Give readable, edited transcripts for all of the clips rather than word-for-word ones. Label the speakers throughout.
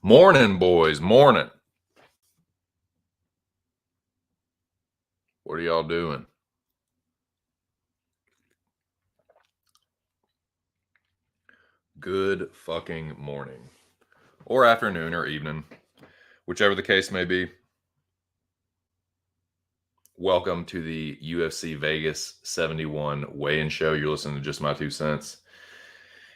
Speaker 1: Morning, boys. Morning. What are y'all doing? Good fucking morning. Or afternoon or evening. Whichever the case may be. Welcome to the UFC Vegas 71 weigh-in show. You're listening to Just My 2 Cents.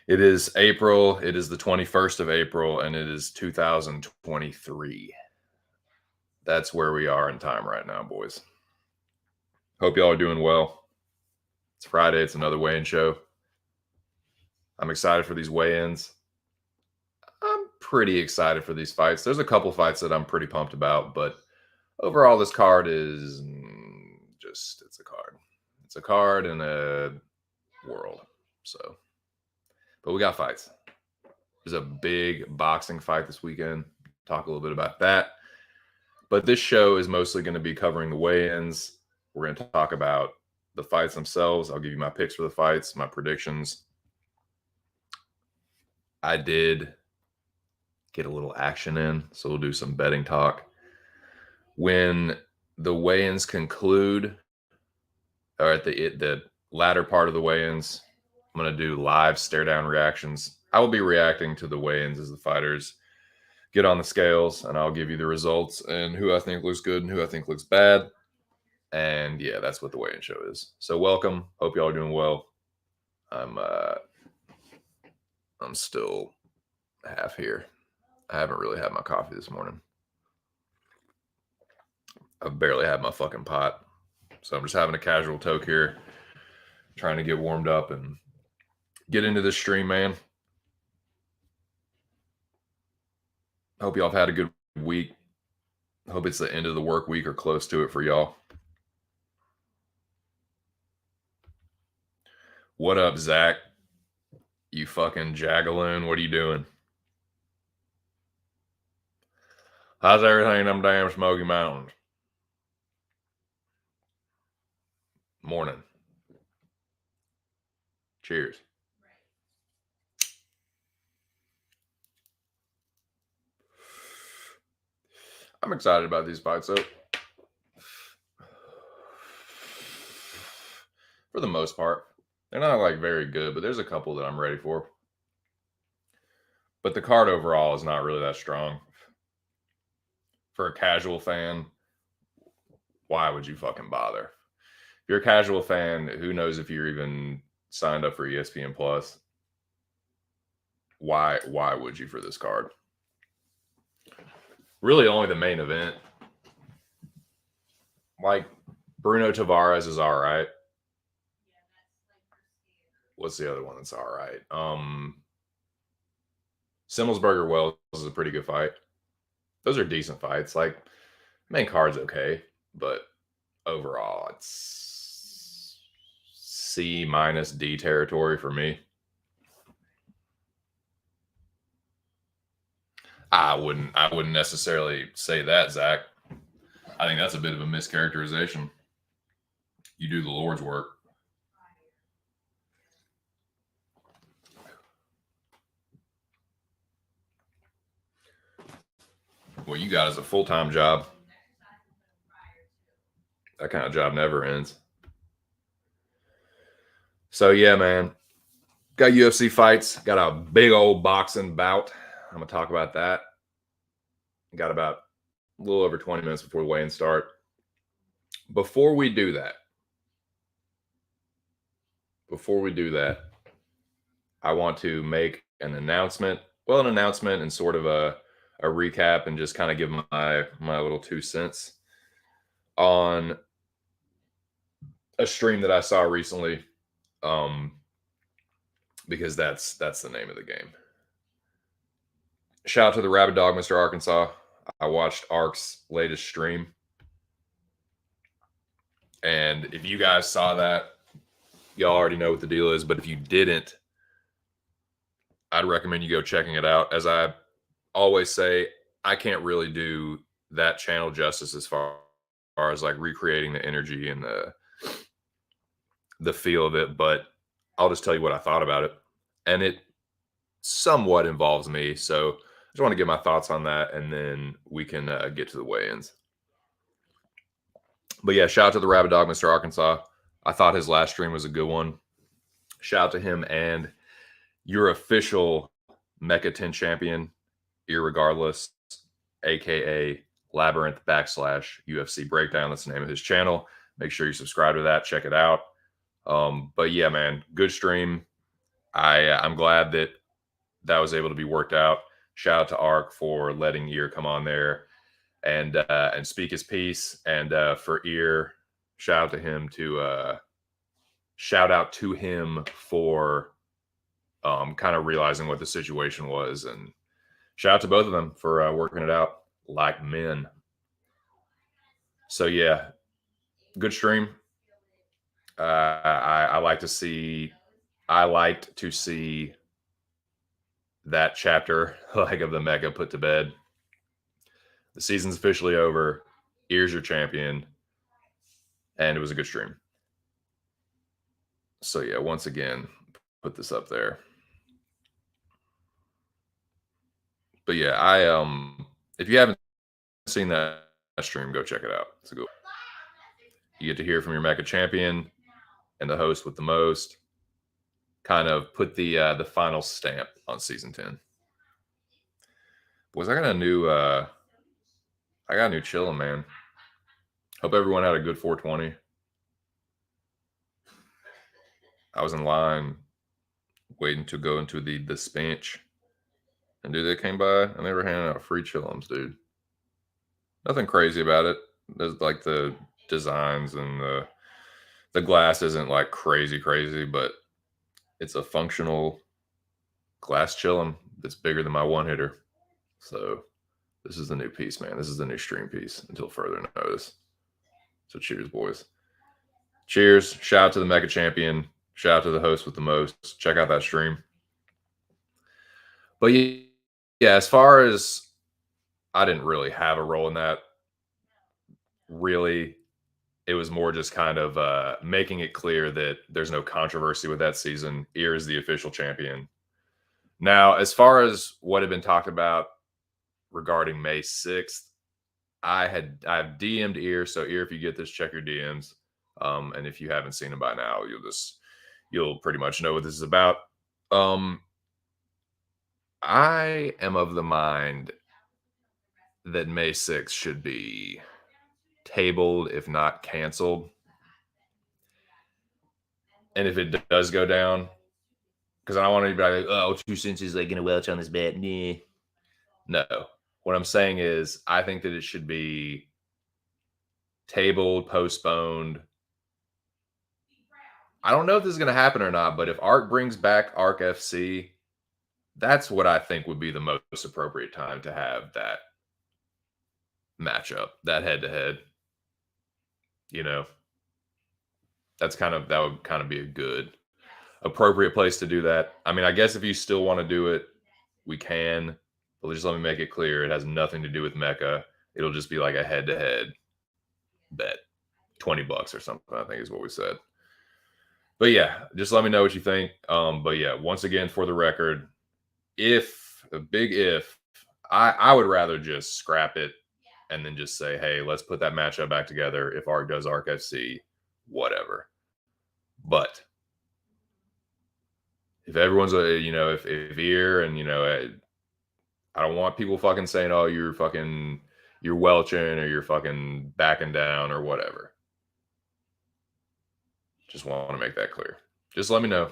Speaker 1: It is April. It is the 21st of April, and it is 2023. That's where we are in time right now, boys. Hope y'all are doing well. It's Friday. It's another weigh-in show. I'm excited for these weigh-ins. I'm pretty excited for these fights. There's a couple fights that I'm pretty pumped about, but overall, this card is just, it's a card. It's a card in a world. So, but we got fights. There's a big boxing fight this weekend. Talk a little bit about that. But this show is mostly going to be covering the weigh-ins. We're going to talk about the fights themselves. I'll give you my picks for the fights, my predictions. I did get a little action in, so we'll do some betting talk. When the weigh-ins conclude, or at the latter part of the weigh-ins, I'm going to do live stare-down reactions. I will be reacting to the weigh-ins as the fighters get on the scales, and I'll give you the results and who I think looks good and who I think looks bad. And yeah, that's what the weigh-in show is. So welcome. Hope y'all are doing well. I'm still half here. I haven't really had my coffee this morning. I've barely had my fucking pot. So I'm just having a casual toke here. Trying to get warmed up and get into this stream, man. Hope y'all have had a good week. Hope it's the end of the work week or close to it for y'all. What up, Zach? You fucking jagaloon. What are you doing? How's everything in them damn Smoky Mountains? Morning. Cheers. I'm excited about these fights, though. For the most part. They're not like very good, but there's a couple that I'm ready for. But the card overall is not really that strong. For a casual fan, why would you fucking bother? If you're a casual fan, who knows if you're even signed up for ESPN Plus? Why would you for this card? Really only the main event. Like, Bruno Tavares is all right. What's the other one that's all right? Simmelsberger Wells is a pretty good fight. Those are decent fights. Like, main card's okay, but overall, it's C minus D territory for me. I wouldn't necessarily say that, Zach. I think that's a bit of a mischaracterization. You do the Lord's work. What you got is a full-time job. That kind of job never ends. So, yeah, man. Got UFC fights. Got a big old boxing bout. I'm going to talk about that. Got about a little over 20 minutes before the weigh-in start. Before we do that, I want to make an announcement. Well, an announcement and sort of a recap and just kind of give my little 2 cents on a stream that I saw recently, because that's the name of the game. Shout out to the Rabid Dog, Mr. Arkansas. I watched Ark's latest stream. And if you guys saw that, y'all already know what the deal is. But if you didn't, I'd recommend you go checking it out. As I always say, I can't really do that channel justice as far as like recreating the energy and the feel of it. But I'll just tell you what I thought about it. And it somewhat involves me. So I just want to get my thoughts on that, and then we can get to the weigh-ins. But yeah, shout out to the Rabid Dog, Mr. Arkansas. I thought his last stream was a good one. Shout out to him and your official Mecha 10 champion, irregardless, aka Labyrinth / UFC Breakdown. That's the name of his channel. Make sure you subscribe to that. Check it out. But yeah, man, good stream. I'm glad that was able to be worked out. Shout out to Ark for letting Ear come on there and speak his piece. And for Ear, shout out to him for kind of realizing what the situation was, and shout out to both of them for working it out like men. So yeah, good stream. I liked to see that chapter like of the Mecha put to bed. The season's officially over. Ear's your champion, and it was a good stream. So yeah, once again, put this up there. But yeah, if you haven't seen that stream, go check it out. It's a good one. You get to hear from your Mecha champion and the host with the most. Kind of put the final stamp on season 10. Boys, I got a new chillin', man. Hope everyone had a good 420. I was in line waiting to go into the bench. And dude, they came by and they were handing out free chillums, dude. Nothing crazy about it. There's like the designs and The glass isn't like crazy, but it's a functional glass chillum that's bigger than my one hitter. So this is the new piece, man. This is the new stream piece until further notice. So cheers, boys. Cheers. Shout out to the Mega Champion. Shout out to the host with the most. Check out that stream. But yeah, as far as I didn't really have a role in that, really, it was more just kind of making it clear that there's no controversy with that season. Ear is the official champion. Now, as far as what had been talked about regarding May 6th, I've DM'd Ear. So Ear, if you get this, check your DMs. And if you haven't seen him by now, you'll pretty much know what this is about. I am of the mind that May 6th should be tabled, if not canceled. And if it does go down, because I don't want anybody like, oh, 2 cents is like going to welch on this bet. Nah. No. What I'm saying is, I think that it should be tabled, postponed. I don't know if this is going to happen or not, but if ARC brings back ARC FC, that's what I think would be the most appropriate time to have that matchup, that head-to-head. You know, that would kind of be a good, appropriate place to do that. I mean, I guess if you still want to do it, we can. But just let me make it clear, it has nothing to do with Mecca. It'll just be like a head-to-head bet, $20 or something, I think is what we said. But yeah, just let me know what you think. But yeah, once again, for the record, a big if, I would rather just scrap it and then just say, hey, let's put that matchup back together. If ARC does ARC FC, whatever. But if everyone's if Ear and I don't want people fucking saying, oh, you're welching or you're fucking backing down or whatever. Just want to make that clear. Just let me know.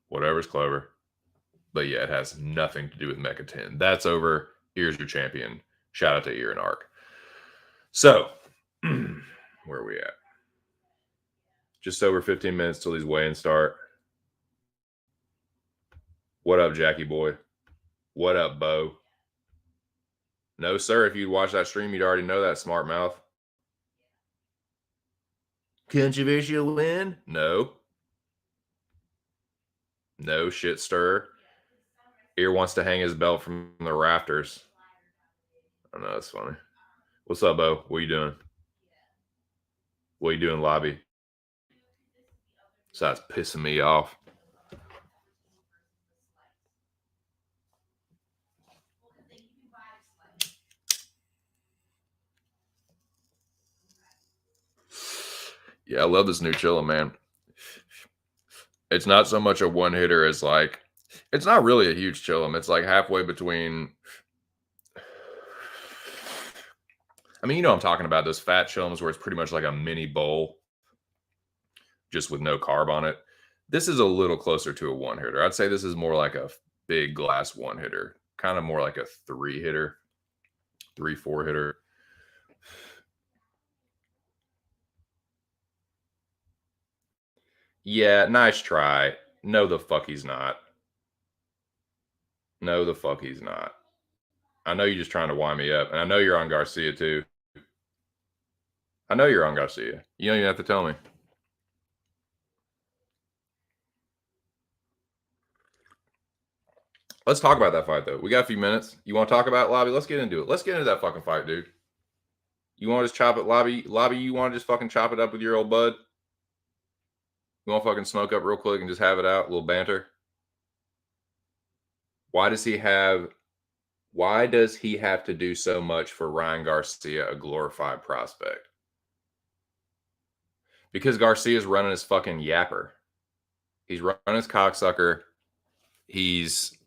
Speaker 1: Whatever's clever. But yeah, it has nothing to do with Mecha 10. That's over. Ear's your champion. Shout out to Ear and Arc. So, where are we at? Just over 15 minutes till these weigh-ins start. What up, Jackie boy? What up, Bo? No, sir. If you'd watch that stream, you'd already know that, smart mouth. Controversial win? No. No, shit stir. Ear wants to hang his belt from the rafters. I know, that's funny. What's up, Bo? What are you doing? What are you doing, lobby? So that's pissing me off. Yeah, I love this new chillin', man. It's not so much a one hitter as like, it's not really a huge chillum. It's like halfway between. I mean, I'm talking about those fat chillums where it's pretty much like a mini bowl, just with no carb on it. This is a little closer to a one hitter. I'd say this is more like a big glass one hitter, kind of more like a 3-hitter, 3-4 hitter. Yeah, nice try. No, the fuck he's not. No, the fuck he's not. I know you're just trying to wind me up. And I know you're on Garcia, too. I know you're on Garcia. You don't even have to tell me. Let's talk about that fight, though. We got a few minutes. You want to talk about it, Lobby? Let's get into it. Let's get into that fucking fight, dude. You want to just chop it, Lobby? Lobby, you want to just fucking chop it up with your old bud? You want to fucking smoke up real quick and just have it out? A little banter? Why does he have to do so much for Ryan Garcia, a glorified prospect? Because Garcia's running his fucking yapper. He's running his cocksucker. He's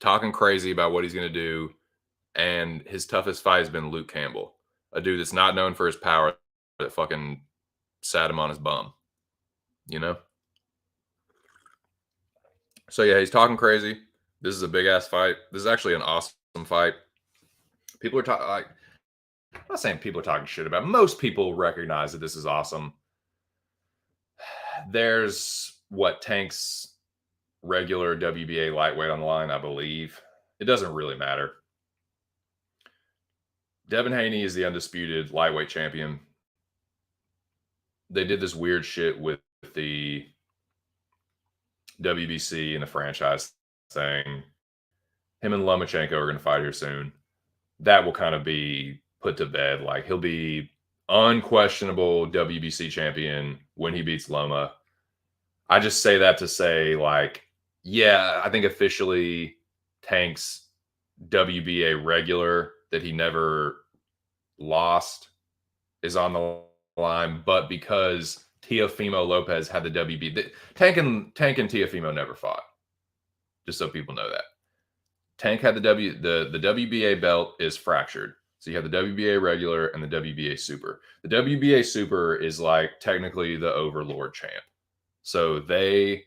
Speaker 1: talking crazy about what he's going to do. And his toughest fight has been Luke Campbell, a dude that's not known for his power, that fucking sat him on his bum. So yeah, he's talking crazy. This is a big ass fight. This is actually an awesome fight. People are talking like, I'm not saying people are talking shit about it. Most people recognize that this is awesome. There's what Tank's regular WBA lightweight on the line, I believe. It doesn't really matter. Devin Haney is the undisputed lightweight champion. They did this weird shit with the WBC and the franchise saying him and Lomachenko are going to fight here soon. That will kind of be put to bed. Like, he'll be unquestionable WBC champion when he beats Loma. I just say that to say, like, yeah, I think officially Tank's WBA regular that he never lost is on the line, but because Teofimo Lopez had the WB, Tank and Teofimo never fought. Just so people know that. Tank had the WBA belt is fractured. So you have the WBA regular and the WBA super. The WBA super is like technically the overlord champ. So they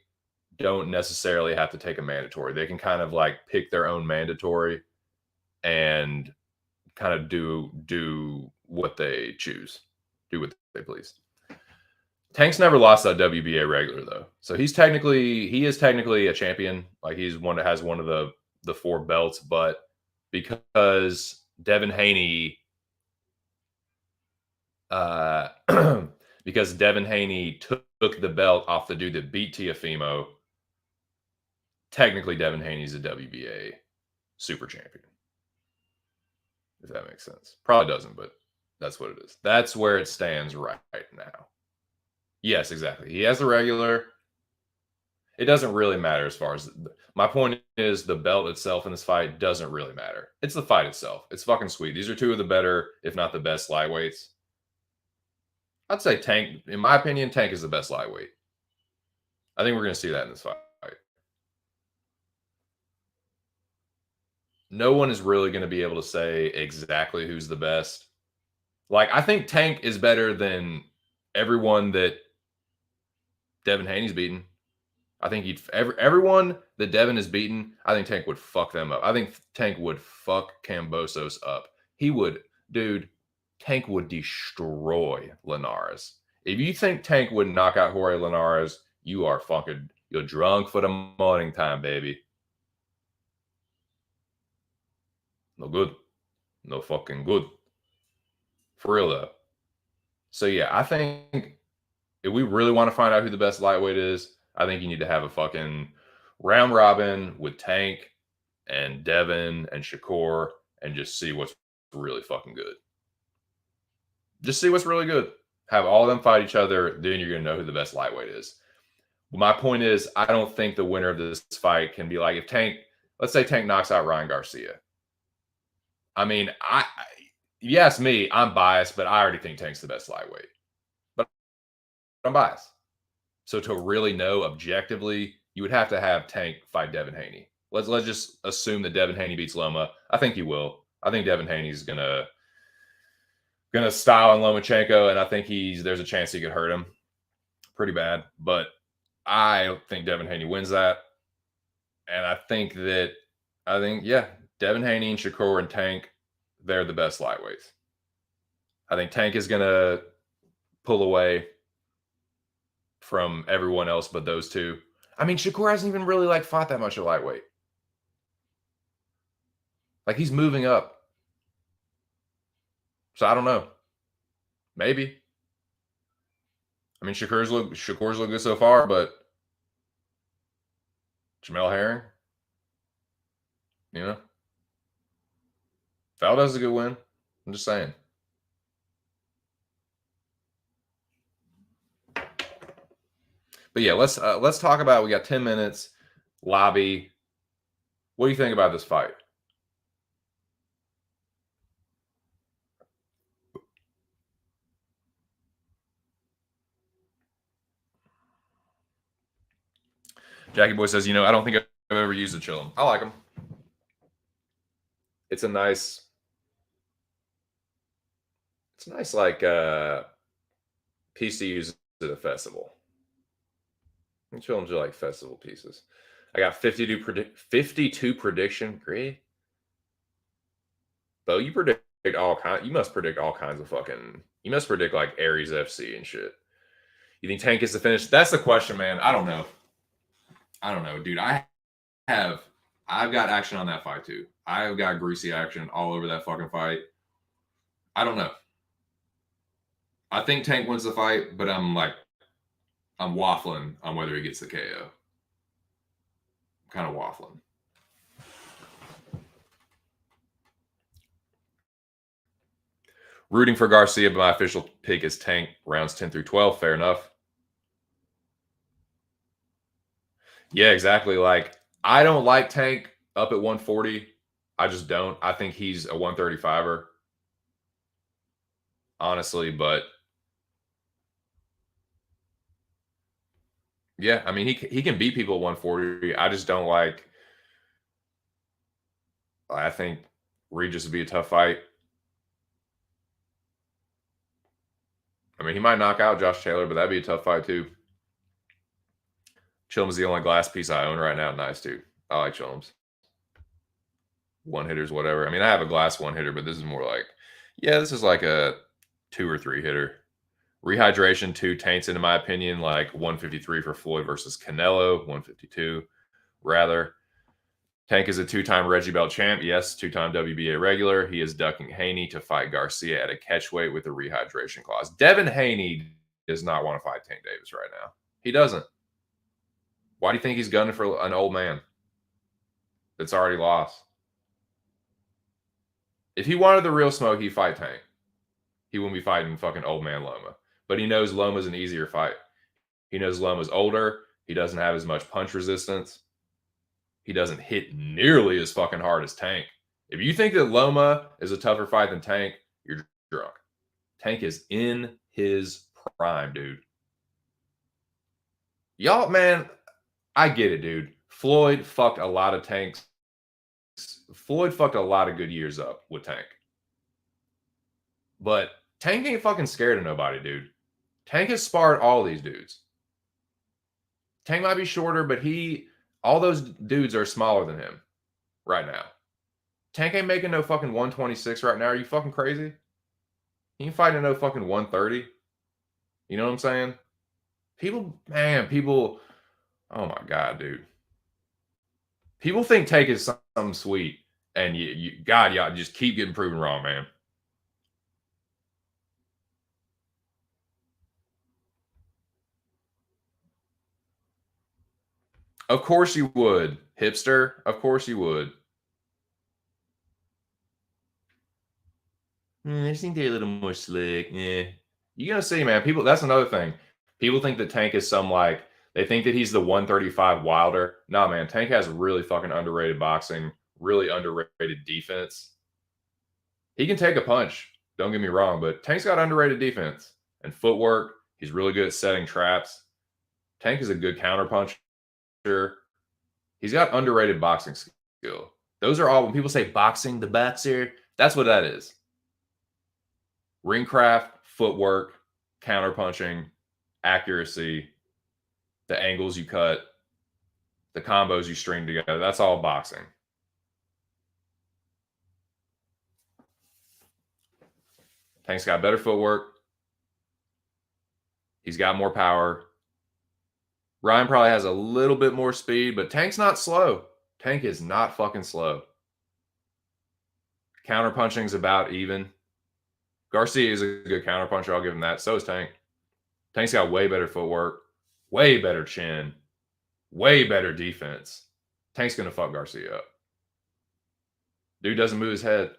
Speaker 1: don't necessarily have to take a mandatory. They can kind of like pick their own mandatory and kind of do what they choose. Do what they please. Tank's never lost that WBA regular though. So he is technically a champion. Like, he's one that has one of the 4 belts, but because Devin Haney because Devin Haney took the belt off the dude that beat Teofimo, technically Devin Haney's a WBA super champion. If that makes sense. Probably doesn't, but that's what it is. That's where it stands right now. Yes, exactly. He has the regular. It doesn't really matter as far as my point is, the belt itself in this fight doesn't really matter. It's the fight itself. It's fucking sweet. These are 2 of the better, if not the best, lightweights. I'd say Tank, in my opinion, Tank is the best lightweight. I think we're going to see that in this fight. No one is really going to be able to say exactly who's the best. Like, I think Tank is better than everyone that Devin Haney's beaten. I think everyone that Devin has beaten, I think Tank would fuck them up. I think Tank would fuck Kambosos up. He would, dude, Tank would destroy Linares. If you think Tank would knock out Jorge Linares, you're drunk for the morning time, baby. No good. No fucking good. For real, though. So, yeah, I think if we really want to find out who the best lightweight is, I think you need to have a fucking round robin with Tank and Devin and Shakur and just see what's really fucking good. Just see what's really good. Have all of them fight each other, then you're going to know who the best lightweight is. My point is, I don't think the winner of this fight can be like, if Tank, let's say Tank knocks out Ryan Garcia. I mean, you ask me, I'm biased, but I already think Tank's the best lightweight. But I'm biased. So to really know objectively, you would have to have Tank fight Devin Haney. Let's just assume that Devin Haney beats Loma. I think he will. I think Devin Haney's gonna style on Lomachenko, and I think there's a chance he could hurt him pretty bad. But I think Devin Haney wins that. And I think Devin Haney and Shakur and Tank, they're the best lightweights. I think Tank is gonna pull away from everyone else but those 2. I mean, Shakur hasn't even really fought that much at lightweight. Like, he's moving up. So I don't know. Maybe. I mean, Shakur's look good so far, but Jamel Herring, Valdez is a good win. I'm just saying. But yeah, let's talk about. We got 10 minutes. Lobby. What do you think about this fight? Jackie Boy says, I don't think I've ever used a Chillum. I like them. It's a nice piece to use at a festival. Chillums are like festival pieces. I got 52 prediction. Great. Bo, you predict all kind. You must predict all kinds of fucking. You must predict like Aries FC and shit. You think Tank is the finish? That's the question, man. I don't know. I don't know, dude. I've got action on that fight too. I've got greasy action all over that fucking fight. I don't know. I think Tank wins the fight, but I'm waffling on whether he gets the KO. Kind of waffling. Rooting for Garcia, but my official pick is Tank, rounds 10 through 12. Fair enough. Yeah, exactly. Like, I don't like Tank up at 140. I just don't. I think he's a 135er. Honestly, but yeah, I mean, he can beat people at 140. I just don't like. I think Regis would be a tough fight. I mean, he might knock out Josh Taylor, but that'd be a tough fight too. Chillum's the only glass piece I own right now. Nice, dude. I like Chillum's. One hitters, whatever. I mean, I have a glass one hitter, but this is more like, yeah, this is like a 2 or 3 hitter. Rehydration 2 taints, in my opinion, like 153 for Floyd versus Canelo, 152 rather. Tank is a 2-time Reggie Belt champ. Yes, 2-time WBA regular. He is ducking Haney to fight Garcia at a catchweight with a rehydration clause. Devin Haney does not want to fight Tank Davis right now. He doesn't. Why do you think he's gunning for an old man that's already lost? If he wanted the real smoke, he'd fight Tank. He wouldn't be fighting fucking old man Loma. But he knows Loma's an easier fight. He knows Loma's older. He doesn't have as much punch resistance. He doesn't hit nearly as fucking hard as Tank. If you think that Loma is a tougher fight than Tank, you're drunk. Tank is in his prime, dude. Y'all, man, I get it, dude. Floyd fucked a lot of Tanks. Floyd fucked a lot of good years up with Tank. But Tank ain't fucking scared of nobody, dude. Tank has sparred all these dudes. Tank might be shorter, but all those dudes are smaller than him right now. Tank ain't making no fucking 126 right now. Are you fucking crazy? He ain't fighting no fucking 130. You know what I'm saying? People, oh my God, dude. People think Tank is something sweet, and God, y'all just keep getting proven wrong, man. Of course you would, hipster. Of course you would. I just think they're a little more slick. Yeah. You're going to see, man. People, that's another thing. People think that Tank is they think that he's the 135 Wilder. No, man. Tank has really fucking underrated boxing, really underrated defense. He can take a punch. Don't get me wrong, but Tank's got underrated defense and footwork. He's really good at setting traps. Tank is a good counterpuncher. He's got underrated boxing skill. Those are all, when people say boxing, the boxer, that's what that is. Ring craft, footwork, counterpunching, accuracy, the angles you cut, the combos you string together. That's all boxing. Tank's got better footwork. He's got more power. Ryan probably has a little bit more speed, but Tank's not slow. Tank is not fucking slow. Counterpunching's about even. Garcia is a good counterpuncher. I'll give him that. So is Tank. Tank's got way better footwork, way better chin, way better defense. Tank's going to fuck Garcia up. Dude doesn't move his head.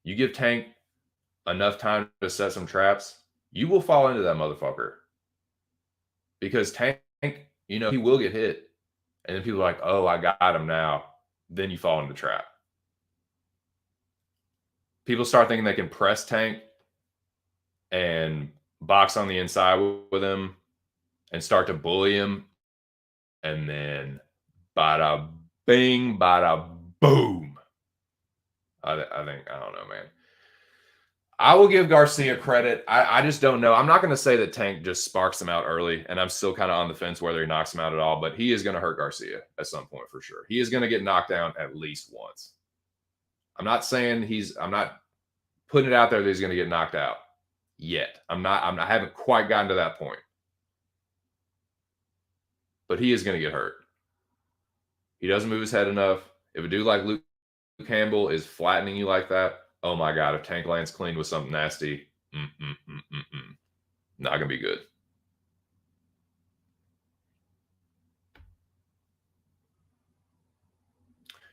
Speaker 1: You give Tank enough time to set some traps, you will fall into that motherfucker. Because Tank, he will get hit. And then people are like, oh, I got him now. Then you fall into the trap. People start thinking they can press Tank and box on the inside with him and start to bully him. And then bada bing, bada boom. I don't know, man. I will give Garcia credit. I just don't know. I'm not going to say that Tank just sparks him out early, and I'm still kind of on the fence whether he knocks him out at all, but he is going to hurt Garcia at some point for sure. He is going to get knocked down at least once. I'm not saying putting it out there that he's going to get knocked out yet. I haven't quite gotten to that point. But he is going to get hurt. He doesn't move his head enough. If a dude like Luke Campbell is flattening you like that, oh my God, if Tank lands clean with something nasty, not going to be good.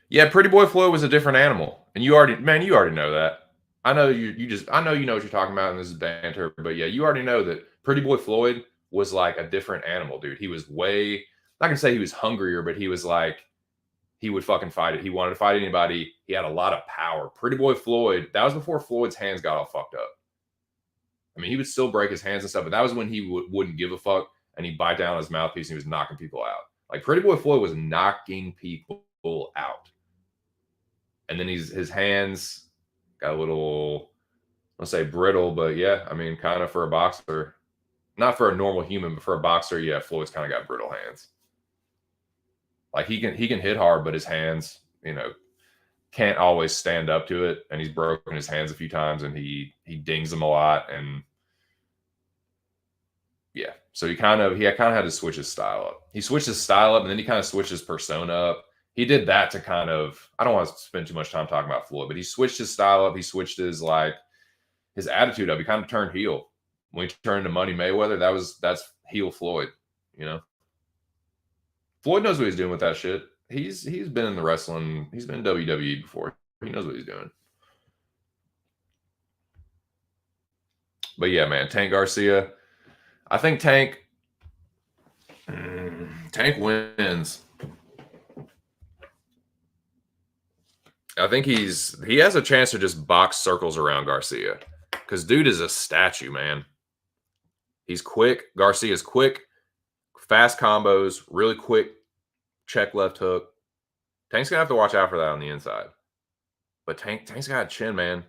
Speaker 1: Yeah, Pretty Boy Floyd was a different animal. And you already know that. I know I know you know what you're talking about, and this is banter, but yeah, you already know that Pretty Boy Floyd was like a different animal, dude. He was not gonna say he was hungrier, but he was like, he would fucking fight it. He wanted to fight anybody. He had a lot of power. Pretty Boy Floyd, that was before Floyd's hands got all fucked up. I mean, he would still break his hands and stuff, but that was when he wouldn't give a fuck, and he'd bite down on his mouthpiece and he was knocking people out. Like Pretty Boy Floyd was knocking people out. And then his hands got a little, let's say brittle, but yeah, I mean, kind of for a boxer, not for a normal human, but for a boxer, yeah, Floyd's kind of got brittle hands. Like he can hit hard, but his hands, can't always stand up to it. And he's broken his hands a few times, and he dings them a lot, and yeah. So he kind of had to switch his style up. He switched his style up, and then he kind of switched his persona up. He did that to kind of, I don't want to spend too much time talking about Floyd, but he switched his style up. He switched his attitude up. He kind of turned heel. When he turned to Money Mayweather, that's heel Floyd, Floyd knows what he's doing with that shit. He's been in the wrestling. He's been in WWE before. He knows what he's doing. But yeah, man, Tank Garcia. I think Tank wins. I think he has a chance to just box circles around Garcia, because dude is a statue, man. He's quick. Garcia's quick, fast combos, really quick check left hook. Tank's gonna have to watch out for that on the inside. But Tank's got a chin, man.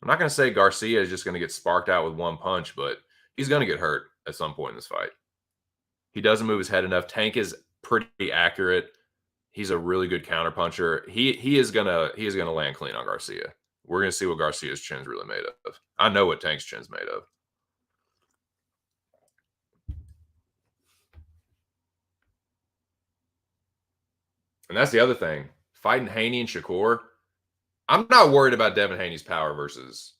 Speaker 1: I'm not gonna say Garcia is just gonna get sparked out with one punch, but he's gonna get hurt at some point in this fight. He doesn't move his head enough. Tank is pretty accurate. He's a really good counterpuncher. He is gonna land clean on Garcia. We're gonna see what Garcia's chin's really made of. I know what Tank's chin's made of. And that's the other thing. Fighting Haney and Shakur, I'm not worried about Devin Haney's power versus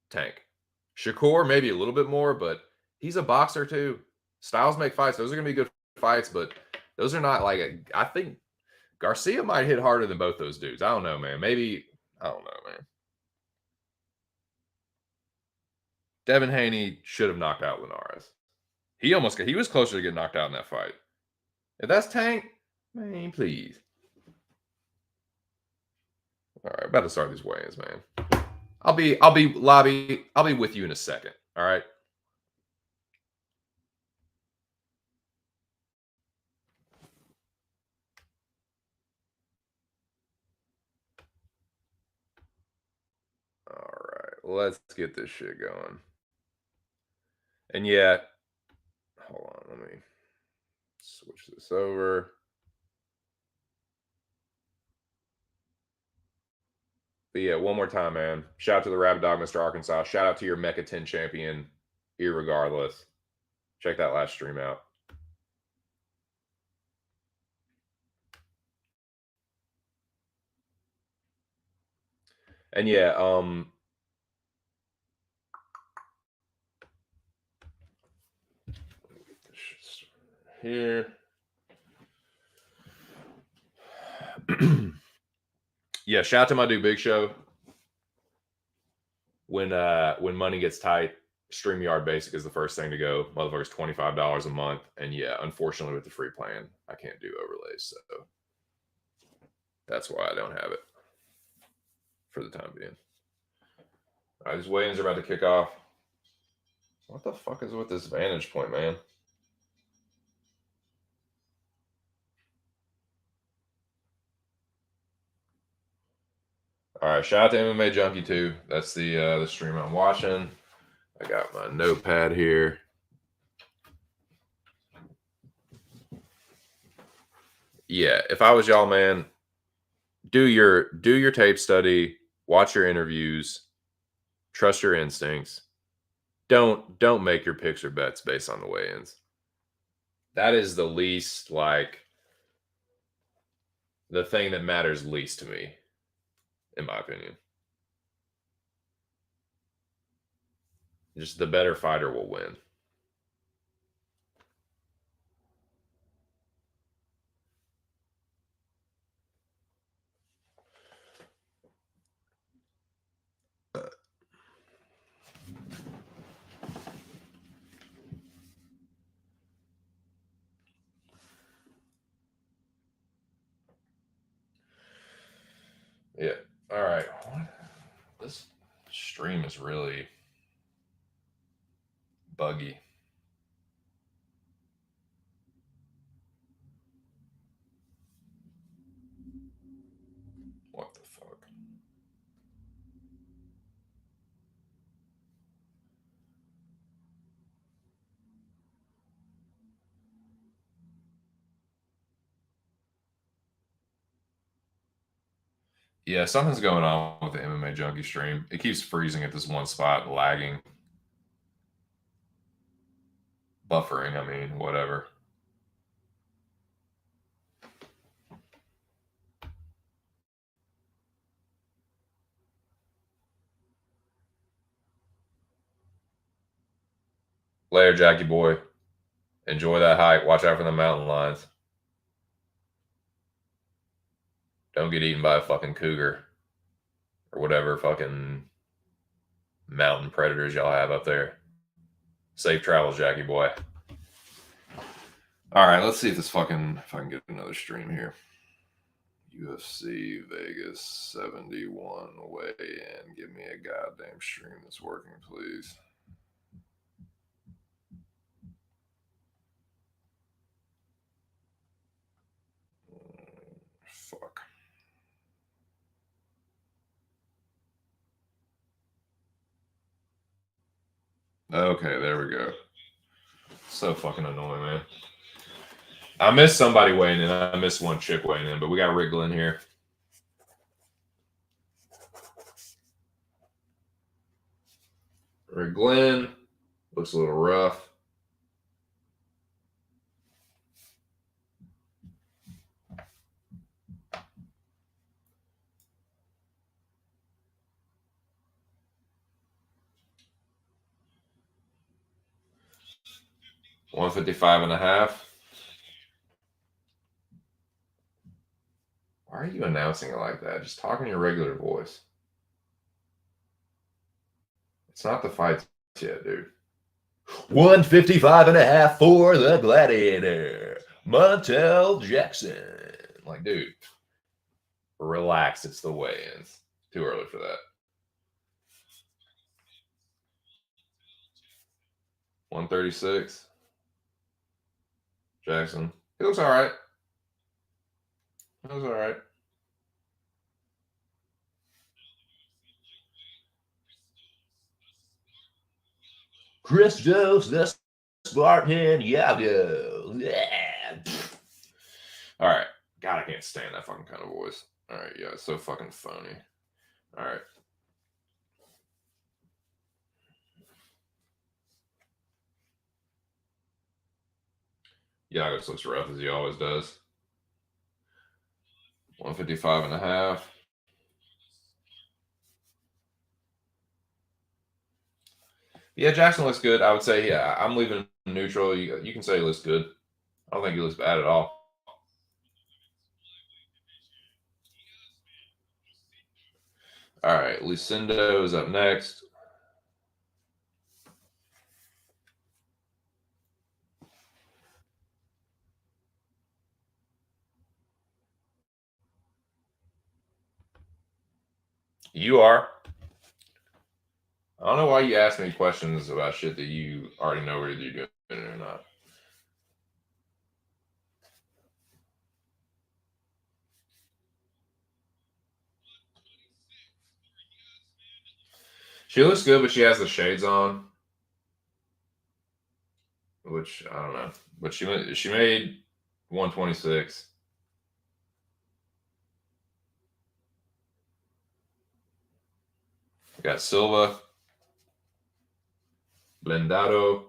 Speaker 1: Tank. Shakur, maybe a little bit more, but he's a boxer too. Styles make fights. Those are going to be good fights, but those are not I think Garcia might hit harder than both those dudes. I don't know, man. Maybe, I don't know, man. Devin Haney should have knocked out Linares. He was closer to getting knocked out in that fight. If that's Tank, man, please. All right, about to start these weigh-ins, man. I'll be with you in a second. All right. All right, let's get this shit going. And yeah, hold on, let me switch this over. But yeah, one more time, man. Shout out to the Rabbit Dog, Mr. Arkansas. Shout out to your Mecha 10 champion, irregardless. Check that last stream out. And yeah, here. Yeah, shout out to my dude Big Show. When money gets tight, StreamYard Basic is the first thing to go. Motherfuckers $25 a month. And yeah, unfortunately with the free plan, I can't do overlays. So that's why I don't have it for the time being. All right, these weigh-ins are about to kick off. What the fuck is with this vantage point, man? All right, shout out to MMA Junkie too. That's the stream I'm watching. I got my notepad here. Yeah, if I was y'all, man, do your tape study, Watch your interviews. Trust your instincts. Don't make your picks or bets based on the weigh-ins. That is the least, like, the thing that matters least to me, in my opinion. Just the better fighter will win. Yeah. All right. This stream is really buggy. What the fuck? Yeah, something's going on with the MMA Junkie stream. It keeps freezing at this one spot, lagging. Buffering, I mean, whatever. Later, Jackie boy. Enjoy that hike. Watch out for the mountain lions. Don't get eaten by a fucking cougar or whatever fucking mountain predators y'all have up there. Safe travels, Jackie boy. All right, let's see if this fucking, if I can get another stream here. UFC Vegas 71 weigh-in. Give me a goddamn stream that's working, please. Fuck. Okay, there we go. So fucking annoying, man. I missed somebody weighing in. I missed one chick weighing in, but we got Rick Glenn here. Rick Glenn looks a little rough. $155.5. Why are you announcing it like that? Just talk in your regular voice. It's not the fight yet, dude. 155.5 for the Gladiator, Montel Jackson. Like, dude, relax. It's the weigh-ins. Too early for that. 136. Jackson. He looks all right. He looks all right. Christos the Spartan Yago. Yeah. All right. God, I can't stand that fucking kind of voice. All right. Yeah, it's so fucking phony. All right. Yagos looks rough as he always does. 155.5. Yeah, Jackson looks good. I would say, yeah, I'm leaving him neutral. You can say he looks good. I don't think he looks bad at all. All right, Lucindo is up next. You are. I don't know why you ask me questions about shit that you already know whether you're doing it or not. She looks good, but she has the shades on, which I don't know. But she made 126. We got Silva, Blindado.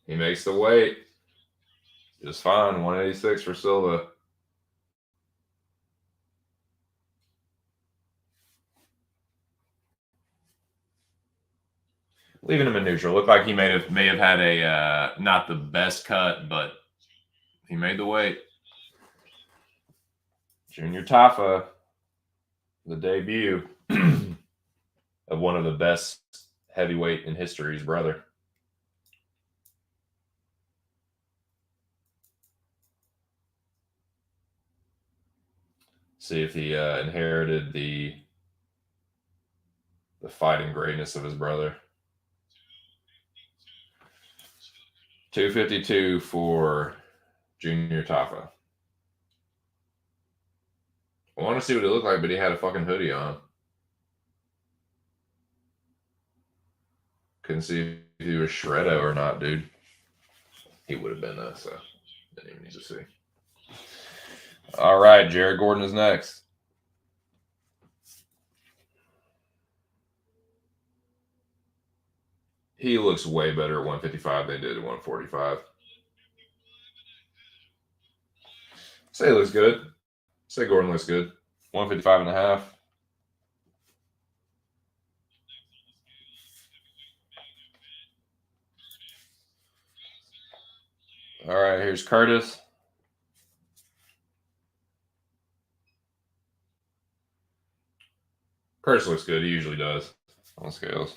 Speaker 1: He makes the weight. Just fine. 186 for Silva. Leaving him in neutral. Looked like he may have had a not the best cut, but he made the weight. Junior Tafa, the debut of one of the best heavyweight in history's brother. See if he inherited the fighting greatness of his brother. 252 for Junior Tafa. I want to see what it looked like, but he had a fucking hoodie on. Couldn't see if he was Shreddo or not, dude. He would have been though, so didn't even need to see. All right, Jared Gordon is next. He looks way better at 155 than he did at 145. Say he looks good. Say Gordon looks good. 155 and a half. All right, here's Curtis. Curtis looks good. He usually does on scales.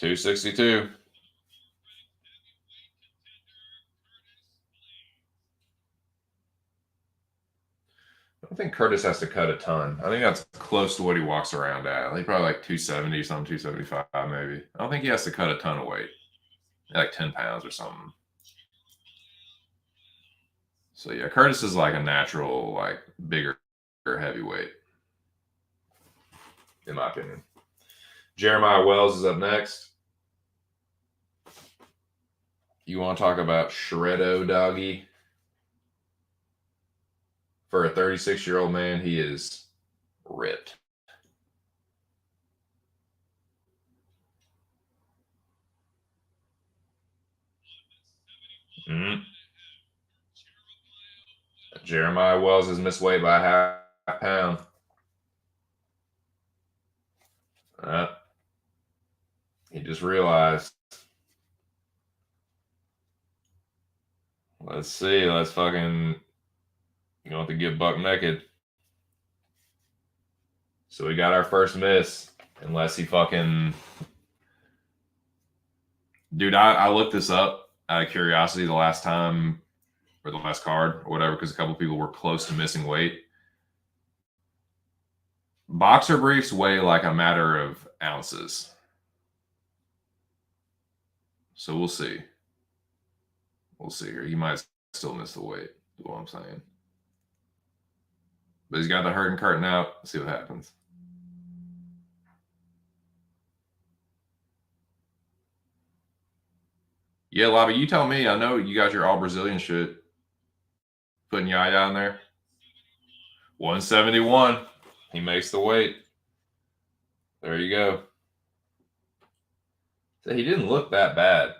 Speaker 1: $262. I don't think Curtis has to cut a ton. I think that's close to what he walks around at. He probably like 270 something, 275 maybe. I don't think he has to cut a ton of weight. Like 10 pounds or something. So yeah, Curtis is like a natural, like bigger heavyweight, in my opinion. Jeremiah Wells is up next. You want to talk about Shreddo doggy? For a 36-year-old man, he is ripped. Jeremiah Wells has missed weight by a half pound. He just realized. Let's see. Let's fucking. You don't have to get buck naked. So we got our first miss. Unless he fucking. Dude, I looked this up out of curiosity the last time, or the last card, or whatever, because a couple people were close to missing weight. Boxer briefs weigh like a matter of ounces. So we'll see. We'll see here. He might still miss the weight, is what I'm saying. But he's got the hurting curtain out. Let's see what happens. Yeah, Lobby, you tell me. I know you got your all Brazilian shit. Putting Yaya down there. 171. He makes the weight. There you go. So he didn't look that bad.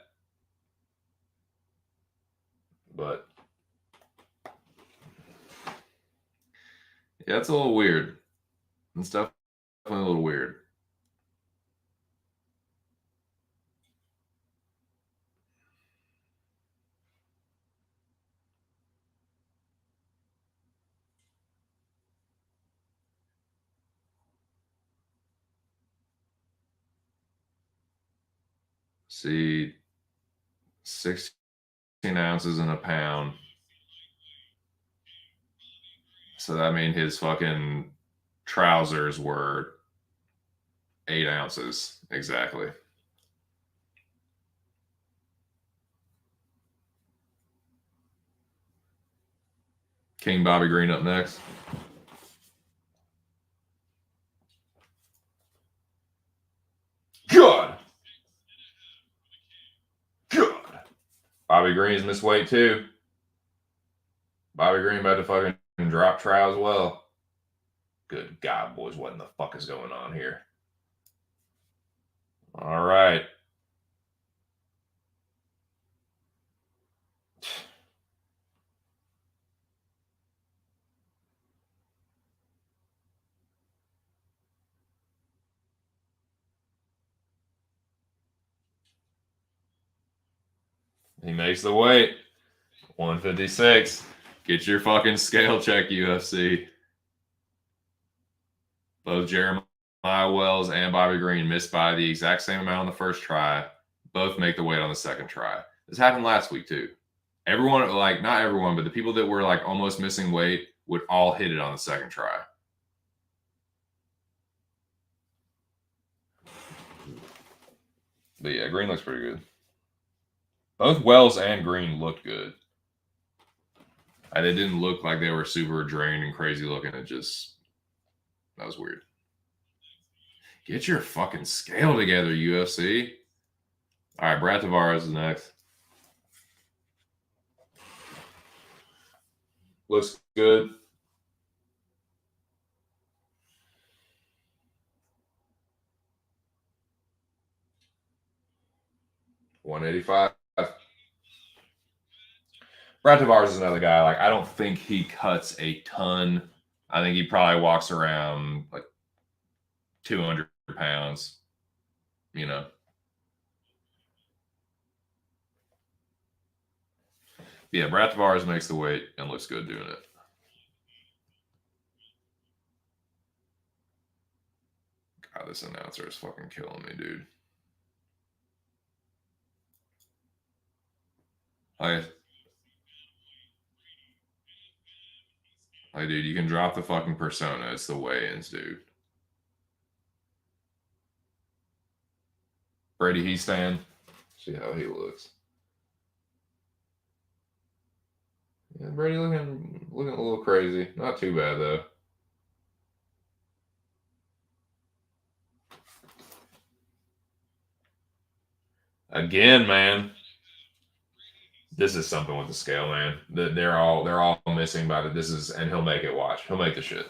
Speaker 1: But yeah, it's a little weird. And stuff definitely a little weird. See, 16 ounces in a pound. So that means his fucking trousers were 8 ounces. Exactly. King Bobby Green up next. God. Bobby Green's missed weight too. Bobby Green about to fucking drop trial as well. Good God, boys, what in the fuck is going on here? All right. He makes the weight. 156. Get your fucking scale check, UFC. Both Jeremiah Wells and Bobby Green missed by the exact same amount on the first try. Both make the weight on the second try. This happened last week too. Everyone, like not everyone, but the people that were like almost missing weight would all hit it on the second try. But yeah, Green looks pretty good. Both Wells and Green looked good. And it didn't look like they were super drained and crazy looking. It just, that was weird. Get your fucking scale together, UFC. All right, Brad Tavares is next. Looks good. $185. Brad Tavares is another guy. Like, I don't think he cuts a ton. I think he probably walks around like 200 pounds, you know. Yeah, Brad Tavares makes the weight and looks good doing it. God, this announcer is fucking killing me, dude. Hey, dude, you can drop the fucking persona. It's the weigh-ins, dude. Brady Heastan. See how he looks. Yeah, Brady looking a little crazy. Not too bad though. Again, man. This is something with the scale, man. They're all missing by it. This is, and he'll make it. Watch, he'll make the shit.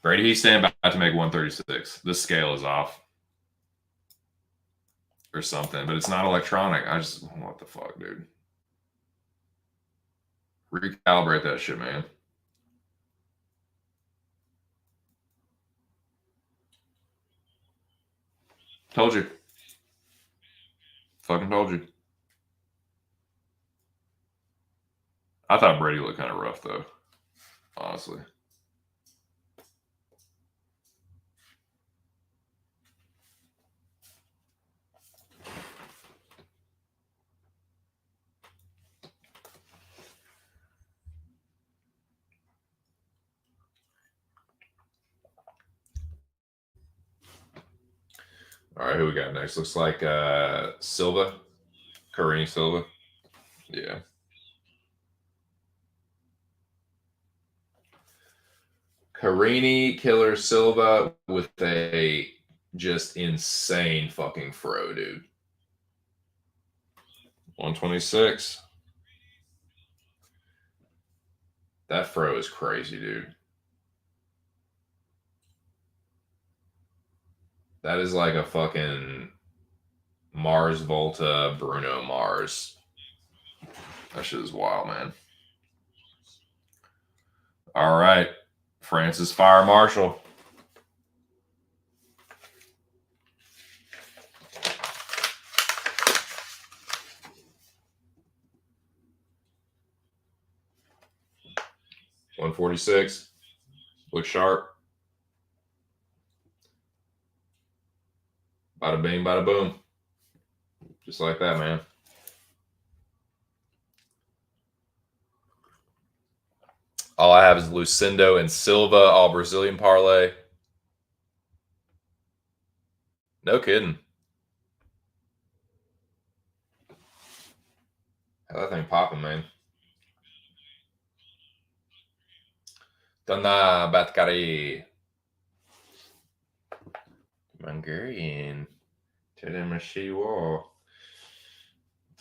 Speaker 1: Brady, he's standing about to make 136. The scale is off or something, but it's not electronic. I just, what the fuck, dude? Recalibrate that shit, man. Told you. Fucking told you. I thought Brady looked kind of rough, though. Honestly. All right, who we got next? Looks like Silva. Karini Silva. Yeah. Karini Killer Silva with a just insane fucking fro, dude. 126. That fro is crazy, dude. That is like a fucking Mars Volta Bruno Mars. That shit is wild, man. All right. Francis Fire Marshall. $146. Looks sharp. Bada bing, bada boom. Just like that, man. All I have is Lucindo and Silva, all Brazilian parlay. No kidding. How that thing popping, man. Donna Batkari. Mangarian. Tadamashi wall.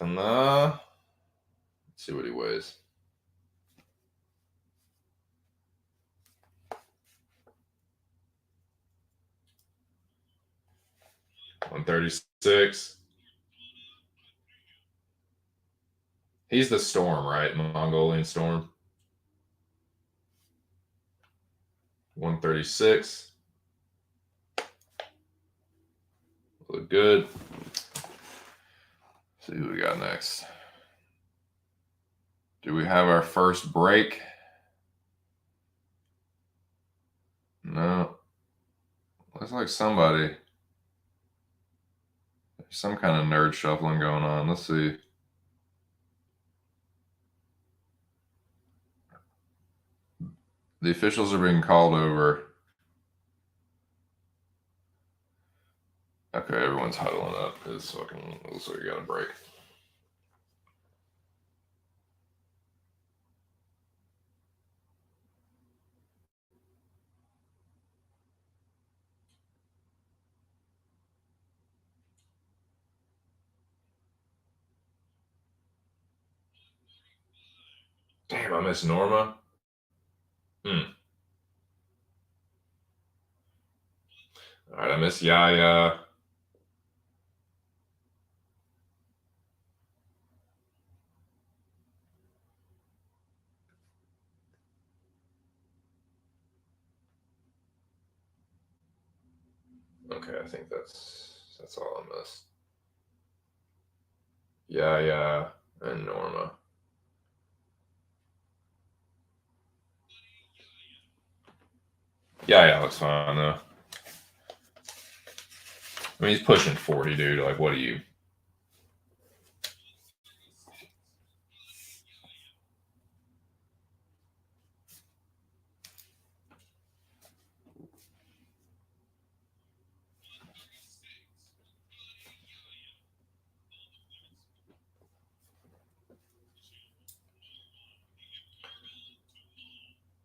Speaker 1: Let's see what he weighs. $136. He's the Storm, right? Mongolian Storm. 136. Look good. See who we got next. Do we have our first break? No. Looks like somebody. There's some kind of nerd shuffling going on. Let's see. The officials are being called over. Okay, everyone's huddling up. It's fucking looks like we got a break. Damn, I missed Norma. All right, I missed Yaya. Okay, I think that's all I missed. Yaya and Norma. Yaya looks fine though. I mean, he's pushing 40, dude. Like, what are you?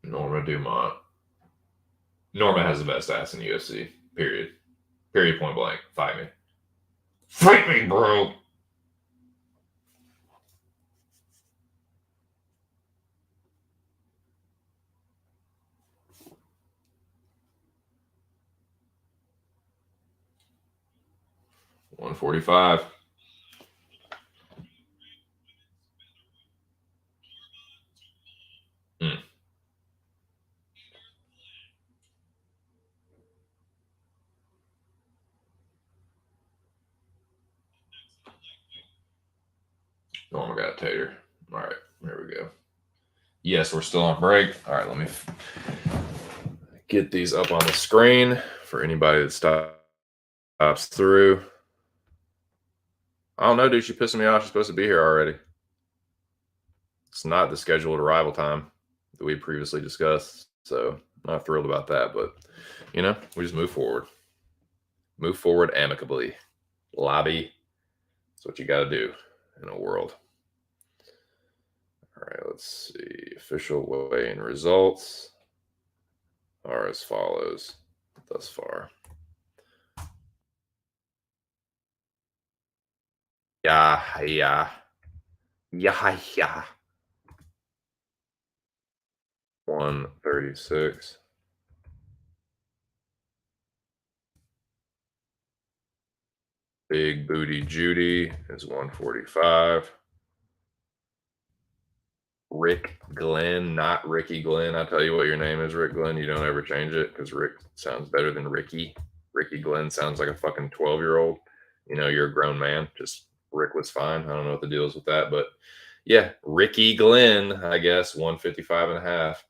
Speaker 1: Norma Dumont. Norma has the best ass in the UFC. Period. Period. Point blank. Fight me. Fight me, bro. $145. Norma got a tater. All right, there we go. Yes, we're still on break. All right, let me get these up on the screen for anybody that stops through. I don't know, dude. She's pissing me off. She's supposed to be here already. It's not the scheduled arrival time that we previously discussed. So I'm not thrilled about that, but you know, we just move forward. Move forward amicably. Lobby. That's what you got to do in a world. All right, let's see. Official weigh-in results are as follows thus far. Yeah. 136. Big Booty Judy is 145. Rick Glenn, not Ricky Glenn. I tell you what your name is, Rick Glenn. You don't ever change it because Rick sounds better than Ricky. Ricky Glenn sounds like a fucking 12-year-old. You know, you're a grown man. Just Rick was fine. I don't know what the deal is with that, but yeah, Ricky Glenn, I guess, 155 and a half.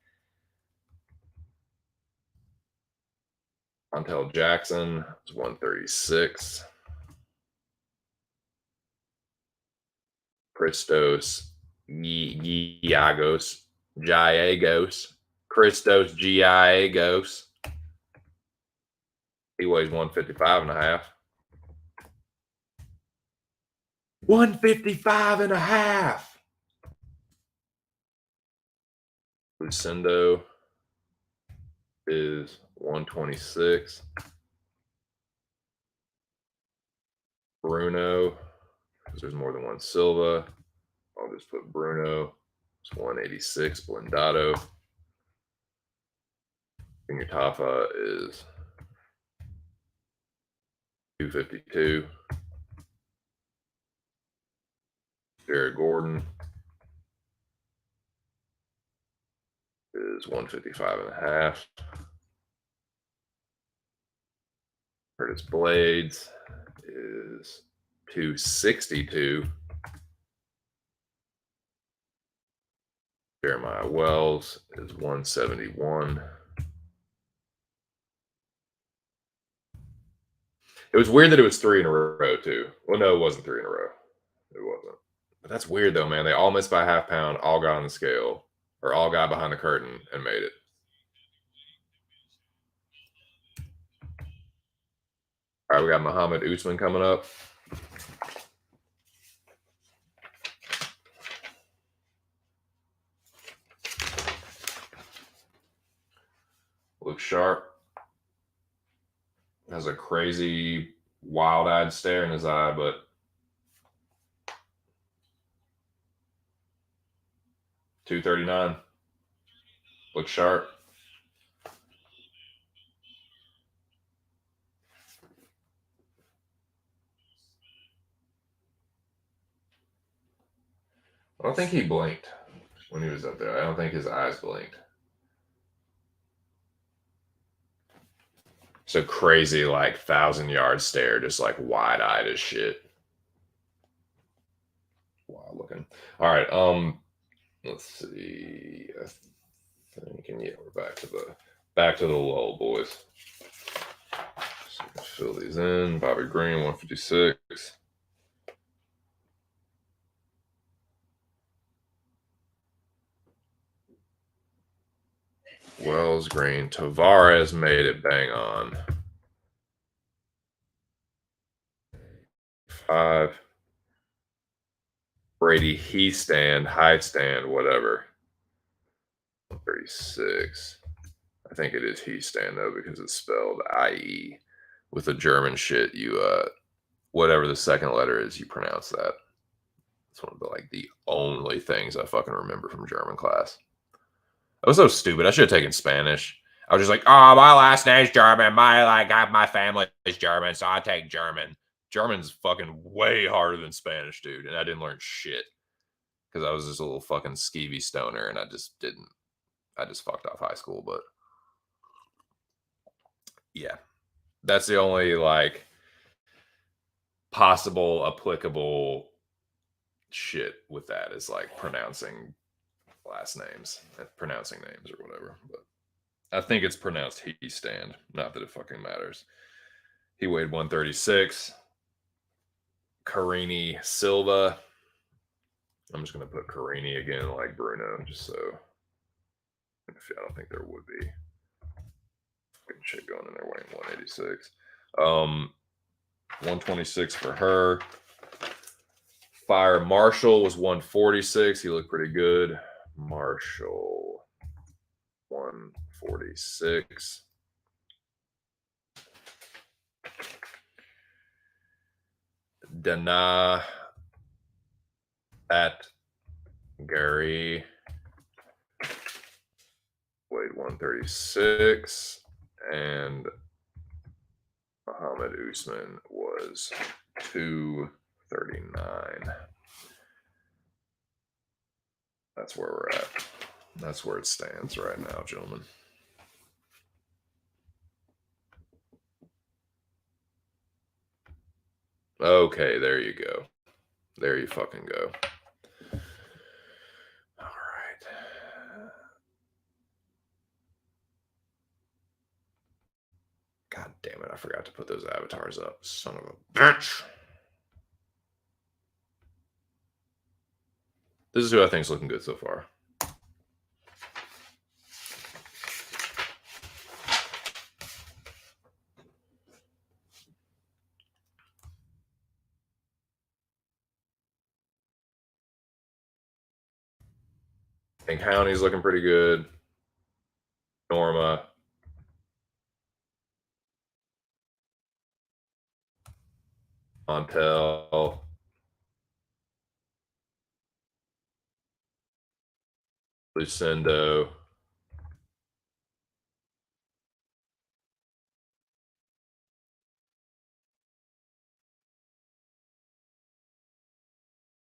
Speaker 1: Montel Jackson is 136. Christos Giagos. Christos Giagos. He weighs 155 and a half. 155 and a half. Lucindo is 126. Bruno because there's more than one Silva. I'll just put Bruno. It's 186 Blindado. And your Tafa is 252. Jared Gordon is 155.5. Curtis Blades is 262. Jeremiah Wells is 171. It was weird that it was 3 in a row, too. Well, no, it wasn't 3 in a row. It wasn't. But that's weird, though, man. They all missed by a half pound, all got on the scale, or all got behind the curtain and made it. All right, we got Muhammad Usman coming up. Looks sharp. Has a crazy, wild-eyed stare in his eye, but 239. Looks sharp. I don't think he blinked when he was up there. I don't think his eyes blinked. So crazy, like 1,000-yard stare, just like wide-eyed as shit. Wild looking. All right. Let's see. I think, and yeah, we're back to the lull, boys. So we can fill these in. Bobby Green, 156. Wells, Green. Tavares made it bang on. 5. Brady, he stand, high stand, whatever. 36. I think it is he stand though because it's spelled IE. With the German shit, you whatever the second letter is, you pronounce that. It's one of the only things I fucking remember from German class. I was so stupid. I should have taken Spanish. I was just like, oh, my last name's German. My family is German, so I take German. German's fucking way harder than Spanish, dude. And I didn't learn shit because I was just a little fucking skeevy stoner, and I just fucked off high school. But yeah, that's the only possible applicable shit with that is pronouncing last names, pronouncing names or whatever. But I think it's pronounced he stand. Not that it fucking matters. He weighed 136. Carini Silva. I'm just gonna put Carini again like Bruno, just so I don't think there would be fucking shit going in there weighing 186. 126 for her. Fire Marshall was 146. He looked pretty good. Marshall 146. Dana at Gary weighed 136, and Muhammad Usman was 239. That's where we're at. That's where it stands right now, gentlemen. Okay, there you go. There you fucking go. All right. God damn it, I forgot to put those avatars up. Son of a bitch. This is who I think is looking good so far. I think Howney's looking pretty good. Norma. Montel. Lucindo.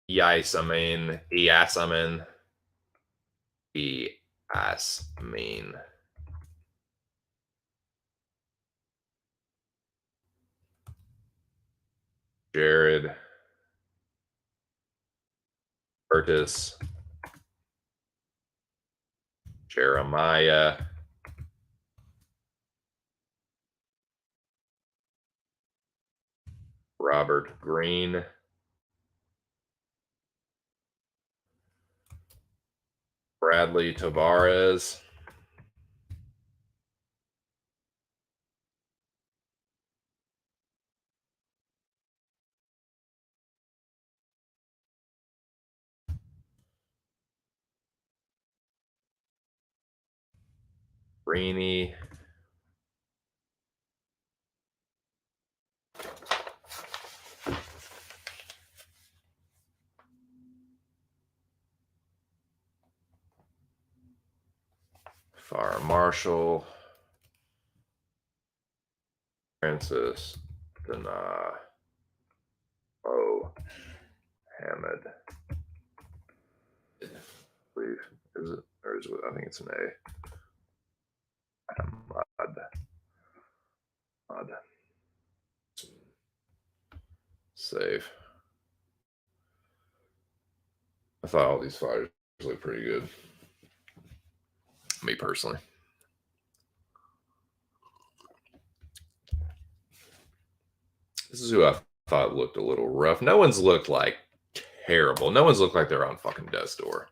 Speaker 1: Yasamin. Yasamin. Yasamin. Jared. Curtis. Jeremiah. Robert Green. Bradley Tavares. Greeny. Fire Marshall. Francis. Dana. Oh. Hammond. Please. Is it? Or is it? I think it's an A. Odd. Save. I thought all these fighters look pretty good. Me personally. This is who I thought looked a little rough. No one's looked like terrible. No one's looked like they're on fucking death's door.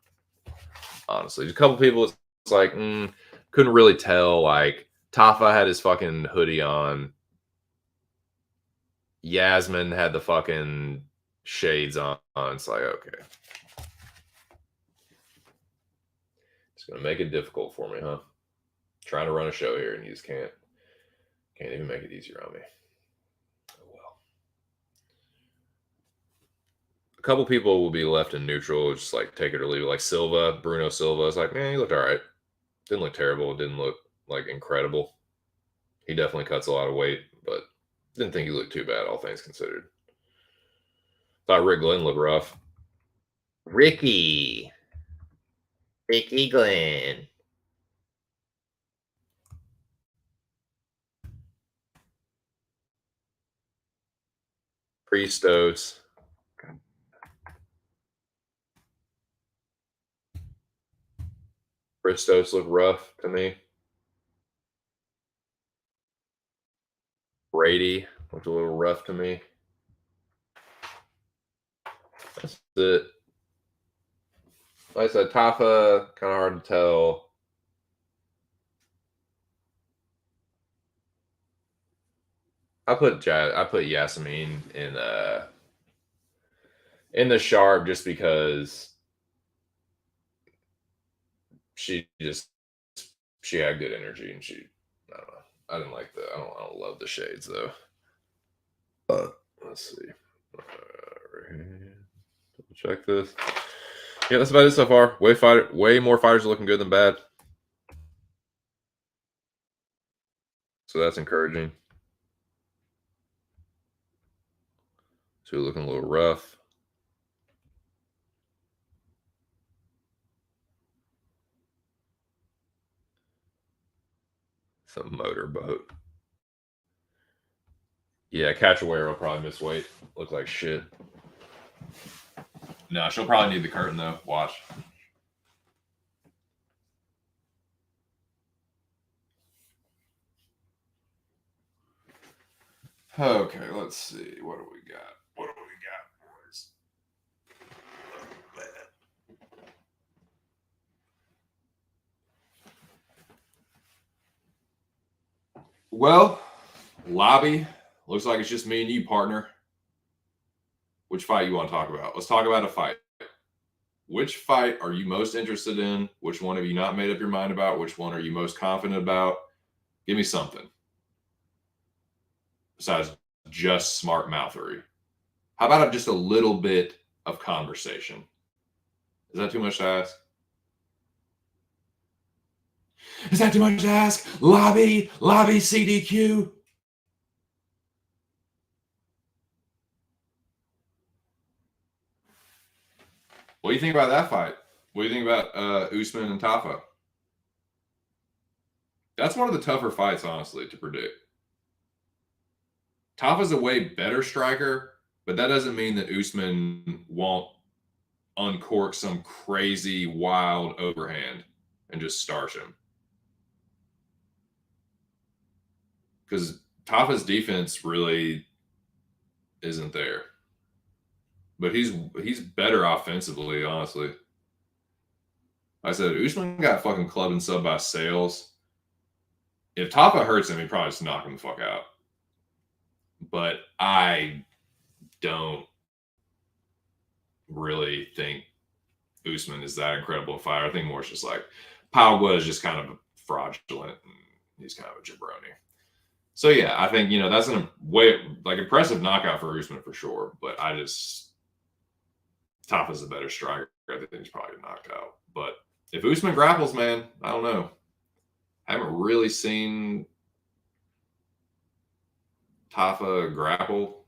Speaker 1: Honestly, a couple people, it's like couldn't really tell. Like Tafa had his fucking hoodie on. Yasmin had the fucking shades on. It's like, okay, it's gonna make it difficult for me, huh? Trying to run a show here and you just can't even make it easier on me. Oh well. A couple people will be left in neutral, just like take it or leave it. Like Silva, Bruno Silva. It's like, man, he looked all right. Didn't look terrible. Didn't look like incredible. He definitely cuts a lot of weight, but didn't think he looked too bad, all things considered. Thought Rick Glenn looked rough. Ricky Glenn. Christos. Christos looked rough to me. Brady looked a little rough to me. That's it. Like I said, Tafa, kind of hard to tell. I put Yasmin in the sharp just because she had good energy and I don't know. I didn't like I don't love the shades though. Let's see. Check this. Yeah, that's about it so far. Way more fighters are looking good than bad. So that's encouraging. Two looking a little rough. Some motorboat. Yeah, Cachoeira will probably miss weight. Look like shit. No, she'll probably need the curtain though. Watch. Okay, let's see. What do we got? Boys? Well, lobby. Looks like it's just me and you, partner. Which fight you want to talk about? Let's talk about a fight. Which fight are you most interested in? Which one have you not made up your mind about? Which one are you most confident about? Give me something. Besides just smart mouthery. How about just a little bit of conversation? Is that too much to ask? Is that too much to ask? Lobby CDQ. What do you think about that fight? What do you think about Usman and Tafa? That's one of the tougher fights, honestly, to predict. Tafa's a way better striker, but that doesn't mean that Usman won't uncork some crazy, wild overhand and just starch him. Because Tafa's defense really isn't there. But he's better offensively, honestly. I said, Usman got fucking clubbed and subbed by Sales. If Tafa hurts him, he probably just knock him the fuck out. But I don't really think Usman is that incredible a fighter. I think more it's just like Pagua is just kind of fraudulent and he's kind of a jabroni. So yeah, I think that's an impressive knockout for Usman for sure. But Tafa's a better striker. I think he's probably knocked out. But if Usman grapples, man, I don't know. I haven't really seen Tafa grapple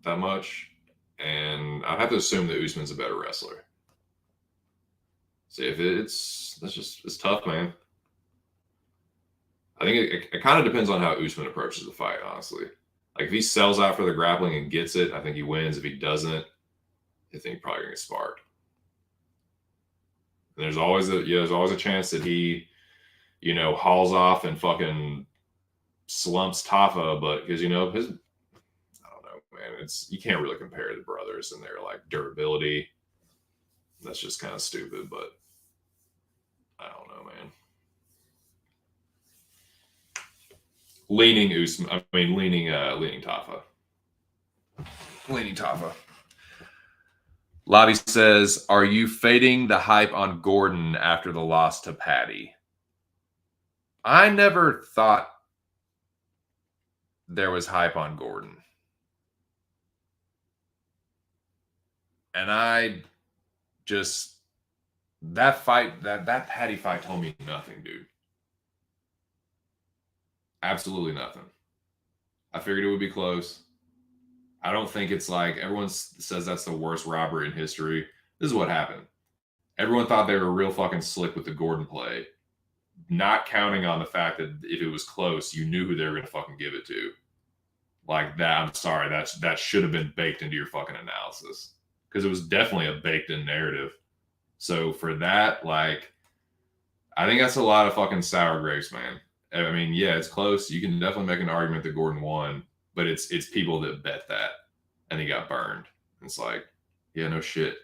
Speaker 1: that much, and I have to assume that Usman's a better wrestler. See, if it's tough, man. I think it kind of depends on how Usman approaches the fight, honestly. Like if he sells out for the grappling and gets it, I think he wins. If he doesn't, I think he's probably gonna get sparked. And there's always a chance that he, hauls off and fucking slumps Tafa, but because his, I don't know, man, you can't really compare the brothers and their like durability. That's just kind of stupid, but I don't know, man. Leaning Tafa. Leaning Tafa. Lobby says, are you fading the hype on Gordon after the loss to Patty? I never thought there was hype on Gordon. And that fight, that Patty fight told me nothing, dude. Absolutely nothing. I figured it would be close. I don't think it's like everyone says that's the worst robbery in history. This is what happened. Everyone thought they were real fucking slick with the Gordon play, not counting on the fact that if it was close, you knew who they were going to fucking give it to. Like that, I'm sorry, that should have been baked into your fucking analysis because it was definitely a baked-in narrative. So for that, like, I think that's a lot of fucking sour grapes, man. I mean, yeah, it's close. You can definitely make an argument that Gordon won. But it's people that bet that and he got burned. It's like, yeah, no shit.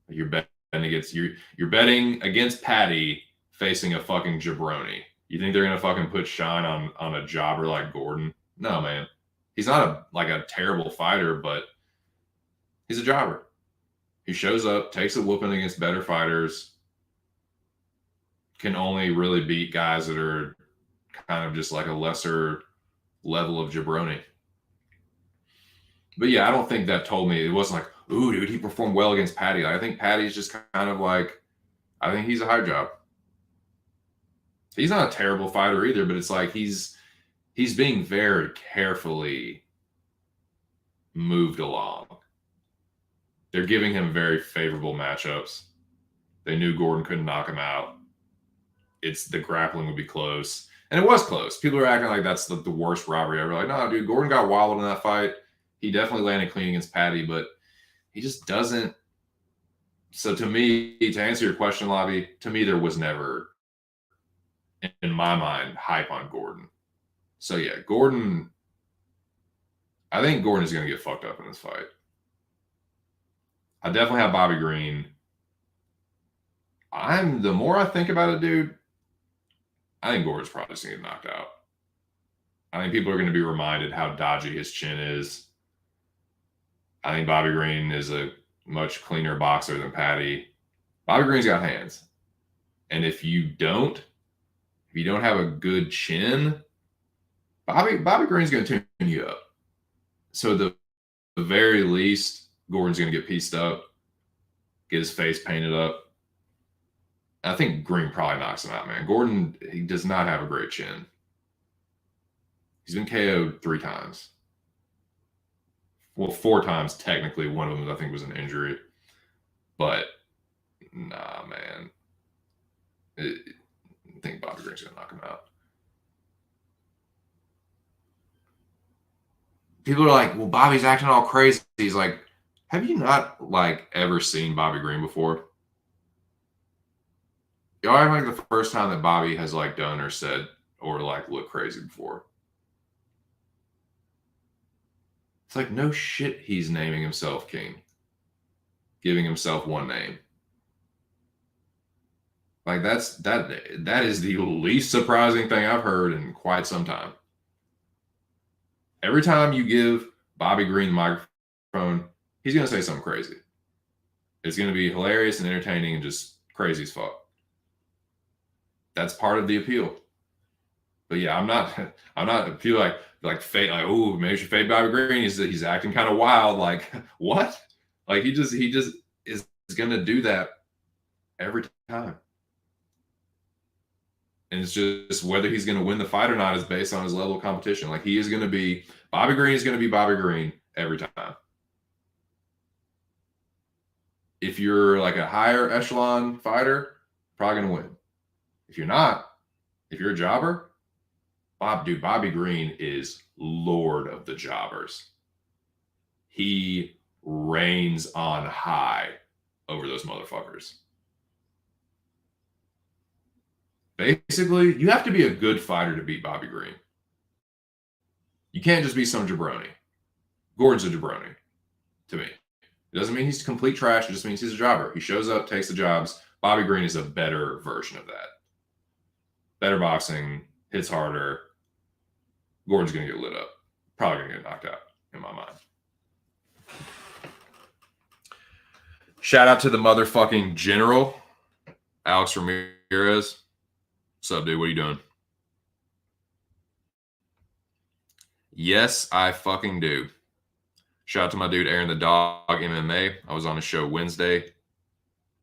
Speaker 1: You're betting against Patty facing a fucking jabroni. You think they're gonna fucking put shine on a jobber like Gordon? No, man. He's not a terrible fighter, but he's a jobber. He shows up, takes a whooping against better fighters, can only really beat guys that are kind of just like a lesser level of jabroni. But yeah, I don't think that told me. It wasn't like, ooh, dude, he performed well against Patty. Like, I think Patty's just kind of like, I think he's a high job. He's not a terrible fighter either, but it's like he's being very carefully moved along. They're giving him very favorable matchups. They knew Gordon couldn't knock him out. The grappling would be close. And it was close. People are acting like that's the worst robbery ever. Like, no, dude, Gordon got wobbled in that fight. He definitely landed clean against Patty, but he just doesn't. So to me, to answer your question, Lobby, to me, there was never, in my mind, hype on Gordon. So yeah, Gordon, I think Gordon is going to get fucked up in this fight. I definitely have Bobby Green. The more I think about it, dude, I think Gordon's probably just going to get knocked out. I think people are going to be reminded how dodgy his chin is. I think Bobby Green is a much cleaner boxer than Patty. Bobby Green's got hands. And if you don't have a good chin, Bobby Green's going to tune you up. So the very least, Gordon's going to get pieced up, get his face painted up. I think Green probably knocks him out, man. Gordon, he does not have a great chin. He's been KO'd 3 times. Well, 4 times technically. One of them, I think, was an injury. But, nah, man. I think Bobby Green's going to knock him out. People are like, well, Bobby's acting all crazy. He's like, have you not, like, ever seen Bobby Green before? Y'all act like the first time that Bobby has, like, done or said or, like, looked crazy before. It's like, no shit he's naming himself king. Giving himself one name. Like, that is the least surprising thing I've heard in quite some time. Every time you give Bobby Green the microphone, he's going to say something crazy. It's going to be hilarious and entertaining and just crazy as fuck. That's part of the appeal. But yeah, I'm not feel like fade, like, oh, maybe you should fade Bobby Green. He's acting kind of wild. Like, what? Like, he just is going to do that every time. And it's just whether he's going to win the fight or not is based on his level of competition. Like, he is going to be Bobby Green is going to be Bobby Green every time. If you're like a higher echelon fighter, probably going to win. If you're not, if you're a jobber, Bobby Green is Lord of the jobbers. He reigns on high over those motherfuckers. Basically, you have to be a good fighter to beat Bobby Green. You can't just be some jabroni. Gordon's a jabroni, to me. It doesn't mean he's complete trash. It just means he's a jobber. He shows up, takes the jobs. Bobby Green is a better version of that. Better boxing, hits harder. Gordon's going to get lit up. Probably going to get knocked out, in my mind. Shout out to the motherfucking general, Alex Ramirez. What's up, dude? What are you doing? Yes, I fucking do. Shout out to my dude Aaron the Dog MMA. I was on a show Wednesday.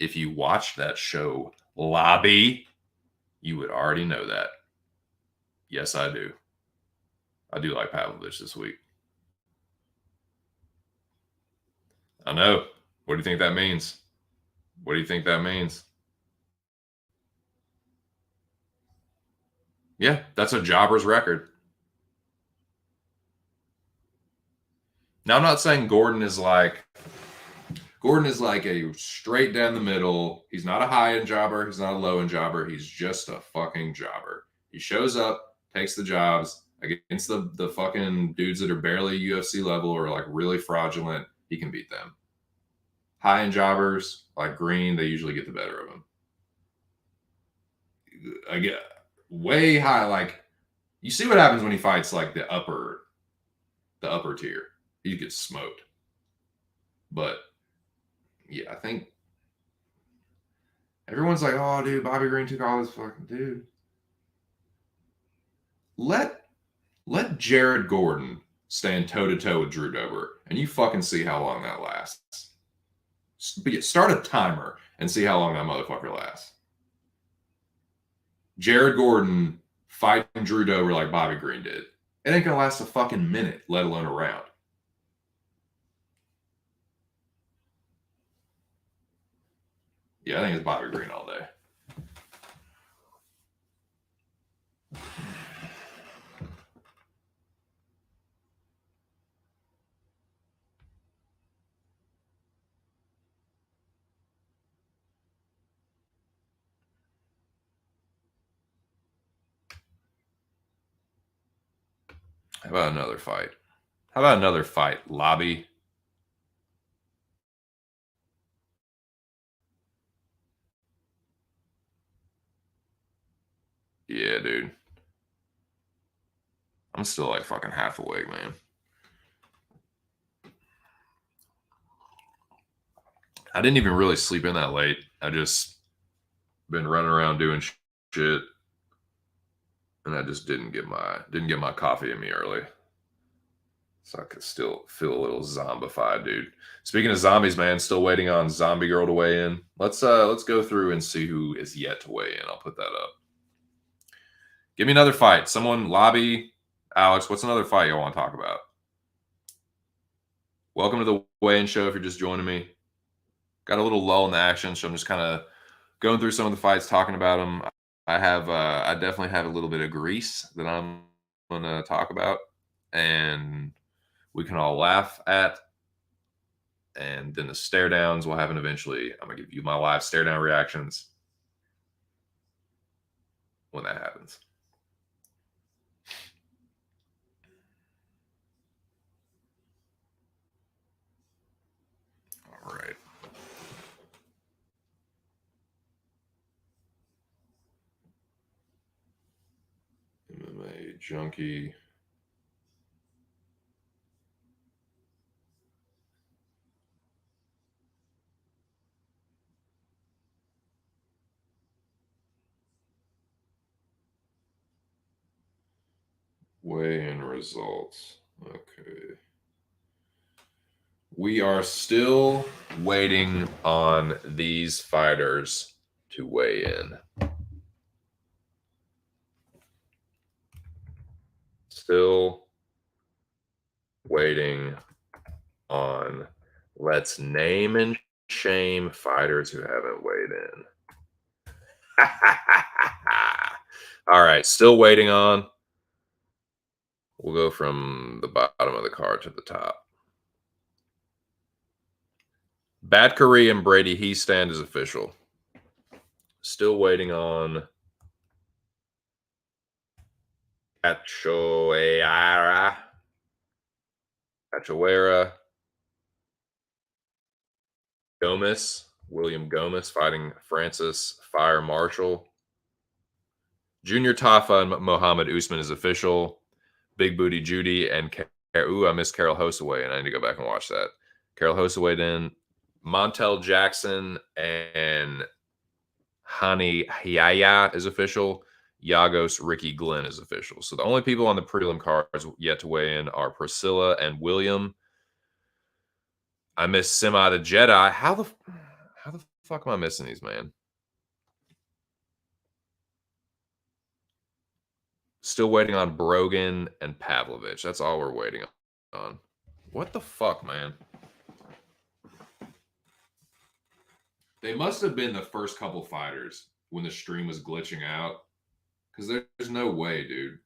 Speaker 1: If you watched that show, Lobby, you would already know that. Yes, I do. I do like Pavlovich this week. I know. What do you think that means? What do you think that means? Yeah, that's a jobber's record. Now, I'm not saying Gordon is like a straight down the middle. He's not a high-end jobber. He's not a low-end jobber. He's just a fucking jobber. He shows up, takes the jobs against the fucking dudes that are barely UFC level or like really fraudulent. He can beat them. High-end jobbers like Green, they usually get the better of him. Again, way high. Like, you see what happens when he fights like the upper tier. He gets smoked. But yeah, I think everyone's like, oh, dude, Bobby Green took all this fucking dude. Let Jared Gordon stand toe-to-toe with Drew Dober, and you fucking see how long that lasts. But yeah, start a timer and see how long that motherfucker lasts. Jared Gordon fighting Drew Dober like Bobby Green did. It ain't going to last a fucking minute, let alone a round. Yeah, I think it's Bobby Green all day. How about another fight? Lobby? Yeah, dude. I'm still like fucking half awake, man. I didn't even really sleep in that late. I just been running around doing shit, and I just didn't get my coffee in me early. So I could still feel a little zombified, dude. Speaking of zombies, man, still waiting on Zombie Girl to weigh in. Let's go through and see who is yet to weigh in. I'll put that up. Give me another fight. Someone lobby. Alex, what's another fight you want to talk about? Welcome to the weigh-in show if you're just joining me. Got a little lull in the action, so I'm just kind of going through some of the fights, talking about them. I definitely have a little bit of grease that I'm going to talk about, and we can all laugh at. And then the stare downs will happen eventually. I'm gonna give you my live stare down reactions when that happens. All right. MMA junkie. Weigh-in results. Okay. We are still waiting on these fighters to weigh in. Still waiting on let's name and shame fighters who haven't weighed in. All right, still waiting on. We'll go from the bottom of the card to the top. Bad Curry and Brady He stand is official. Still waiting on Cachoeira. Gomez. William Gomez fighting Francis Fire Marshall. Junior Tafa and Mohammed Usman is official. Big Booty Judy and I missed Carol Hosaway, and I need to go back and watch that. Carol Hosaway then. Montel Jackson and Hani Hiaya is official. Yagos Ricky Glenn is official. So the only people on the prelim cards yet to weigh in are Priscilla and William. I missed Semi the Jedi. How the fuck am I missing these, man? Still waiting on Brogan and Pavlovich. That's all we're waiting on. What the fuck, man? They must have been the first couple fighters when the stream was glitching out. Because there's no way, dude.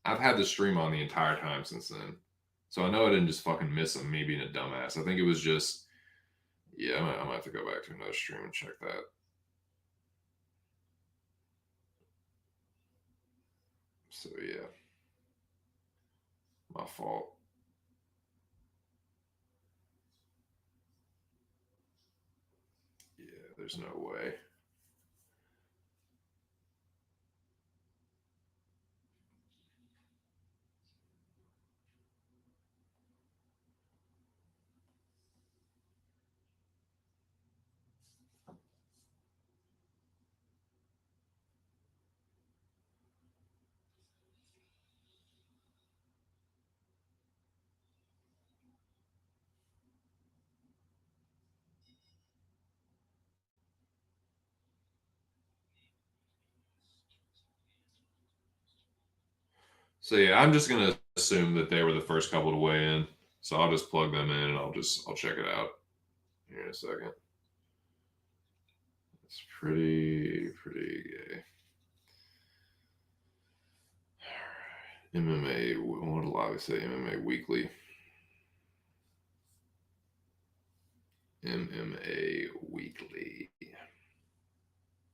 Speaker 1: I've had the stream on the entire time since then. So I know I didn't just fucking miss them, me being a dumbass. I think it was just, yeah, I'm gonna have to go back to another stream and check that. So yeah, my fault. Yeah, there's no way. So yeah, I'm just gonna assume that they were the first couple to weigh in. So I'll just plug them in and I'll check it out here in a second. It's pretty gay. MMA, what did I say? MMA Weekly. MMA Weekly.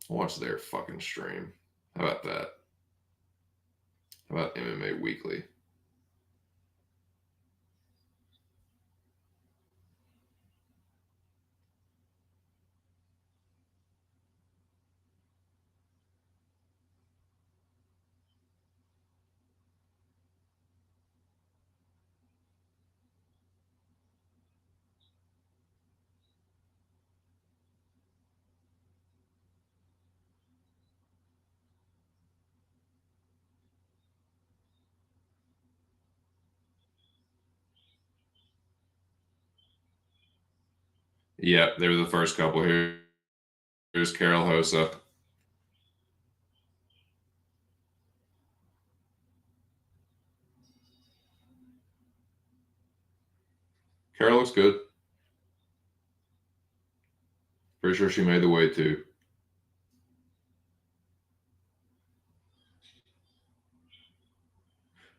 Speaker 1: Watch their fucking stream. How about that? How about MMA Weekly? Yep, they were the first couple. Here's Carol Hosa. Carol looks good. Pretty sure she made the weight too.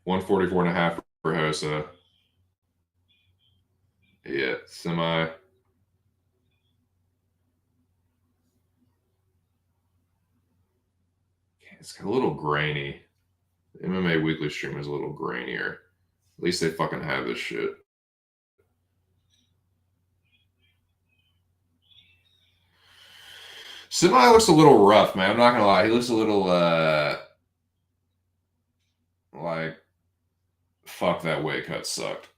Speaker 1: $144.5 for Hosa. Yeah, semi. It's a little grainy. The MMA weekly stream is a little grainier. At least they fucking have this shit. Semi looks a little rough, man. I'm not gonna lie. He looks a little like fuck, that weight cut sucked.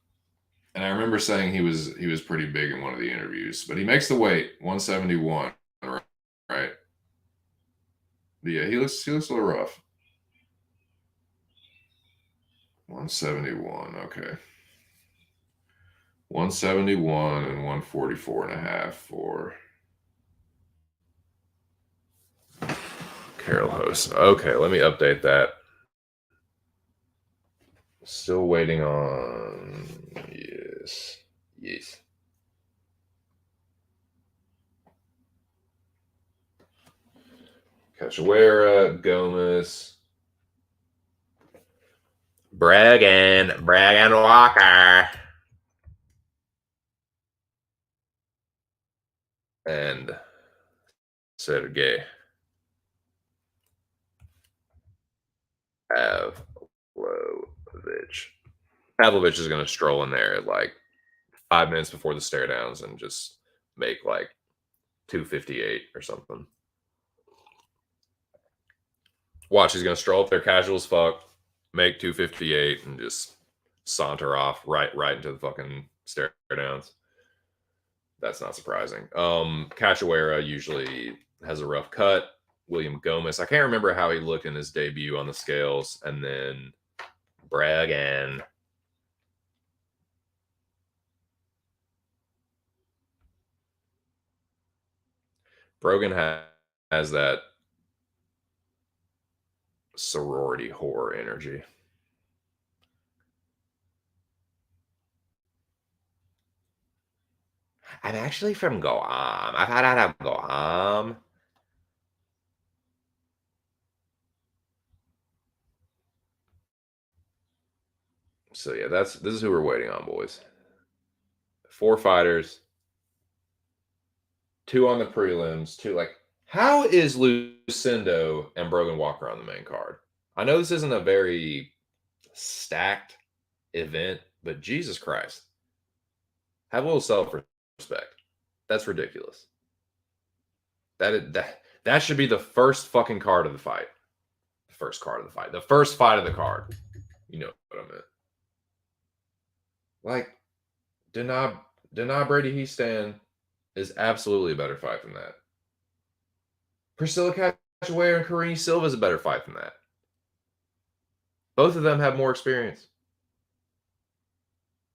Speaker 1: And I remember saying he was pretty big in one of the interviews, but he makes the weight 171, right? But yeah, he looks a little rough. 171, okay. 171 and 144.5 for Carol Host. Okay, let me update that. Still waiting on. Yes. Cachoeira, Gomez, Bragan Walker, and Sergey Pavlovich. Pavlovich is going to stroll in there at like 5 minutes before the stare downs and just make like 258 or something. Watch, he's going to stroll up there casual as fuck, make 258, and just saunter off right into the fucking stare downs. That's not surprising. Cachoeira usually has a rough cut. William Gomez, I can't remember how he looked in his debut on the scales, and then Bragan. Brogan has that sorority whore energy. I'm actually from Guam. I've had out of Guam. So yeah, this is who we're waiting on, boys. 4 fighters, 2 on the prelims, 2 like how is Lucindo and Brogan Walker on the main card? I know this isn't a very stacked event, but Jesus Christ. Have a little self-respect. That's ridiculous. That should be the first fucking card of the fight. The first card of the fight. The first fight of the card. You know what I meant. Like, Dana Brady Heastan is absolutely a better fight than that. Priscilla Cachoeira and Karine Silva is a better fight than that. Both of them have more experience.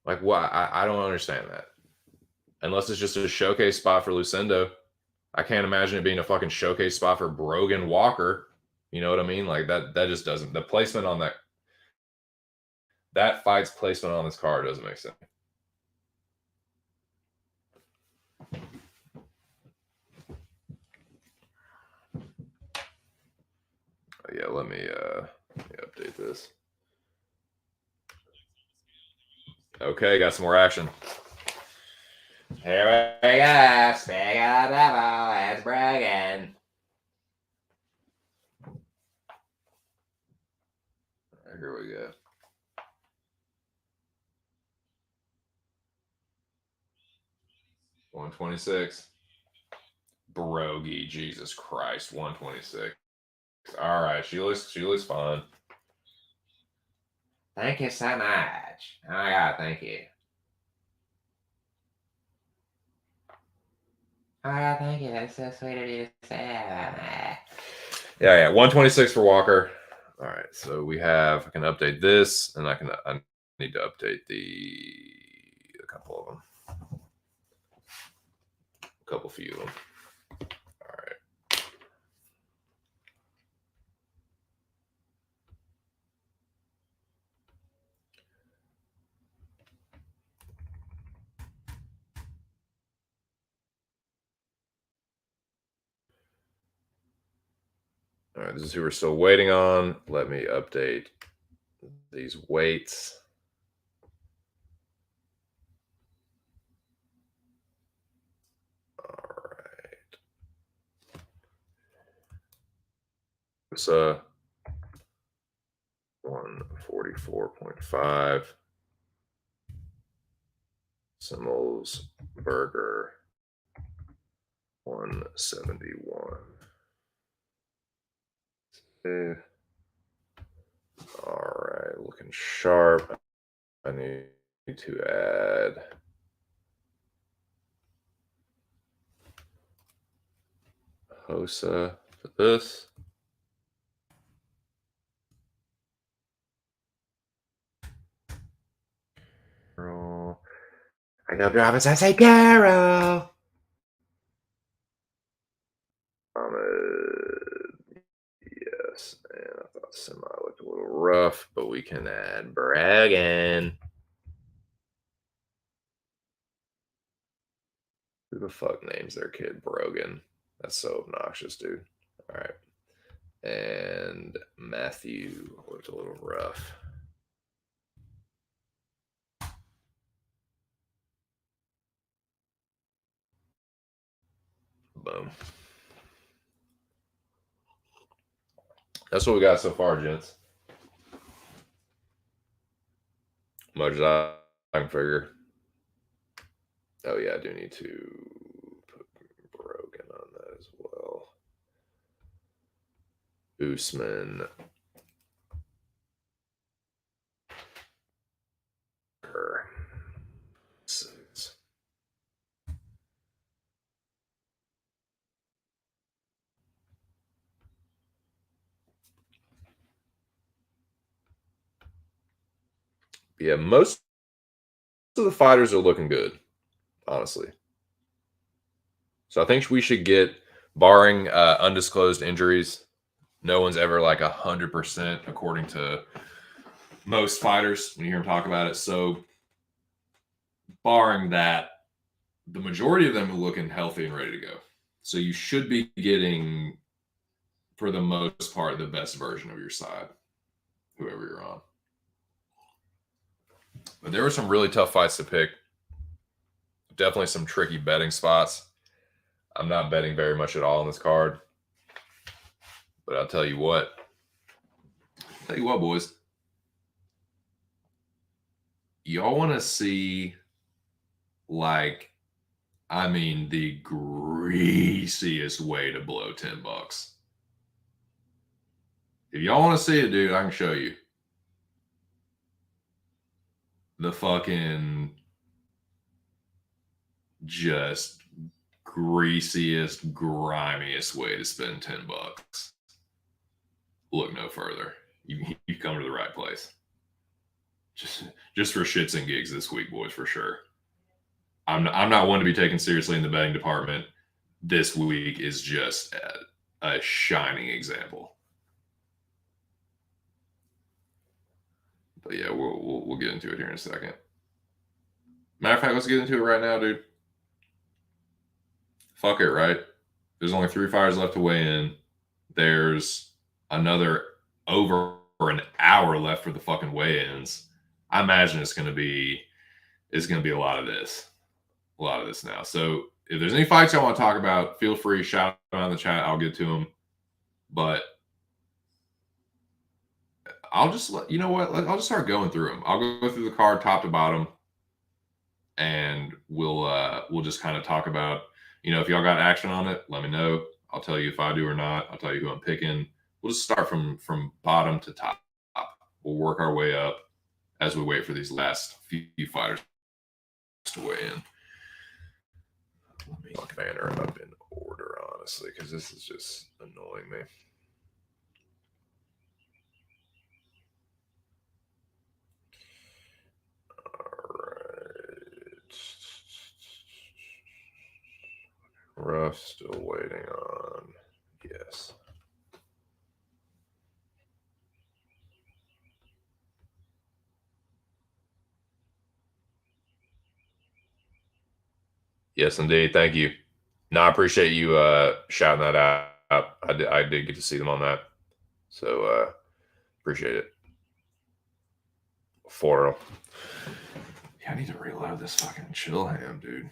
Speaker 1: Like, why? I don't understand that. Unless it's just a showcase spot for Lucindo. I can't imagine it being a fucking showcase spot for Brogan Walker. You know what I mean? Like that just doesn't. The placement on that fight's placement on this card doesn't make sense. Yeah, let me update this. Okay, got some more action. Here we go. Speak of the devil, it's Brogan. Here we go. $126. Brogy, Jesus Christ, 126. All right, she looks fine. Thank you so much. Oh my god, thank you. Oh my god, thank you. That's so sweet of you to say that. Yeah. 126 for Walker. All right, so we have. I can update this, and I need to update a couple of them. A couple few of them. All right. All right, this is who we're still waiting on. Let me update these weights. All right. So 144.5. Simmel's Burger 171. Okay. All right, looking sharp. I need to add Hosa to this. Carol. I know Travis, I say Carol. Yes, and I thought Semi looked a little rough, but we can add Bragan. Who the fuck names their kid Brogan? That's so obnoxious, dude. All right. And Matthew looked a little rough. Boom. That's what we got so far, gents. Much as I can figure. Oh yeah, I do need to put Brogan on that as well. Usman. Yeah, most of the fighters are looking good, honestly. So I think we should get, barring undisclosed injuries, no one's ever like 100% according to most fighters when you hear them talk about it. So barring that, the majority of them are looking healthy and ready to go. So you should be getting, for the most part, the best version of your side, whoever you're on. But there were some really tough fights to pick. Definitely some tricky betting spots. I'm not betting very much at all on this card. But I'll tell you what. Boys. Y'all want to see, like, I mean, the greasiest way to blow $10. If y'all want to see it, dude, I can show you. The fucking just greasiest, grimiest way to spend $10. Look no further. You come to the right place. Just for shits and gigs this week, boys, for sure. I'm not one to be taken seriously in the betting department. This week is just a shining example. But yeah, we'll get into it here in a second. Matter of fact, let's get into it right now, dude. Fuck it, right? There's only 3 fighters left to weigh in. There's another over an hour left for the fucking weigh-ins. I imagine it's gonna be a lot of this. A lot of this now. So if there's any fights y'all want to talk about, feel free, shout them out in the chat. I'll get to them. But I'll just you know what? I'll just start going through them. I'll go through the card top to bottom, and we'll just kind of talk about, if y'all got action on it, let me know. I'll tell you if I do or not. I'll tell you who I'm picking. We'll just start from bottom to top. We'll work our way up as we wait for these last few fighters to weigh in. Let me banner them up in order, honestly, because this is just annoying me. All right. Rough, still waiting on. Yes. Yes, indeed. Thank you. No, I appreciate you shouting that out. I did get to see them on that. So appreciate it. Foral. Yeah, I need to reload this fucking chill ham, dude.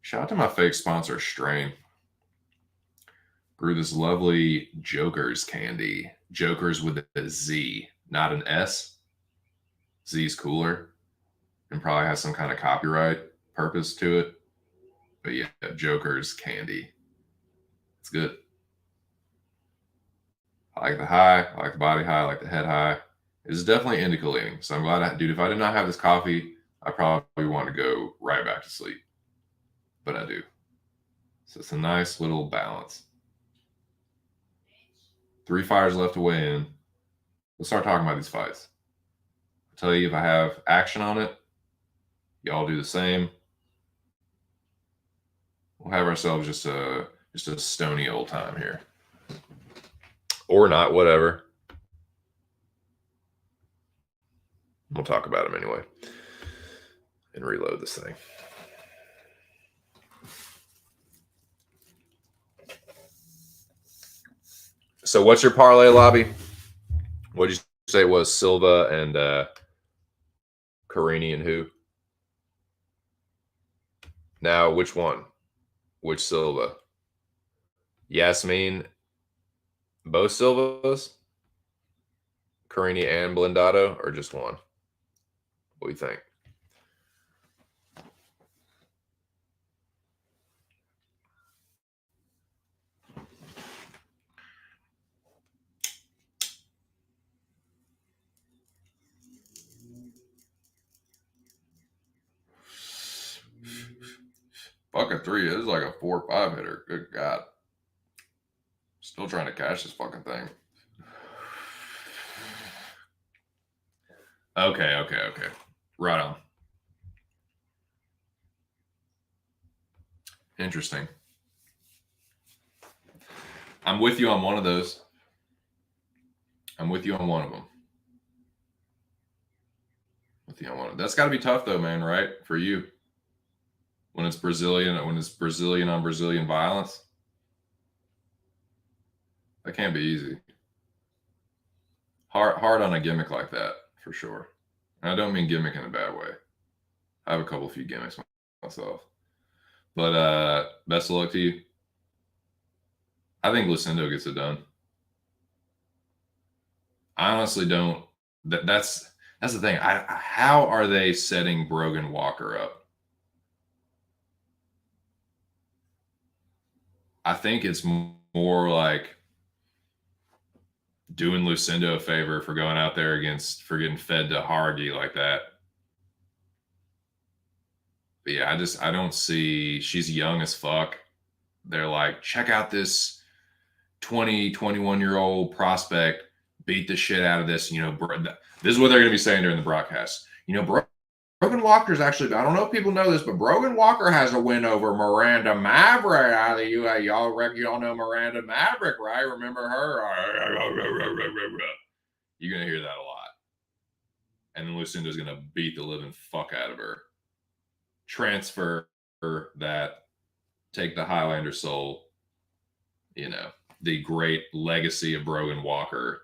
Speaker 1: Shout out to my fake sponsor, Strain. Grew this lovely Joker's candy. Joker's with a Z, not an S. Z's cooler and probably has some kind of copyright purpose to it. But yeah, Joker's candy. It's good. I like the high, I like the body high, I like the head high. It's definitely indica leaning. So I'm glad, dude, if I did not have this coffee, I probably want to go right back to sleep. But I do. So it's a nice little balance. 3 fires left to weigh in. Let's start talking about these fights. I'll tell you if I have action on it. Y'all do the same. We'll have ourselves just a stony old time here. Or not, whatever. We'll talk about them anyway. And reload this thing. So what's your parlay lobby? What did you say it was? Silva and Carini and who? Now, which one? Which Silva? Yasmin, both Silvas? Carini and Blindado, or just one? What do you think? Fucking 3 is like a 4 or 5 hitter. Good God. Still trying to cash this fucking thing. Okay. Right on. Interesting. I'm with you on one of those. I'm with you on one of them. That's got to be tough though, man, right? For you. When it's Brazilian on Brazilian violence. That can't be easy. Hard on a gimmick like that, for sure. And I don't mean gimmick in a bad way. I have a few gimmicks myself. But best of luck to you. I think Lucindo gets it done. I honestly don't. That's the thing. How are they setting Brogan Walker up? I think it's more like doing Lucindo a favor for going out there for getting fed to Hargy like that. But yeah, I don't see. She's young as fuck. They're like, check out this 20, 21-year-old prospect, beat the shit out of this. You know, this is what they're going to be saying during the broadcast. You know, Brogan Walker's actually, I don't know if people know this, but Brogan Walker has a win over Miranda Maverick out of the UA. Y'all know Miranda Maverick, right? Remember her? You're going to hear that a lot. And then Lucinda's going to beat the living fuck out of her. Transfer that, take the Highlander soul, you know, the great legacy of Brogan Walker,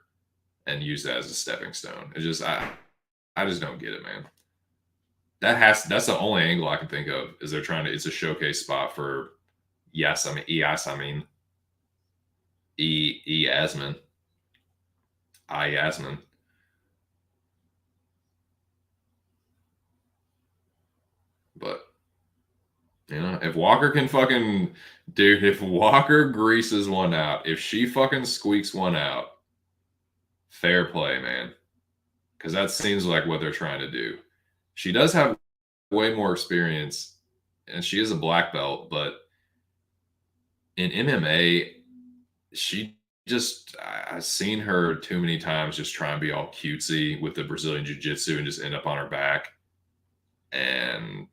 Speaker 1: and use that as a stepping stone. It's just, I just don't get it, man. That's the only angle I can think of, is they're trying to, it's a showcase spot for Yasmin. But, you know, if Walker can fucking, dude, if Walker greases one out, if she fucking squeaks one out, fair play, man. Because that seems like what they're trying to do. She does have way more experience, and she is a black belt, but in MMA, she I've seen her too many times just try and be all cutesy with the Brazilian jiu-jitsu and just end up on her back. And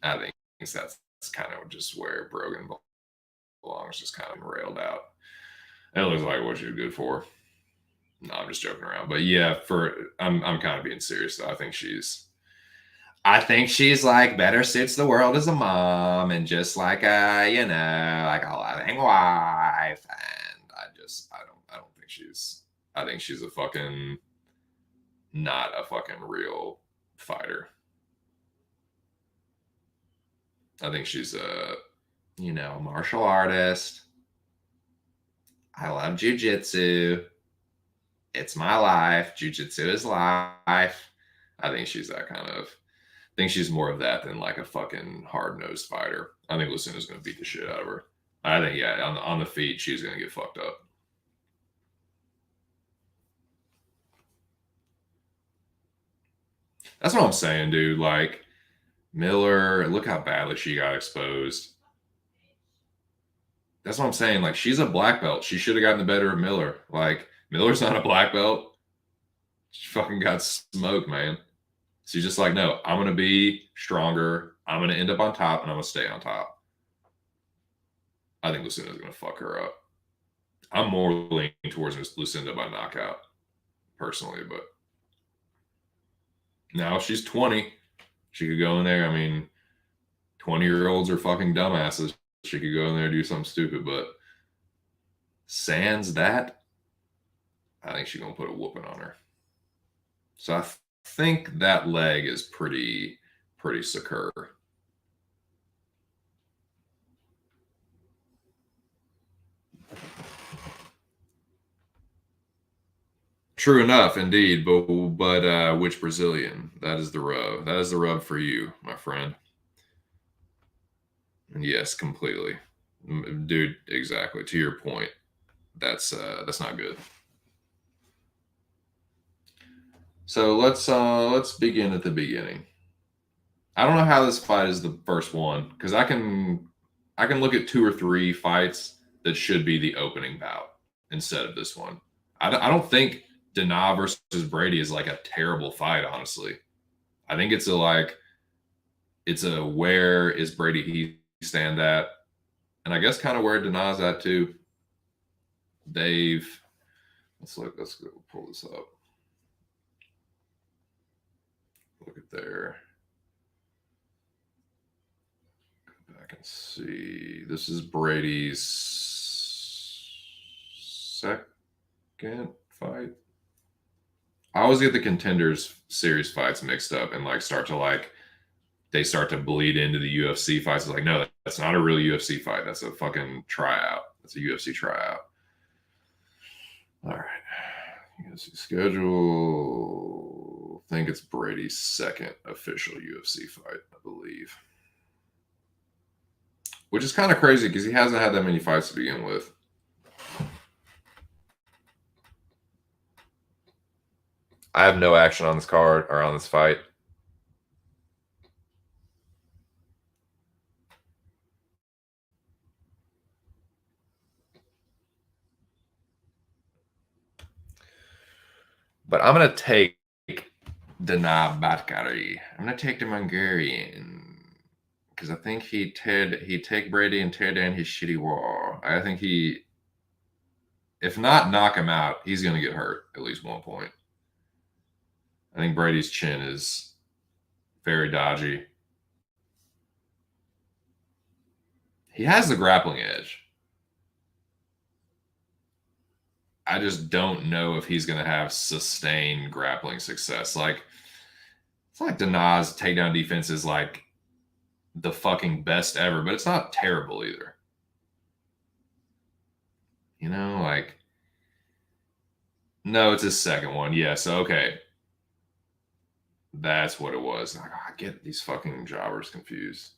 Speaker 1: I think that's kind of just where Brogan belongs, just kind of railed out. And it looks like what you're good for. No, I'm just joking around. But yeah, I'm kind of being serious though. I think she's like better suits the world as a mom and just like a, like a loving wife. And I don't think I think she's a fucking not a fucking real fighter. I think she's a martial artist. I love jujitsu. It's my life. Jujitsu is life. I think she's that kind of. I think she's more of that than like a fucking hard nosed fighter. I think Lucinda's gonna beat the shit out of her. I think yeah, on the feet she's gonna get fucked up. That's what I'm saying, dude. Like Miller, look how badly she got exposed. That's what I'm saying. Like she's a black belt. She should have gotten the better of Miller. Like Miller's not a black belt. She fucking got smoked, man. She's just like, no, I'm gonna be stronger. I'm gonna end up on top, and I'm gonna stay on top. I think Lucinda's gonna fuck her up. I'm more leaning towards Lucinda by knockout, personally, but now she's 20. She could go in there. I mean, 20-year-olds are fucking dumbasses. She could go in there and do something stupid, but sans that, I think she's gonna put a whooping on her. So I think that leg is pretty secure. True enough, indeed. But which Brazilian? That is the rub. That is the rub for you, my friend. And yes, completely, dude. Exactly. To your point, that's not good. So let's begin at the beginning. I don't know how this fight is the first one because I can look at two or three fights that should be the opening bout instead of this one. I don't think Dana versus Brady is like a terrible fight, honestly. I think it's a where is Brady he stand at, and I guess kind of where Dana's at too. Dave, let's go pull this up. Look at there. Go back and see. This is Brady's second fight. I always get the Contenders series fights mixed up and like they start to bleed into the UFC fights. It's like, no, that's not a real UFC fight. That's a fucking tryout. That's a UFC tryout. All right. UFC schedule. I think it's Brady's second official UFC fight, I believe. Which is kind of crazy because he hasn't had that many fights to begin with. I have no action on this card or on this fight. But I'm going to take Dana Batkari. I'm going to take the Mongolian because I think he'd take Brady and tear down his shitty wall. I think if not knock him out, he's going to get hurt at least one point. I think Brady's chin is very dodgy. He has the grappling edge. I just don't know if he's going to have sustained grappling success. Like, it's like Dana's takedown defense is like the fucking best ever, but it's not terrible either. Like, no, it's his second one. Yeah, so okay. That's what it was. I get these fucking jobbers confused.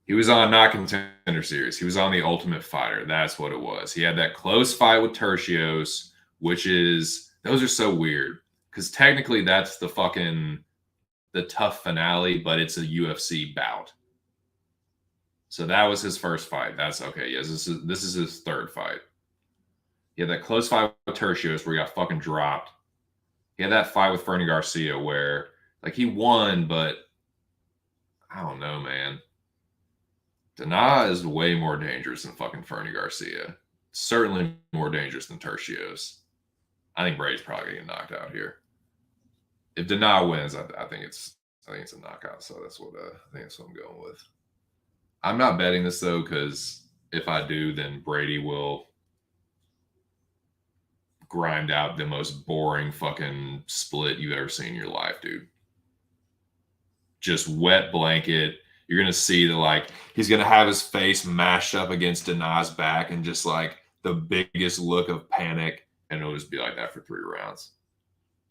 Speaker 1: He was on Not Contender Series. He was on the Ultimate Fighter. That's what it was. He had that close fight with Tertios, those are so weird because technically that's the tough finale, but it's a UFC bout. So that was his first fight. That's okay. Yes, this is his third fight. He had that close fight with Tertius where he got fucking dropped. He had that fight with Fernie Garcia where, like, he won, but I don't know, man. Dana is way more dangerous than fucking Fernie Garcia. Certainly more dangerous than Tertius. I think Brady's probably gonna get knocked out here. If Dana wins, I think it's a knockout. So that's what I think that's what I'm going with. I'm not betting this though, because if I do, then Brady will grind out the most boring fucking split you've ever seen in your life, dude. Just wet blanket. You're gonna see that, like, he's gonna have his face mashed up against Dana's back and just like the biggest look of panic, and it'll just be like that for 3 rounds.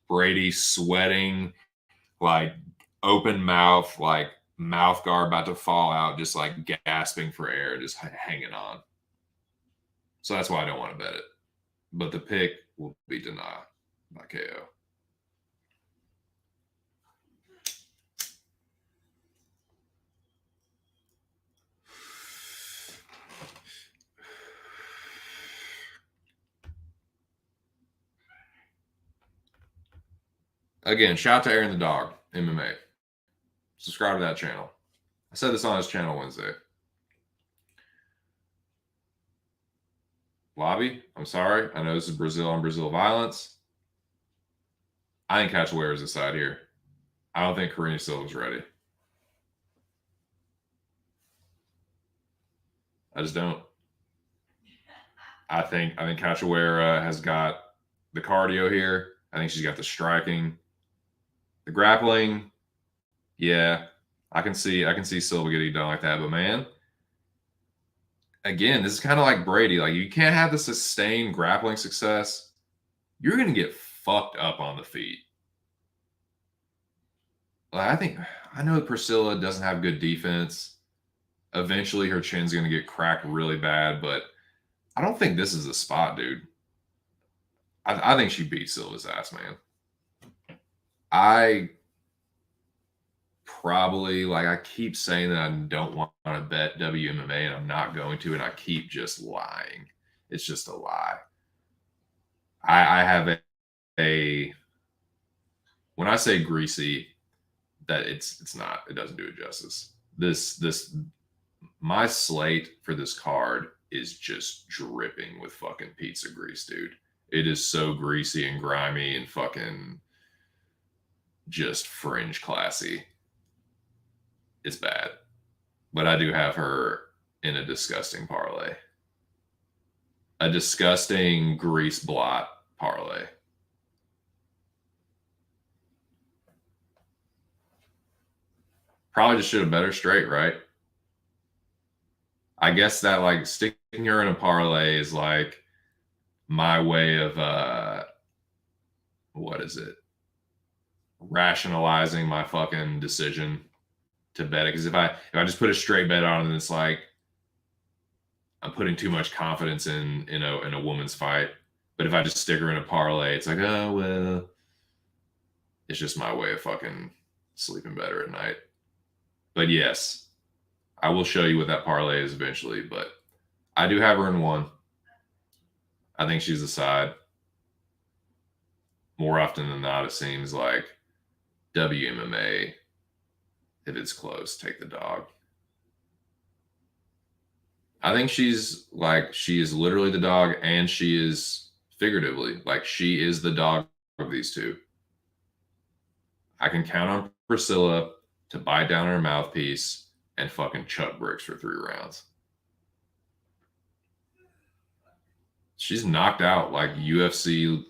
Speaker 1: Brady sweating, like open mouth, like mouth guard about to fall out, just like gasping for air, just hanging on. So that's why I don't want to bet it. But the pick will be Dana by KO. Again, shout out to Aaron the Dog, MMA. Subscribe to that channel. I said this on his channel Wednesday. Lobby, I'm sorry. I know this is Brazil on Brazil violence. I think Cachoeira is the side here. I don't think Karina Silva's ready. I just don't. I think Cachoeira has got the cardio here. I think she's got the striking. The grappling, yeah, I can see Silva getting done like that. But man, again, this is kind of like Brady. Like, you can't have the sustained grappling success. You're gonna get fucked up on the feet. Like, I know Priscilla doesn't have good defense. Eventually, her chin's gonna get cracked really bad, but I don't think this is the spot, dude. I think she beat Silva's ass, man. I probably, like, I keep saying that I don't want to bet WMMA, and I'm not going to, and I keep just lying. It's just a lie. I have a when I say greasy, that it's not. It doesn't do it justice. My slate for this card is just dripping with fucking pizza grease, dude. It is so greasy and grimy and fucking just fringe classy. It's bad. But I do have her in a disgusting parlay. A disgusting grease blot parlay. Probably just should have bet her straight, right? I guess that, like, sticking her in a parlay is like my way of what is it? Rationalizing my fucking decision to bet it. Because if I just put a straight bet on it, it's like I'm putting too much confidence in a woman's fight. But if I just stick her in a parlay, it's like, oh well, it's just my way of fucking sleeping better at night. But yes, I will show you what that parlay is eventually. But I do have her in one. I think she's a side. More often than not, it seems like WMMA, if it's close, take the dog. I think she is literally the dog, and she is figuratively, like, she is the dog of these two. I can count on Priscilla to bite down her mouthpiece and fucking chuck bricks for 3 rounds. She's knocked out like UFC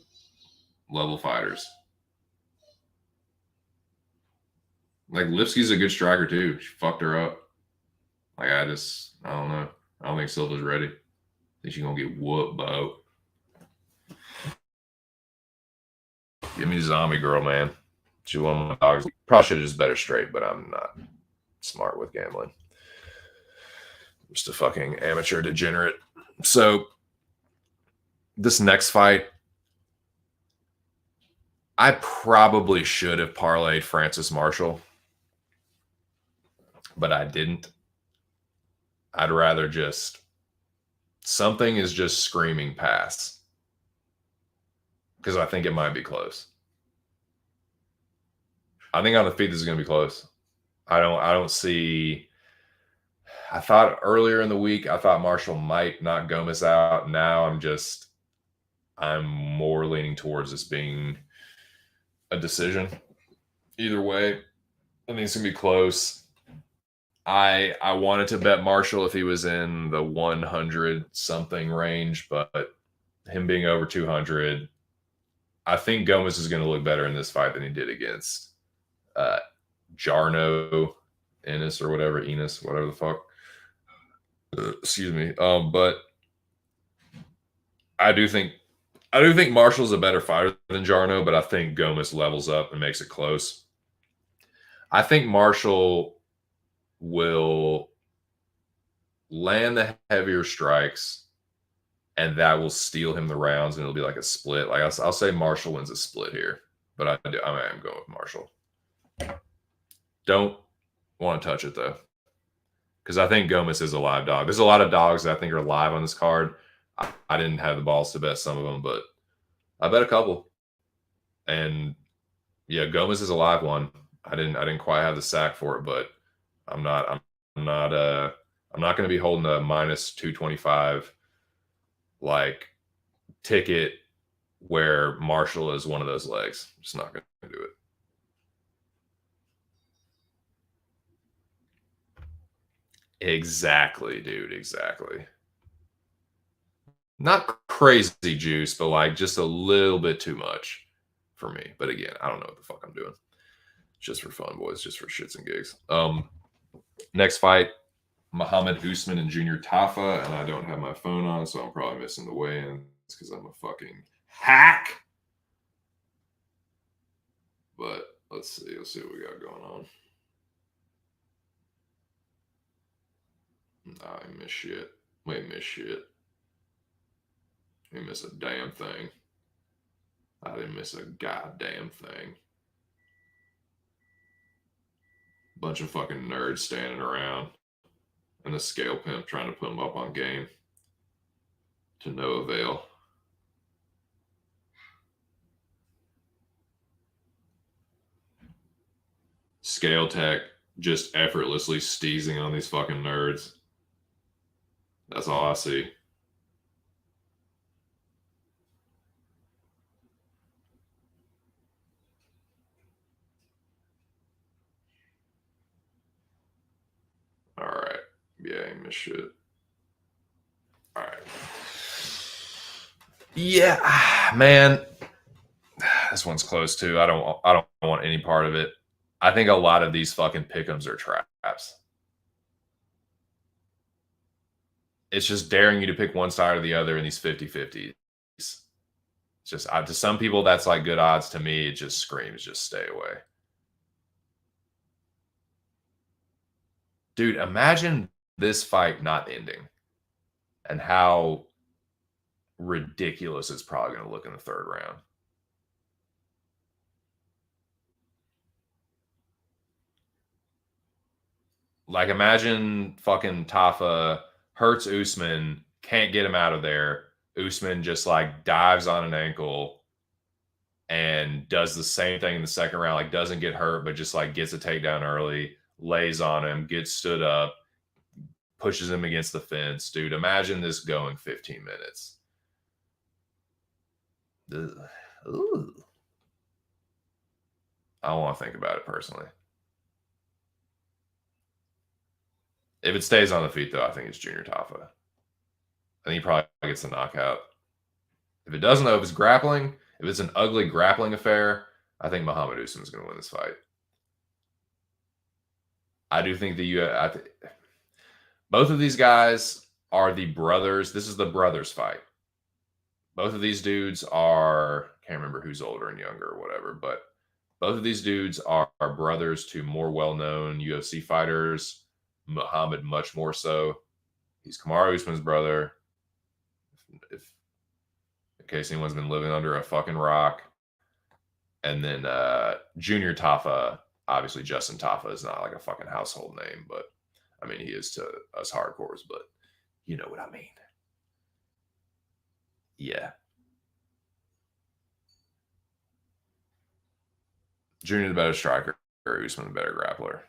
Speaker 1: level fighters. Like, Lipsky's a good striker too. She fucked her up. Like, I don't know. I don't think Silva's ready. I think she's gonna get whooped, Bo. Give me Zombie Girl, man. She's one of my dogs. Probably should have just bet her straight, but I'm not smart with gambling. I'm just a fucking amateur degenerate. So this next fight, I probably should have parlayed Francis Marshall, but I didn't. I'd rather just, something is just screaming pass. because I think it might be close. I think on the feet this is going to be close. I don't see. I thought earlier in the week I thought Marshall might knock Gomez out. Now I'm more leaning towards this being a decision. Either way, I think it's gonna be close. I wanted to bet Marshall if he was in the 100 something range, but him being over 200, I think Gomez is going to look better in this fight than he did against uh, Jarno Ennis or whatever, Enos, whatever the fuck. Excuse me. But I do think Marshall's a better fighter than Jarno, but I think Gomez levels up and makes it close. I think Marshall will land the heavier strikes, and that will steal him the rounds, and it'll be like a split. Like I'll say Marshall wins a split here, but I am going with Marshall. Don't want to touch it though, because I think Gomez is a live dog. There's a lot of dogs that I think are live on this card. I didn't have the balls to bet some of them, but I bet a couple. And yeah, Gomez is a live one. I didn't quite have the sack for it, but I'm not going to be holding a minus 225 like ticket where Marshall is one of those legs. Just not going to do it. Exactly, dude. Exactly. Not crazy juice, but like just a little bit too much for me. But again, I don't know what the fuck I'm doing. Just for fun, boys. Just for shits and gigs. Next fight, Muhammad Usman and Junior Tafa, and I don't have my phone on, so I'm probably missing the weigh-ins because I'm a fucking hack. But let's see what we got going on. Nah, I miss shit. Wait, miss shit. We miss a damn thing. I didn't miss a goddamn thing. Bunch of fucking nerds standing around and the scale pimp trying to put them up on game to no avail. Scale tech just effortlessly steezing on these fucking nerds. That's all I see. All right. Yeah, he missed shit. All right. Yeah, man. This one's close too. I don't want any part of it. I think a lot of these fucking pick'ems are traps. It's just daring you to pick one side or the other in these 50-50s. It's just to some people that's like good odds. To me, it just screams just stay away. Dude, imagine this fight not ending and how ridiculous it's probably going to look in the third round. Like, imagine fucking Tafa hurts Usman, can't get him out of there. Usman just like dives on an ankle and does the same thing in the second round, like doesn't get hurt, but just like gets a takedown early, lays on him, gets stood up, pushes him against the fence. Dude, imagine this going 15 minutes. Ooh. I don't want to think about it personally. If it stays on the feet, though, I think it's Junior Tafa. I think he probably gets the knockout. If it doesn't, though, if it's grappling, if it's an ugly grappling affair, I think Muhammad Usman is going to win this fight. I do think both of these guys are the brothers. This is the brothers fight. Both of these dudes are, can't remember who's older and younger or whatever, but both of these dudes are brothers to more well-known UFC fighters. Muhammad much more so. He's Kamaru Usman's brother. If in case anyone's been living under a fucking rock. And then Junior Tafa, obviously Justin Tafa is not like a fucking household name, but I mean he is to us hardcores, but you know what I mean. Yeah. Junior the better striker, or Usman the better grappler.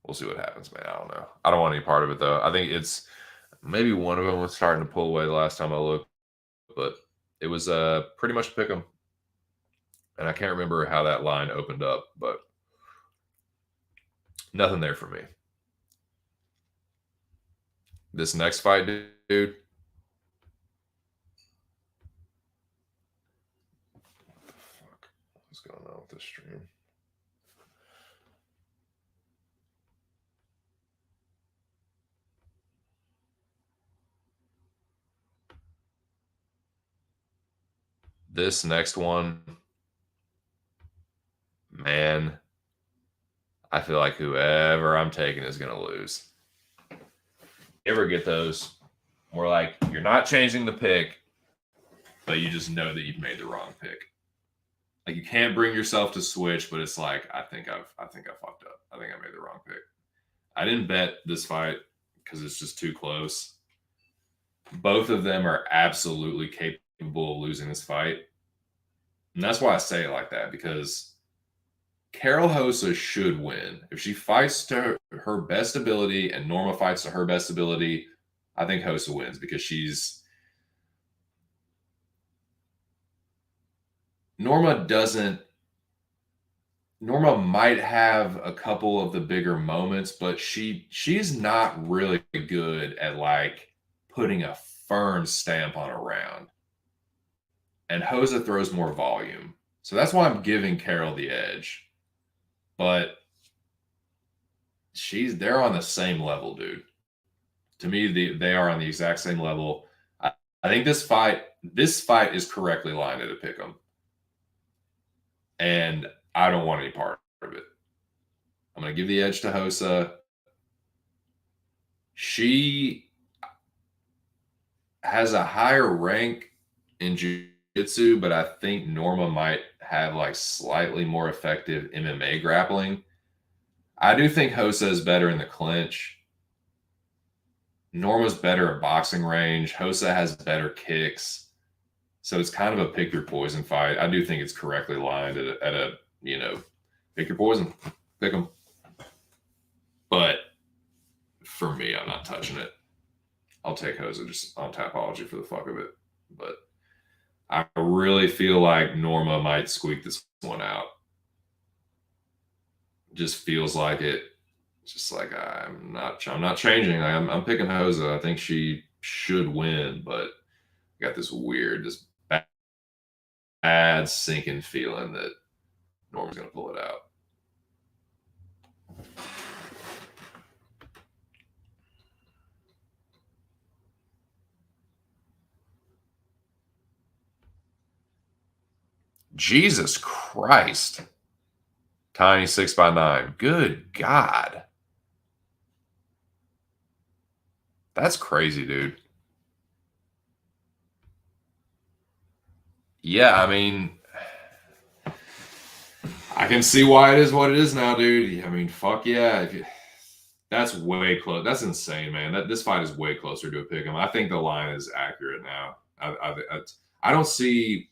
Speaker 1: We'll see what happens, man. I don't know. I don't want any part of it, though. I think it's maybe one of them was starting to pull away the last time I looked, but it was pretty much pick 'em. And I can't remember how that line opened up, but nothing there for me. This next fight, dude. What the fuck? What's going on with this stream? This next one, man, I feel like whoever I'm taking is going to lose. You ever get those where, like, you're not changing the pick, but you just know that you've made the wrong pick? Like, you can't bring yourself to switch, but it's like, I think I fucked up. I think I made the wrong pick. I didn't bet this fight because it's just too close. Both of them are absolutely capable of losing this fight. And that's why I say it like that, because Carol Hosa should win. If she fights to her best ability and Norma fights to her best ability, I think Hosa wins, because Norma might have a couple of the bigger moments, but she's not really good at, like, putting a firm stamp on a round. And Hosa throws more volume. So that's why I'm giving Carol the edge. But they're on the same level, dude. To me, they are on the exact same level. I think this fight is correctly lined at a pick 'em. And I don't want any part of it. I'm going to give the edge to Hosa. She has a higher rank in jiu-jitsu, but I think Norma might have, like, slightly more effective MMA grappling. I do think Hosa is better in the clinch. Norma's better at boxing range. Hosa has better kicks. So it's kind of a pick your poison fight. I do think it's correctly lined at a pick your poison, pick 'em. But for me, I'm not touching it. I'll take Hosa just on Tapology for the fuck of it. But I really feel like Norma might squeak this one out. Just feels like it. Just like I'm not changing. I'm picking Hosa. I think she should win, but I got this bad sinking feeling that Norma's going to pull it out. Jesus Christ. Tiny 6x9. Good God. That's crazy, dude. Yeah, I mean, I can see why it is what it is now, dude. I mean, fuck yeah. That's way close. That's insane, man. This fight is way closer to a pick 'em. I think the line is accurate now. I don't see.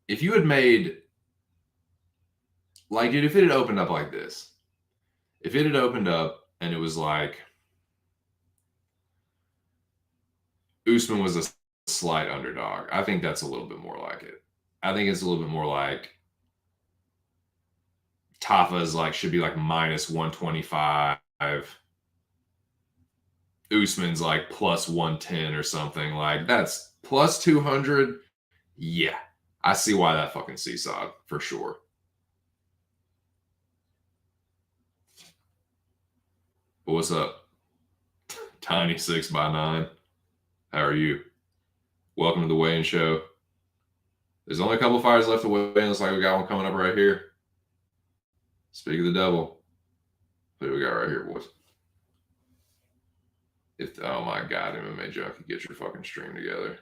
Speaker 1: If you had made, like, dude, if it had opened up like this, if it had opened up and it was like Usman was a slight underdog, I think that's a little bit more like it. I think it's a little bit more like Tafa's like should be like minus 125. Usman's like plus 110 or something. Like, that's plus 200. Yeah, I see why that fucking seesawed for sure. But what's up? Tiny 6x9. How are you? Welcome to the weigh-in show. There's only a couple fighters left to weigh in. Looks like we got one coming up right here. Speak of the devil. What do we got right here, boys? Oh my God, MMA Junkie, get your fucking stream together.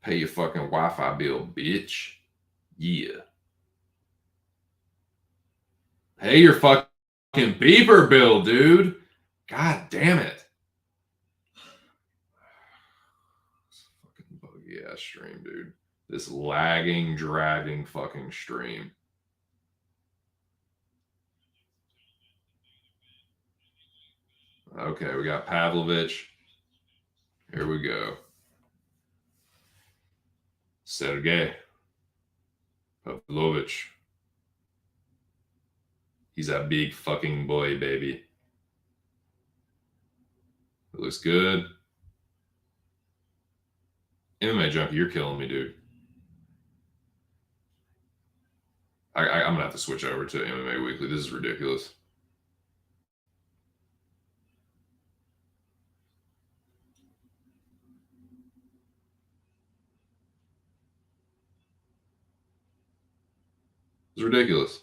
Speaker 1: Pay your fucking Wi-Fi bill, bitch. Yeah. Pay your fucking beeper bill, dude. God damn it. ass stream, dude. This lagging, dragging fucking stream. Okay, we got Pavlovich. Here we go. Sergey Pavlovich. He's a big fucking boy, baby. It looks good. MMA Junkie, you're killing me, dude. I'm going to have to switch over to MMA Weekly. This is ridiculous. It's ridiculous.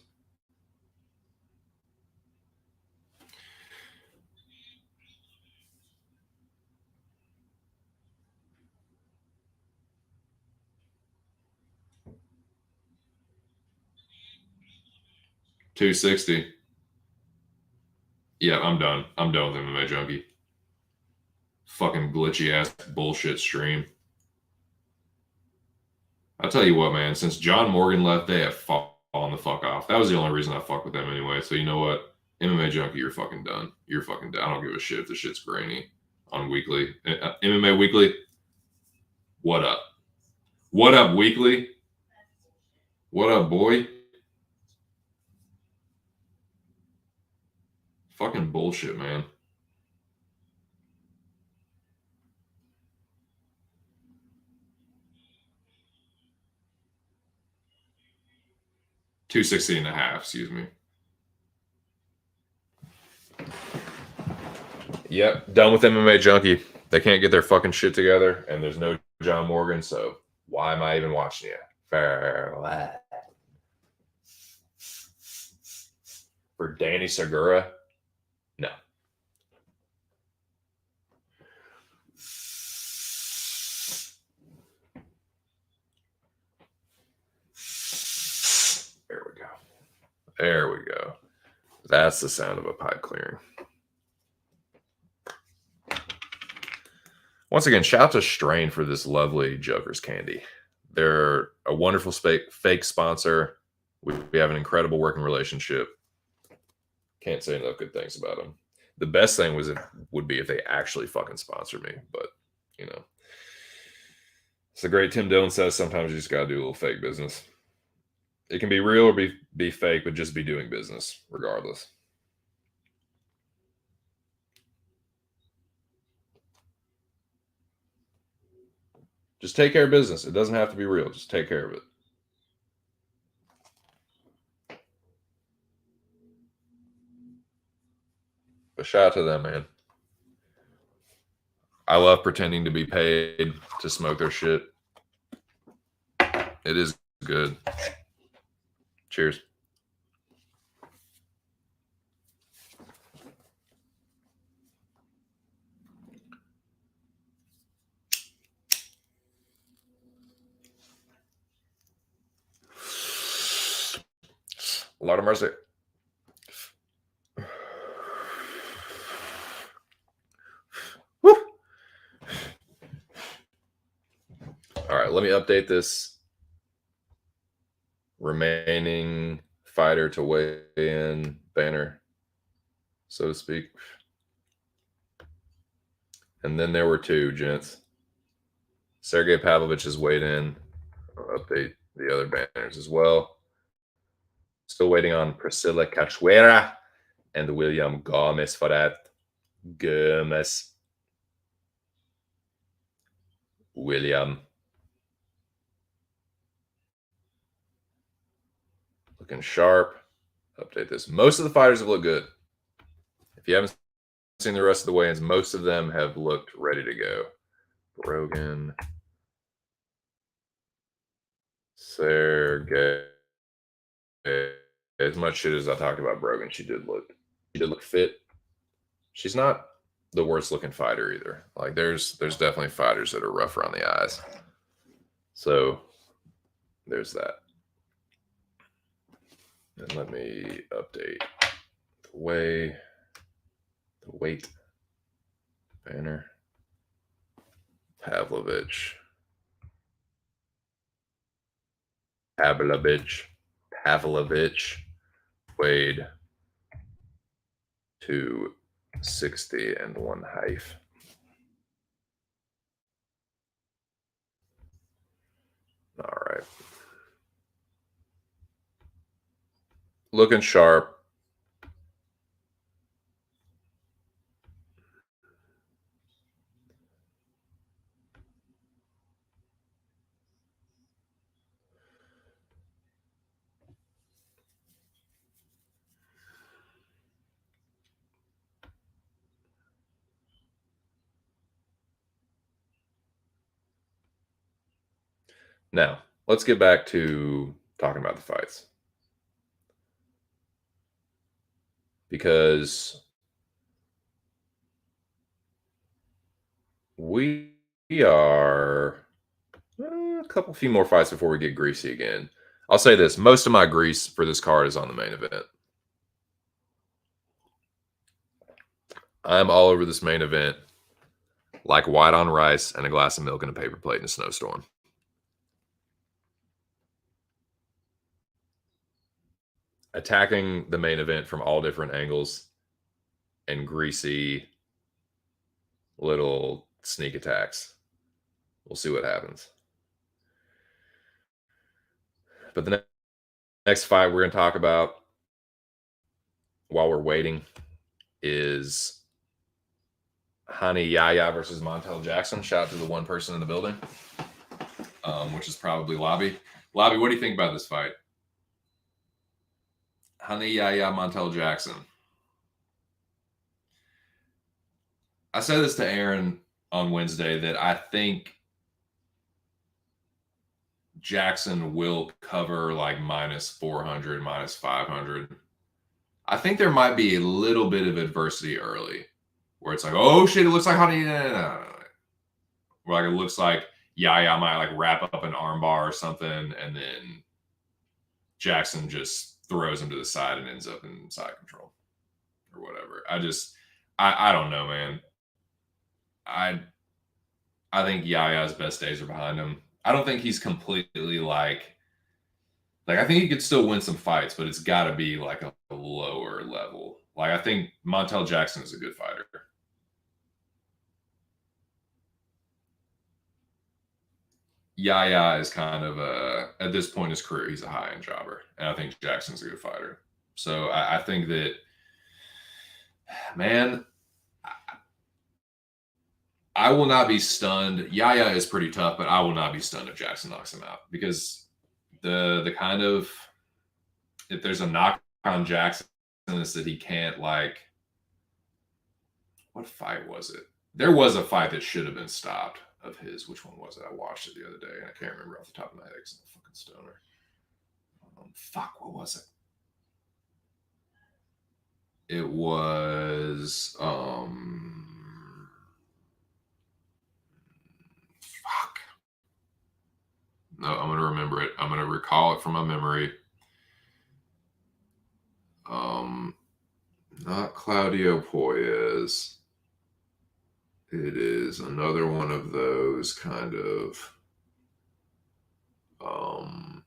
Speaker 1: $260. Yeah, I'm done. I'm done with MMA Junkie. Fucking glitchy ass bullshit stream. I'll tell you what, man. Since John Morgan left, they have fallen the fuck off. That was the only reason I fuck with them anyway. So you know what? MMA Junkie, you're fucking done. You're fucking done. I don't give a shit if the shit's grainy on Weekly. MMA Weekly, what up? What up, Weekly? What up, boy? Fucking bullshit, man. $260.5, excuse me. Yep, done with MMA Junkie. They can't get their fucking shit together, and there's no John Morgan, so why am I even watching it? Farewell. For Danny Segura? No. There we go. There we go. That's the sound of a pipe clearing. Once again, shout out to Strain for this lovely Joker's candy. They're a wonderful fake sponsor. We have an incredible working relationship. Can't say enough good things about them. The best thing would be if they actually fucking sponsor me, but you know, it's the great Tim Dillon says. Sometimes you just gotta do a little fake business. It can be real or be fake, but just be doing business regardless. Just take care of business. It doesn't have to be real. Just take care of it. But shout out to them, man. I love pretending to be paid to smoke their shit. It is good. Cheers. Lord of mercy. Woo. All right, let me update this remaining fighter to weigh in banner, so to speak. And then there were two, gents. Sergey Pavlovich has weighed in. I'll update the other banners as well. Still waiting on Priscilla Cachoeira and William Gomez for that. Gomez. William. Looking sharp. Update this. Most of the fighters have looked good. If you haven't seen the rest of the weigh-ins, most of them have looked ready to go. Brogan. Sergey. As much shit as I talked about Brogan, she did look fit. She's not the worst looking fighter either. Like there's definitely fighters that are rough around the eyes. So there's that. And let me update the weight banner. Pavlovich. Pavlovich weighed 260 and 1/2. All right. Looking sharp. Now, let's get back to talking about the fights because we are a few more fights before we get greasy again. I'll say this: most of my grease for this card is on the main event. I'm all over this main event like white on rice and a glass of milk and a paper plate in a snowstorm. Attacking the main event from all different angles and greasy little sneak attacks. We'll see what happens. But the next fight we're going to talk about while we're waiting is Hani Yaya versus Montel Jackson. Shout out to the one person in the building, which is probably Lobby. Lobby, what do you think about this fight? Hani Yaya, Montel Jackson. I said this to Aaron on Wednesday that I think Jackson will cover like minus 400, minus 500. I think there might be a little bit of adversity early where it's like, oh shit, it looks like Honey. No. Where like it looks like Yaya might like wrap up an armbar or something, and then Jackson just throws him to the side and ends up in side control or whatever. I don't know, man. I think Yaya's best days are behind him. I don't think he's completely like I think he could still win some fights, but it's got to be like a lower level. Like I think Montel Jackson is a good fighter. Yaya is kind of at this point in his career, he's a high-end jobber, and I think Jackson's a good fighter. So I think that, man, I will not be stunned. Yaya is pretty tough, but I will not be stunned if Jackson knocks him out because the kind of if there's a knock on Jackson is that he can't like what fight was it? There was a fight that should have been stopped of his. Which one was it? I watched it the other day and I can't remember off the top of my head because I'm a fucking stoner. Fuck, what was it? It was fuck. No, I'm gonna remember it. I'm gonna recall it from my memory. Not Claudio Poyes. It is another one of those kind of God,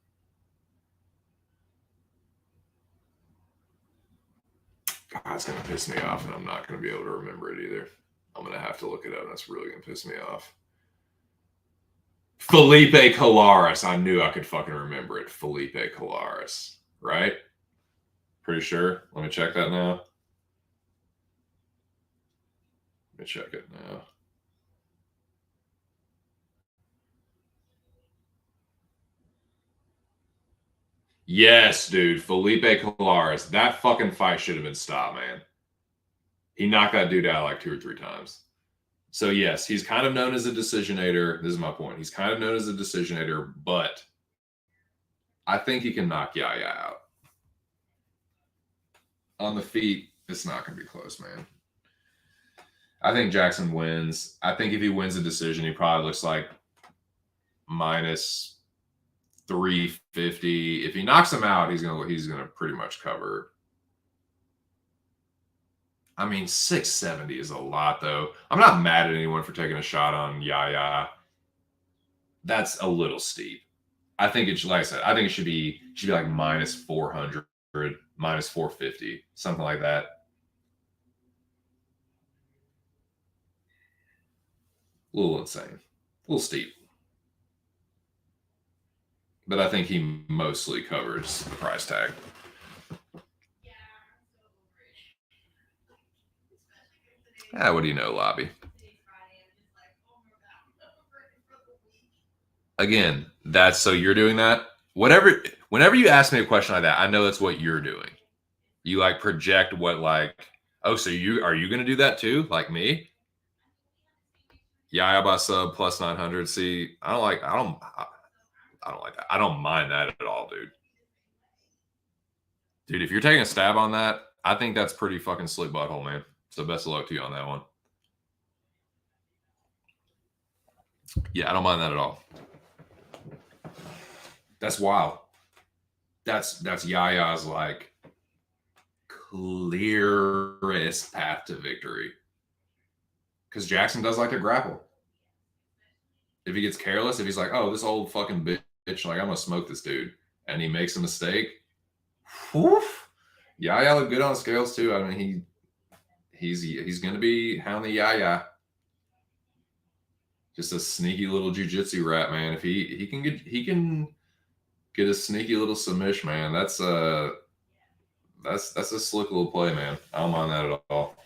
Speaker 1: it's gonna piss me off, and I'm not gonna be able to remember it either. I'm gonna have to look it up, and that's really gonna piss me off. Felipe Colares. I knew I could fucking remember it. Felipe Colares, right? Pretty sure. Let me check that now. Let me check it now. Yes, dude. Felipe Colares. That fucking fight should have been stopped, man. He knocked that dude out like 2 or 3 times. So, yes, he's kind of known as a decisionator. This is my point. He's kind of known as a decisionator, but I think he can knock Yaya out. On the feet, it's not going to be close, man. I think Jackson wins. I think if he wins a decision, he probably looks like minus 350. If he knocks him out, he's gonna pretty much cover. I mean, 670 is a lot, though. I'm not mad at anyone for taking a shot on Yaya. That's a little steep. I think it should, like I said, I think it should be like minus 400, minus 450, something like that. A little insane, a little steep. But I think he mostly covers the price tag. What do you know, Lobby? Again, that's so you're doing that. Whenever you ask me a question like that, I know that's what you're doing. You like project what like, oh, so are you gonna do that too, like me? Yeah, I buy sub plus 900. See, I don't like that. I don't mind that at all, dude. Dude, if you're taking a stab on that, I think that's pretty fucking slick butthole, man. So best of luck to you on that one. Yeah, I don't mind that at all. That's wild. That's Yaya's like clearest path to victory. Because Jackson does like to grapple. If he gets careless, if he's like, oh, this old fucking bitch, like I'm gonna smoke this dude, and he makes a mistake, woof. Yaya looked good on scales too. I mean, he's gonna be hounding Yaya. Just a sneaky little jujitsu rat, man. If he can get a sneaky little submission, man. That's a slick little play, man. I don't mind that at all.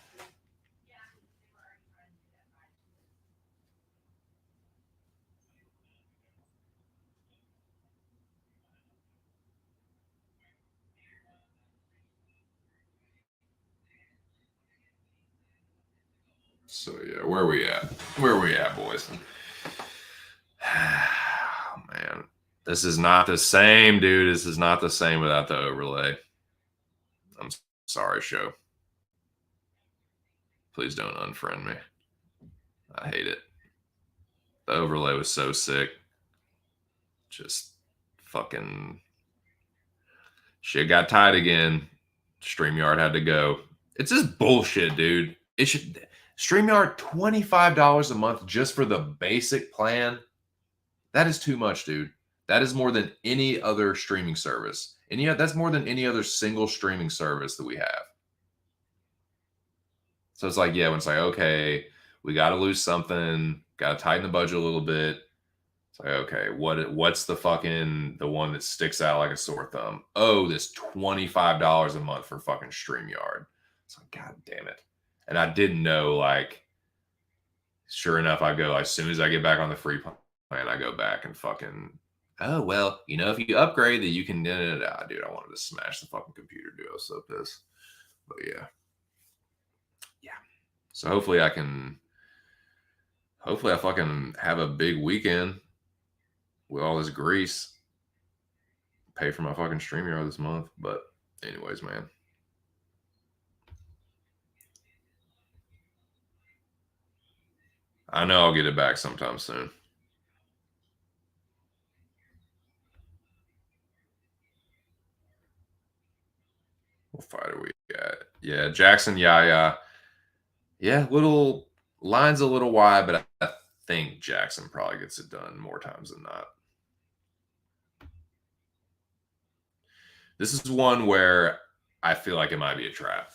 Speaker 1: So yeah, where are we at? Where are we at, boys? Oh, man, this is not the same, dude. This is not the same without the overlay. I'm sorry, show. Please don't unfriend me. I hate it. The overlay was so sick. Just fucking shit got tight again. StreamYard had to go. It's just bullshit, dude. It should StreamYard $25 a month just for the basic plan. That is too much, dude. That is more than any other streaming service. And yeah, that's more than any other single streaming service that we have. So it's like, yeah, when it's like, okay, we got to lose something, got to tighten the budget a little bit. It's like, okay, what's the one that sticks out like a sore thumb? Oh, this $25 a month for fucking StreamYard. It's like, God damn it. And I didn't know, like, sure enough, I go, as soon as I get back on the free plan, I go back and fucking, oh, well, if you upgrade that you can, dude, I wanted to smash the fucking computer, dude. I was so pissed. But yeah. So hopefully I fucking have a big weekend with all this grease. Pay for my fucking StreamYard this month. But anyways, man. I know I'll get it back sometime soon. What fight are we at? Yeah, Jackson Yaya. Yeah, line's a little wide, but I think Jackson probably gets it done more times than not. This is one where I feel like it might be a trap.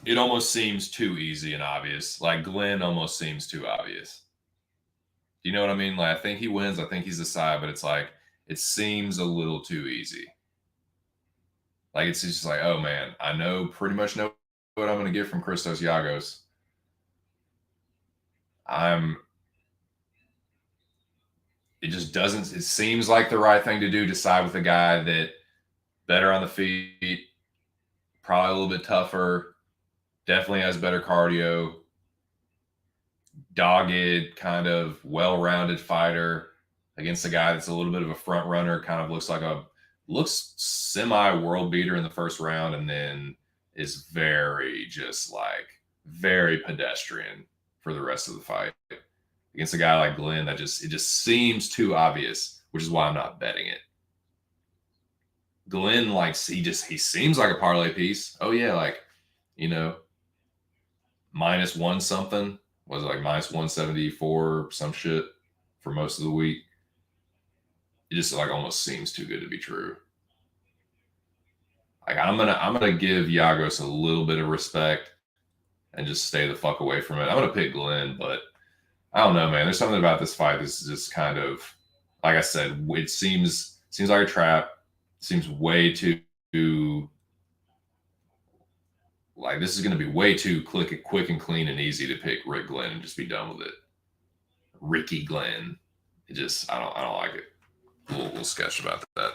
Speaker 1: It almost seems too easy and obvious. Like Glenn almost seems too obvious. Do you know what I mean? Like I think he wins. I think he's the side, but it's like it seems a little too easy. Like it's just like, oh man, I pretty much know what I'm going to get from Christos Yagos. It just doesn't. It seems like the right thing to do to side with a guy that better on the feet, probably a little bit tougher, definitely has better cardio, dogged, kind of well-rounded fighter against a guy that's a little bit of a front runner, kind of looks semi-world beater in the first round, and then is very pedestrian for the rest of the fight. Against a guy like Glenn, it just seems too obvious, which is why I'm not betting it. Glenn, he seems like a parlay piece. Oh yeah, minus one something. Was it like minus 174 some shit for most of the week? it just like almost seems too good to be true. Like I'm gonna give Yagos a little bit of respect and just stay the fuck away from it. I'm gonna pick Glenn, but I don't know, man. There's something about this fight that's just kind of, like I said, it seems like a trap. Seems way too like this is going to be way too quick and clean and easy to pick Rick Glenn and just be done with it. Ricky Glenn. It just I don't like it. We'll sketch about that.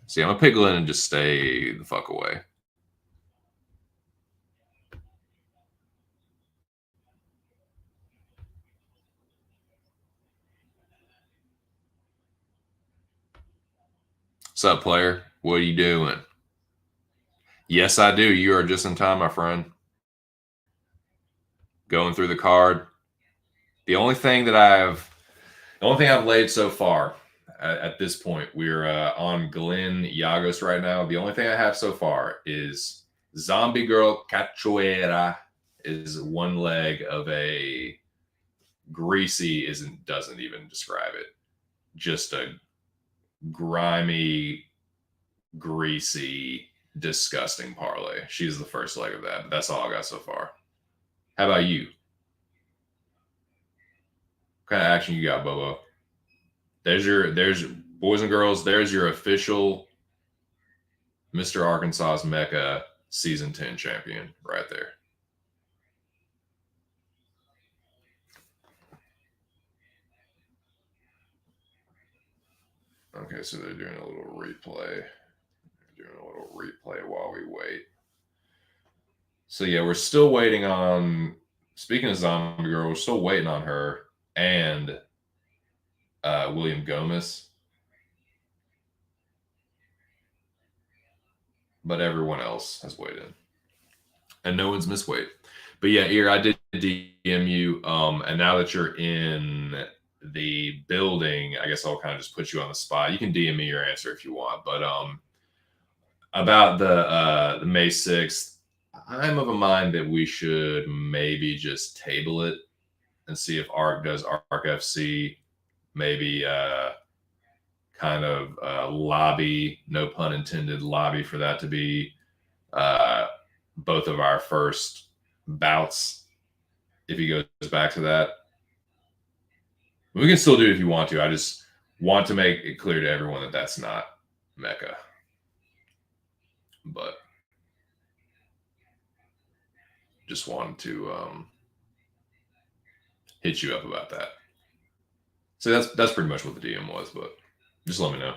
Speaker 1: See, I'm gonna pick Glenn and just stay the fuck away. What's up, player? What are you doing? Yes, I do. You are just in time, my friend. Going through the card. The only thing I've laid so far at this point, we're on Glenn Yagos right now. The only thing I have so far is Zombie Girl Cachoeira is one leg of a greasy doesn't even describe it. Just a grimy, greasy, disgusting parlay. She's the first leg of that. But that's all I got so far. How about you? What kind of action you got, Bobo? There's boys and girls. There's your official Mr. Arkansas's Mecca season 10 champion right there. Okay, so they're doing a little replay. While we wait. So yeah, we're still waiting on. Speaking of Zombie Girl, we're still waiting on her and William Gomez, but everyone else has waited, and no one's missed weight. But yeah, Ear, I did DM you, and now that you're in the building, I guess I'll kind of just put you on the spot. You can DM me your answer if you want, but about the May 6th, I'm of a mind that we should maybe just table it and see if ARC does ARC FC, maybe kind of lobby, no pun intended, lobby for that to be both of our first bouts if he goes back to that. We can still do it if you want to. I just want to make it clear to everyone that that's not Mecca. But just wanted to hit you up about that. So that's pretty much what the DM was, but just let me know.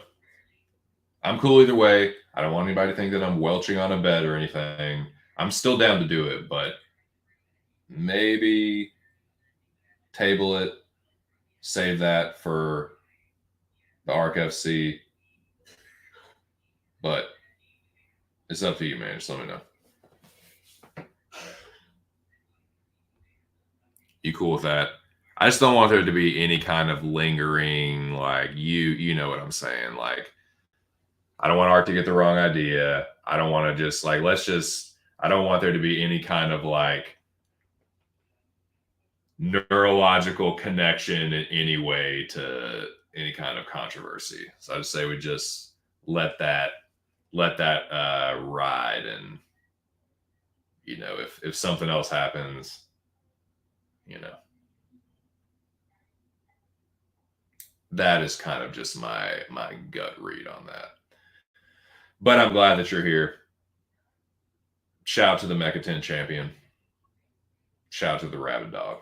Speaker 1: I'm cool either way. I don't want anybody to think that I'm welching on a bet or anything. I'm still down to do it, but maybe table it, save that for the ARC FC. But it's up to you, man. Just let me know. You cool with that? I just don't want there to be any kind of lingering, like you know what I'm saying. Like, I don't want Art to get the wrong idea. I don't want to just like I don't want there to be any kind of like neurological connection in any way to any kind of controversy. So I just say we just let that ride, and you know, if something else happens, you know, that is kind of just my gut read on that. But I'm glad that you're here. Shout out to the Mecha 10 champion. Shout out to the Rabid Dog.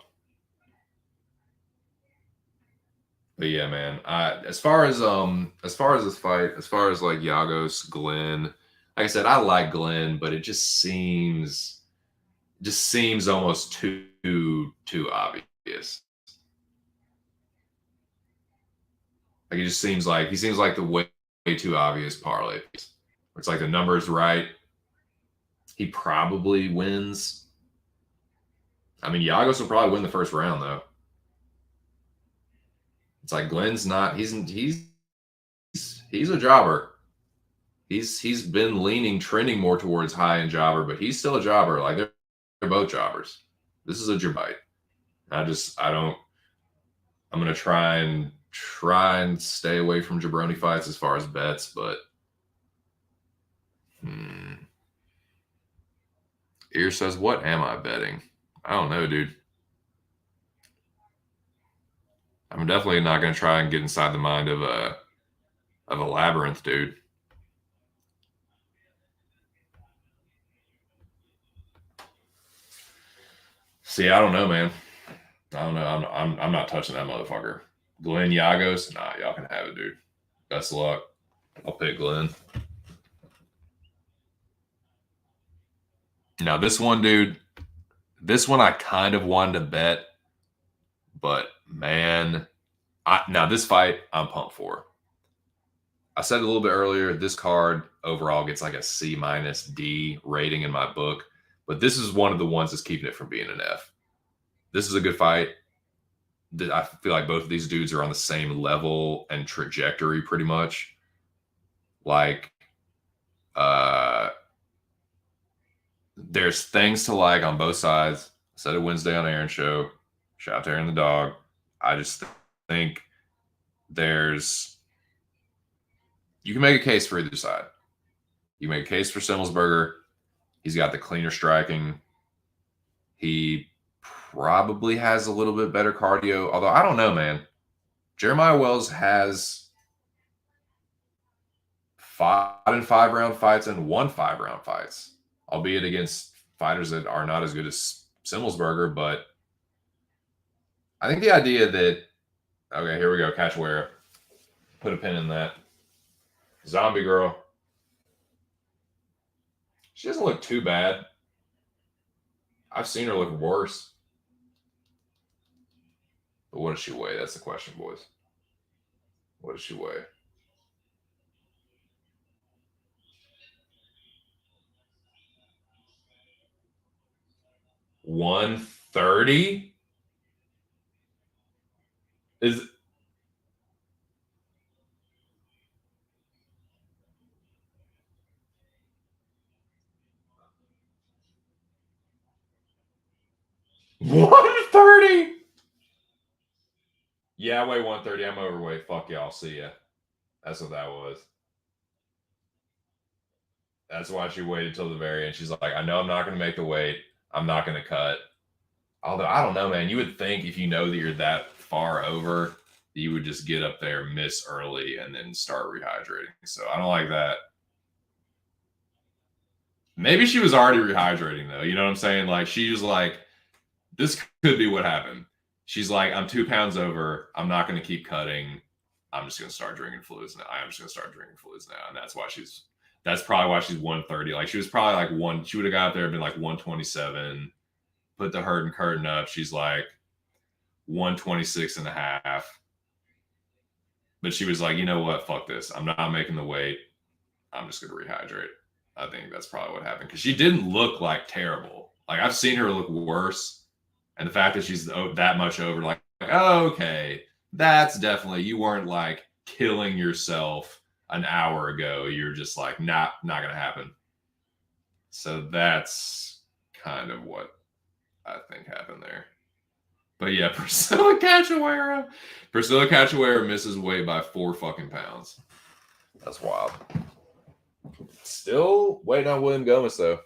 Speaker 1: But yeah, man. As far as this fight, as far as like Yagos, Glenn, like I said, I like Glenn, but it just seems almost too obvious. Like he seems like the way too obvious parlay piece. It's like the number's right. He probably wins. I mean, Yagos will probably win the first round though. It's like Glenn's not. He's a jobber. He's been trending more towards high end jobber, but he's still a jobber. Like they're both jobbers. This is a jabite. I'm gonna try and try and stay away from jabroni fights as far as bets, but Ear says, what am I betting? I don't know, dude. I'm definitely not going to try and get inside the mind of a labyrinth, dude. See, I don't know, man. I don't know. I'm not touching that motherfucker. Glenn Yagos, nah, y'all can have it, dude. Best of luck. I'll pick Glenn. Now this one, dude. This one I kind of wanted to bet, but man, now this fight I'm pumped for. I said a little bit earlier, this card overall gets like a C minus D rating in my book, but this is one of the ones that's keeping it from being an F. This is a good fight. I feel like both of these dudes are on the same level and trajectory pretty much. Like, there's things to like on both sides. I said it Wednesday on Aaron's show. Shout out to Aaron the dog. I just think you can make a case for either side. You make a case for Simmelsberger. He's got the cleaner striking. He probably has a little bit better cardio. Although I don't know, man. Jeremiah Wells has 5 5-round fights and 1 5-round fights, albeit against fighters that are not as good as Simmelsberger. But I think the idea that, okay, here we go, Cachoeira. Put a pin in that. Zombie girl. She doesn't look too bad. I've seen her look worse. But what does she weigh? That's the question, boys. What does she weigh? $130? Is $130? Yeah, I weigh 130. I'm overweight. Fuck y'all. See ya. That's what that was. That's why she waited till the very end. She's like, I know I'm not going to make the weight. I'm not going to cut. Although, I don't know, man. You would think if you know that you're that far over, you would just get up there, miss early, and then start rehydrating. So I don't like that. Maybe she was already rehydrating, though. You know what I'm saying? Like, she was like, this could be what happened. She's like, I'm 2 pounds over. I'm not going to keep cutting. I'm just going to start drinking fluids now. I'm just going to start drinking fluids now. And that's probably why she's 130. Like, she was probably like she would have got there and been like 127, put the hurt and curtain up. She's like 126 and a half. But she was like, you know what? Fuck this. I'm not making the weight. I'm just going to rehydrate. I think that's probably what happened. Because she didn't look like terrible. Like, I've seen her look worse. And the fact that she's that much over, like, oh, okay, that's definitely, you weren't like killing yourself an hour ago. You're just like, not going to happen. So that's kind of what I think happened there. But yeah, Priscilla Cachoeira misses weight by 4 fucking pounds. That's wild. Still waiting on William Gomez, though.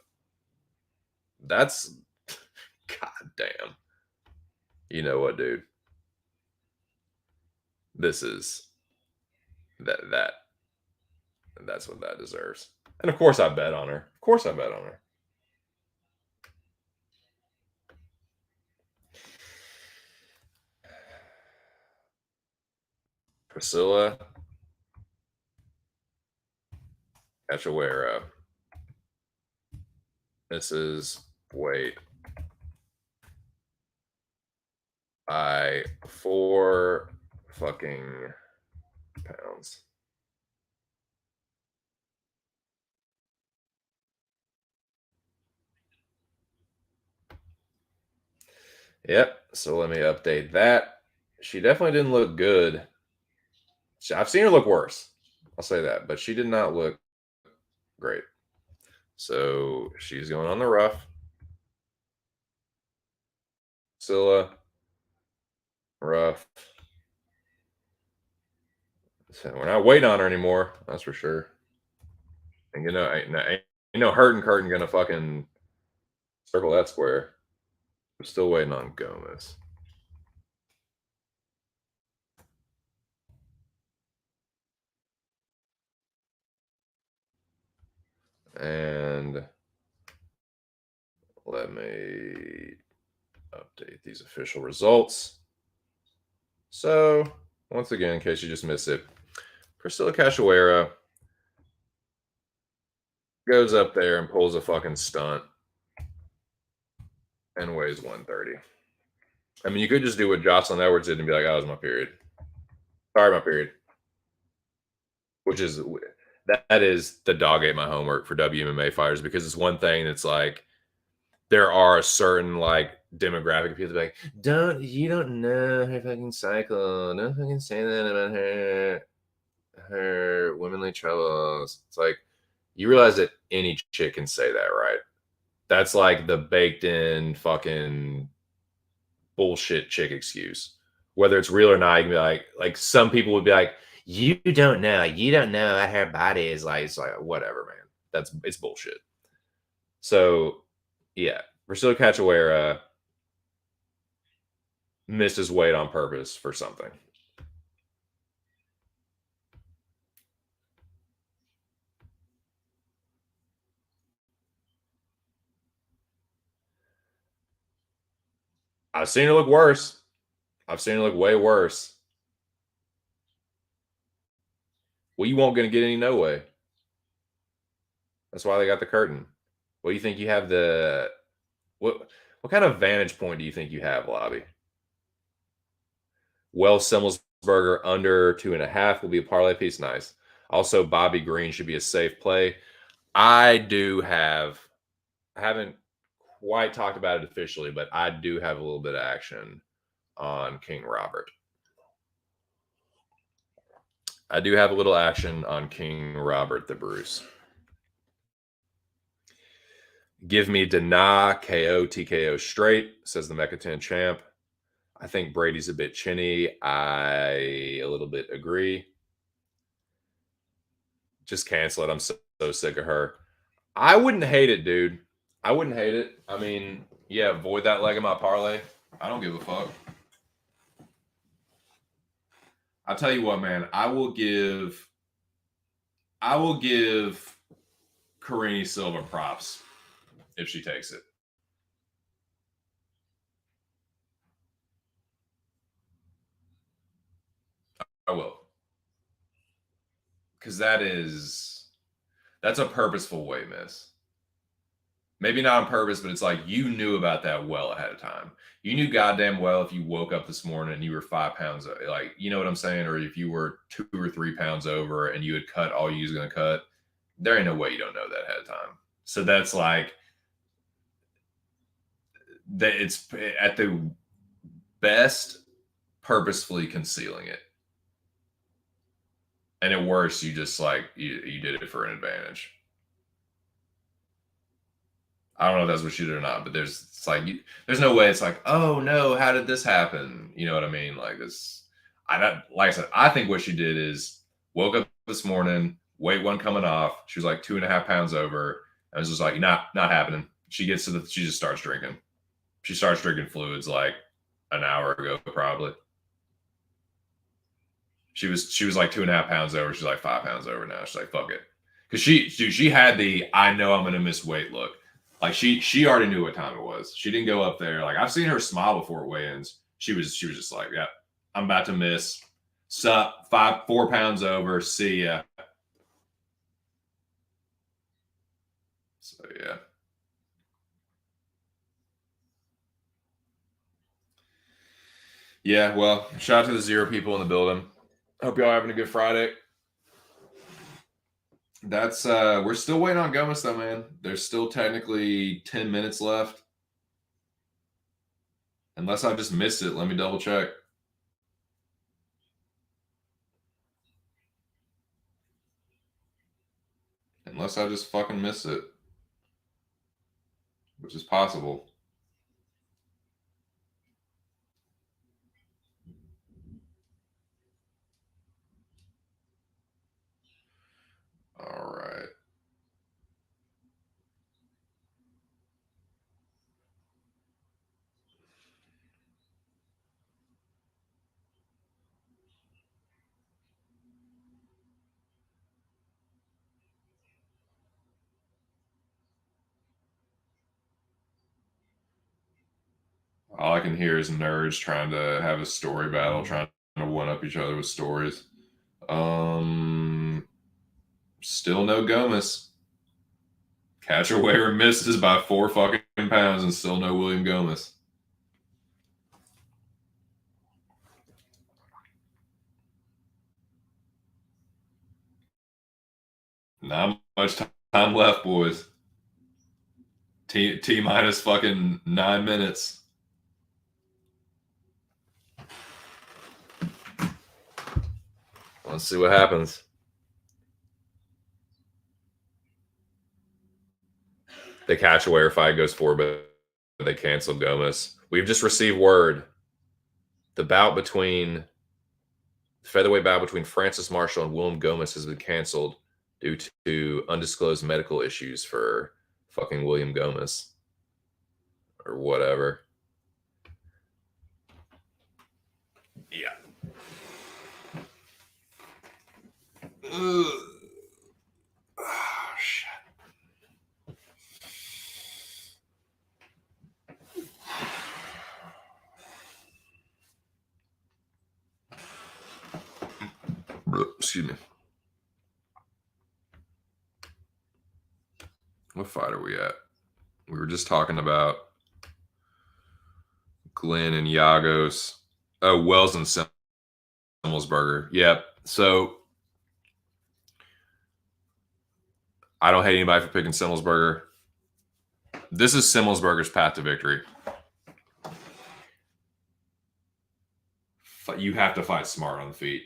Speaker 1: That's, god damn. You know what, dude? This is that's what that deserves. And of course I bet on her. Of course I bet on her. Priscilla Cachoeira. Misses weight by 4 fucking pounds. Yep. So let me update that. She definitely didn't look good. I've seen her look worse. I'll say that. But she did not look great. So she's going on the rough. Priscilla, rough. So we're not waiting on her anymore. That's for sure. And ain't no hurting curtain gonna fucking circle that square. We're still waiting on Gomez. And let me update these official results. So, once again, in case you just missed it, Priscilla Cachoeira goes up there and pulls a fucking stunt and weighs 130. I mean, you could just do what Jocelyn Edwards did and be like, "Oh, it was my period. Sorry, my period." Which is that is the dog ate my homework for WMMA fighters because it's one thing that's like there are a certain like demographic of people that be like, you don't know her fucking cycle. Don't fucking say that about her womanly troubles. It's like you realize that any chick can say that, right? That's like the baked in fucking bullshit chick excuse. Whether it's real or not, you can be like some people would be like, you don't know what her body is like. It's like whatever, man. It's bullshit. So yeah, Priscilla Cachoeira missed his weight on purpose for something. I've seen her look worse. I've seen her look way worse. Well, you won't gonna get any no way. That's why they got the curtain. What do you think you have the what kind of vantage point do you think you have, Lobby? Wells Simmelsberger under 2.5 will be a parlay piece. Nice. Also, Bobby Green should be a safe play. I haven't quite talked about it officially, but I do have a little bit of action on King Robert. I do have a little action on King Robert the Bruce. Give me Dana KO TKO straight, says the Mecha 10 champ. I think Brady's a bit chinny. I a little bit agree. Just cancel it. I'm so sick of her. I wouldn't hate it, dude. I wouldn't hate it. I mean, yeah, void that leg of my parlay. I don't give a fuck. I'll tell you what, man. I will give Karini Silva props if she takes it. I will. Because that's a purposeful way miss. Maybe not on purpose, but it's like you knew about that well ahead of time. You knew goddamn well if you woke up this morning and you were 5 pounds, like, you know what I'm saying? Or if you were 2 or 3 pounds over and you had cut all you was going to cut, there ain't no way you don't know that ahead of time. So that's like, that it's at the best purposefully concealing it. And at worst, you just like, you did it for an advantage. I don't know if that's what she did or not, but there's no way it's like, oh no, how did this happen? You know what I mean? Like this, like I said, I think what she did is woke up this morning, weight one coming off. She was like 2.5 pounds over. And it was just like, not happening. She just starts drinking. She starts drinking fluids like an hour ago, probably. She was like 2.5 pounds over. She's like 5 pounds over now. She's like, fuck it. Cause she had the I know I'm gonna miss weight look. Like she already knew what time it was. She didn't go up there. Like I've seen her smile before weigh-ins. She was just like, yeah, I'm about to miss. Sup, 4 pounds over. See ya. So yeah. Yeah, well, shout out to the 0 people in the building. Hope y'all having a good Friday. That's we're still waiting on Gomez though, man. There's still technically 10 minutes left. Unless I just missed it. Let me double check. Unless I just fucking missed it. Which is possible. All I can hear is nerds trying to have a story battle, trying to one up each other with stories. Still no Gomez. Catcher misses by 4 fucking pounds, and still no William Gomez. Not much time left, boys. T minus fucking 9 minutes. Let's see what happens. The catch-away fight goes forward, but they canceled Gomez. We've just received word. The featherweight bout between Francis Marshall and William Gomez has been canceled due to undisclosed medical issues for fucking William Gomez. Or whatever. Yeah. Oh, shit. Excuse me. What fight are we at? We were just talking about Glenn and Yagos. Oh, Wells and Simmelsberger. Yep. So I don't hate anybody for picking Simmelsberger. This is Simmelsberger's path to victory. You have to fight smart on the feet.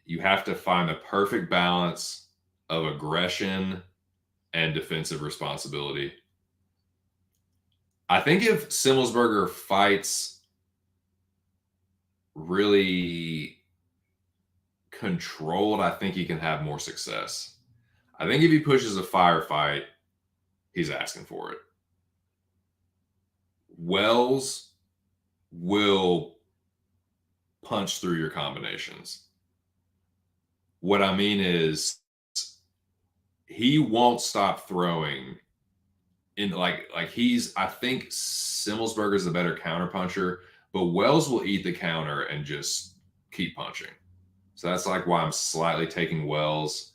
Speaker 1: You have to find the perfect balance of aggression and defensive responsibility. I think if Simmelsberger fights really controlled, I think he can have more success. I think if he pushes a firefight, he's asking for it. Wells will punch through your combinations. What I mean is he won't stop throwing in I think Simmelsberger is a better counter puncher, but Wells will eat the counter and just keep punching. So that's like why I'm slightly taking Wells.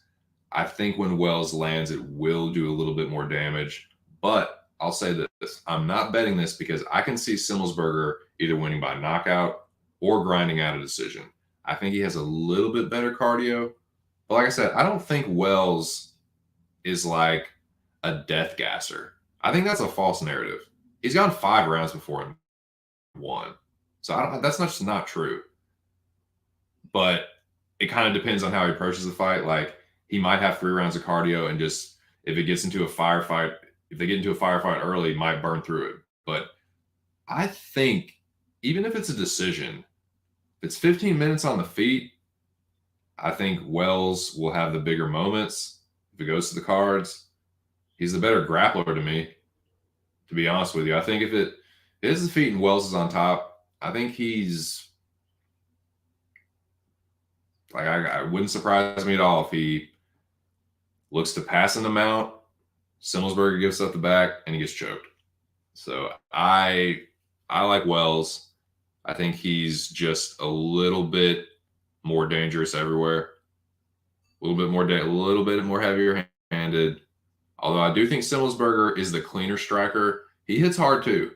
Speaker 1: I think when Wells lands, it will do a little bit more damage, but I'll say this. I'm not betting this because I can see Simmelsberger either winning by knockout or grinding out a decision. I think he has a little bit better cardio. But like I said, I don't think Wells is like a death gasser. I think that's a false narrative. He's gone 5 rounds before and won. So that's just not true. But it kind of depends on how he approaches the fight. Like he might have 3 rounds of cardio and just if it gets into a firefight, if they get into a firefight early, might burn through it. But I think even if it's a decision, if it's 15 minutes on the feet, I think Wells will have the bigger moments. If it goes to the cards, he's the better grappler to me, to be honest with you. I think if it is the feet and Wells is on top, I think he's like, I wouldn't surprise me at all if he looks to pass an amount, Simmelsberger gives up the back, and he gets choked. So I like Wells. I think he's just a little bit more dangerous everywhere. A little bit more heavier-handed. Although I do think Simmelsberger is the cleaner striker. He hits hard too.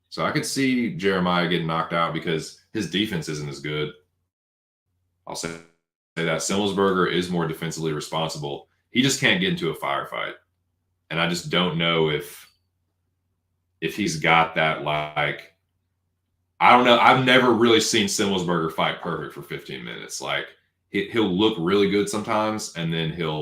Speaker 1: So I could see Jeremiah getting knocked out because his defense isn't as good. I'll say that Simmelsberger is more defensively responsible. He just can't get into a firefight. And I just don't know if he's got that, like, I don't know. I've never really seen Simmelsberger fight perfect for 15 minutes. Like he'll look really good sometimes, and then he'll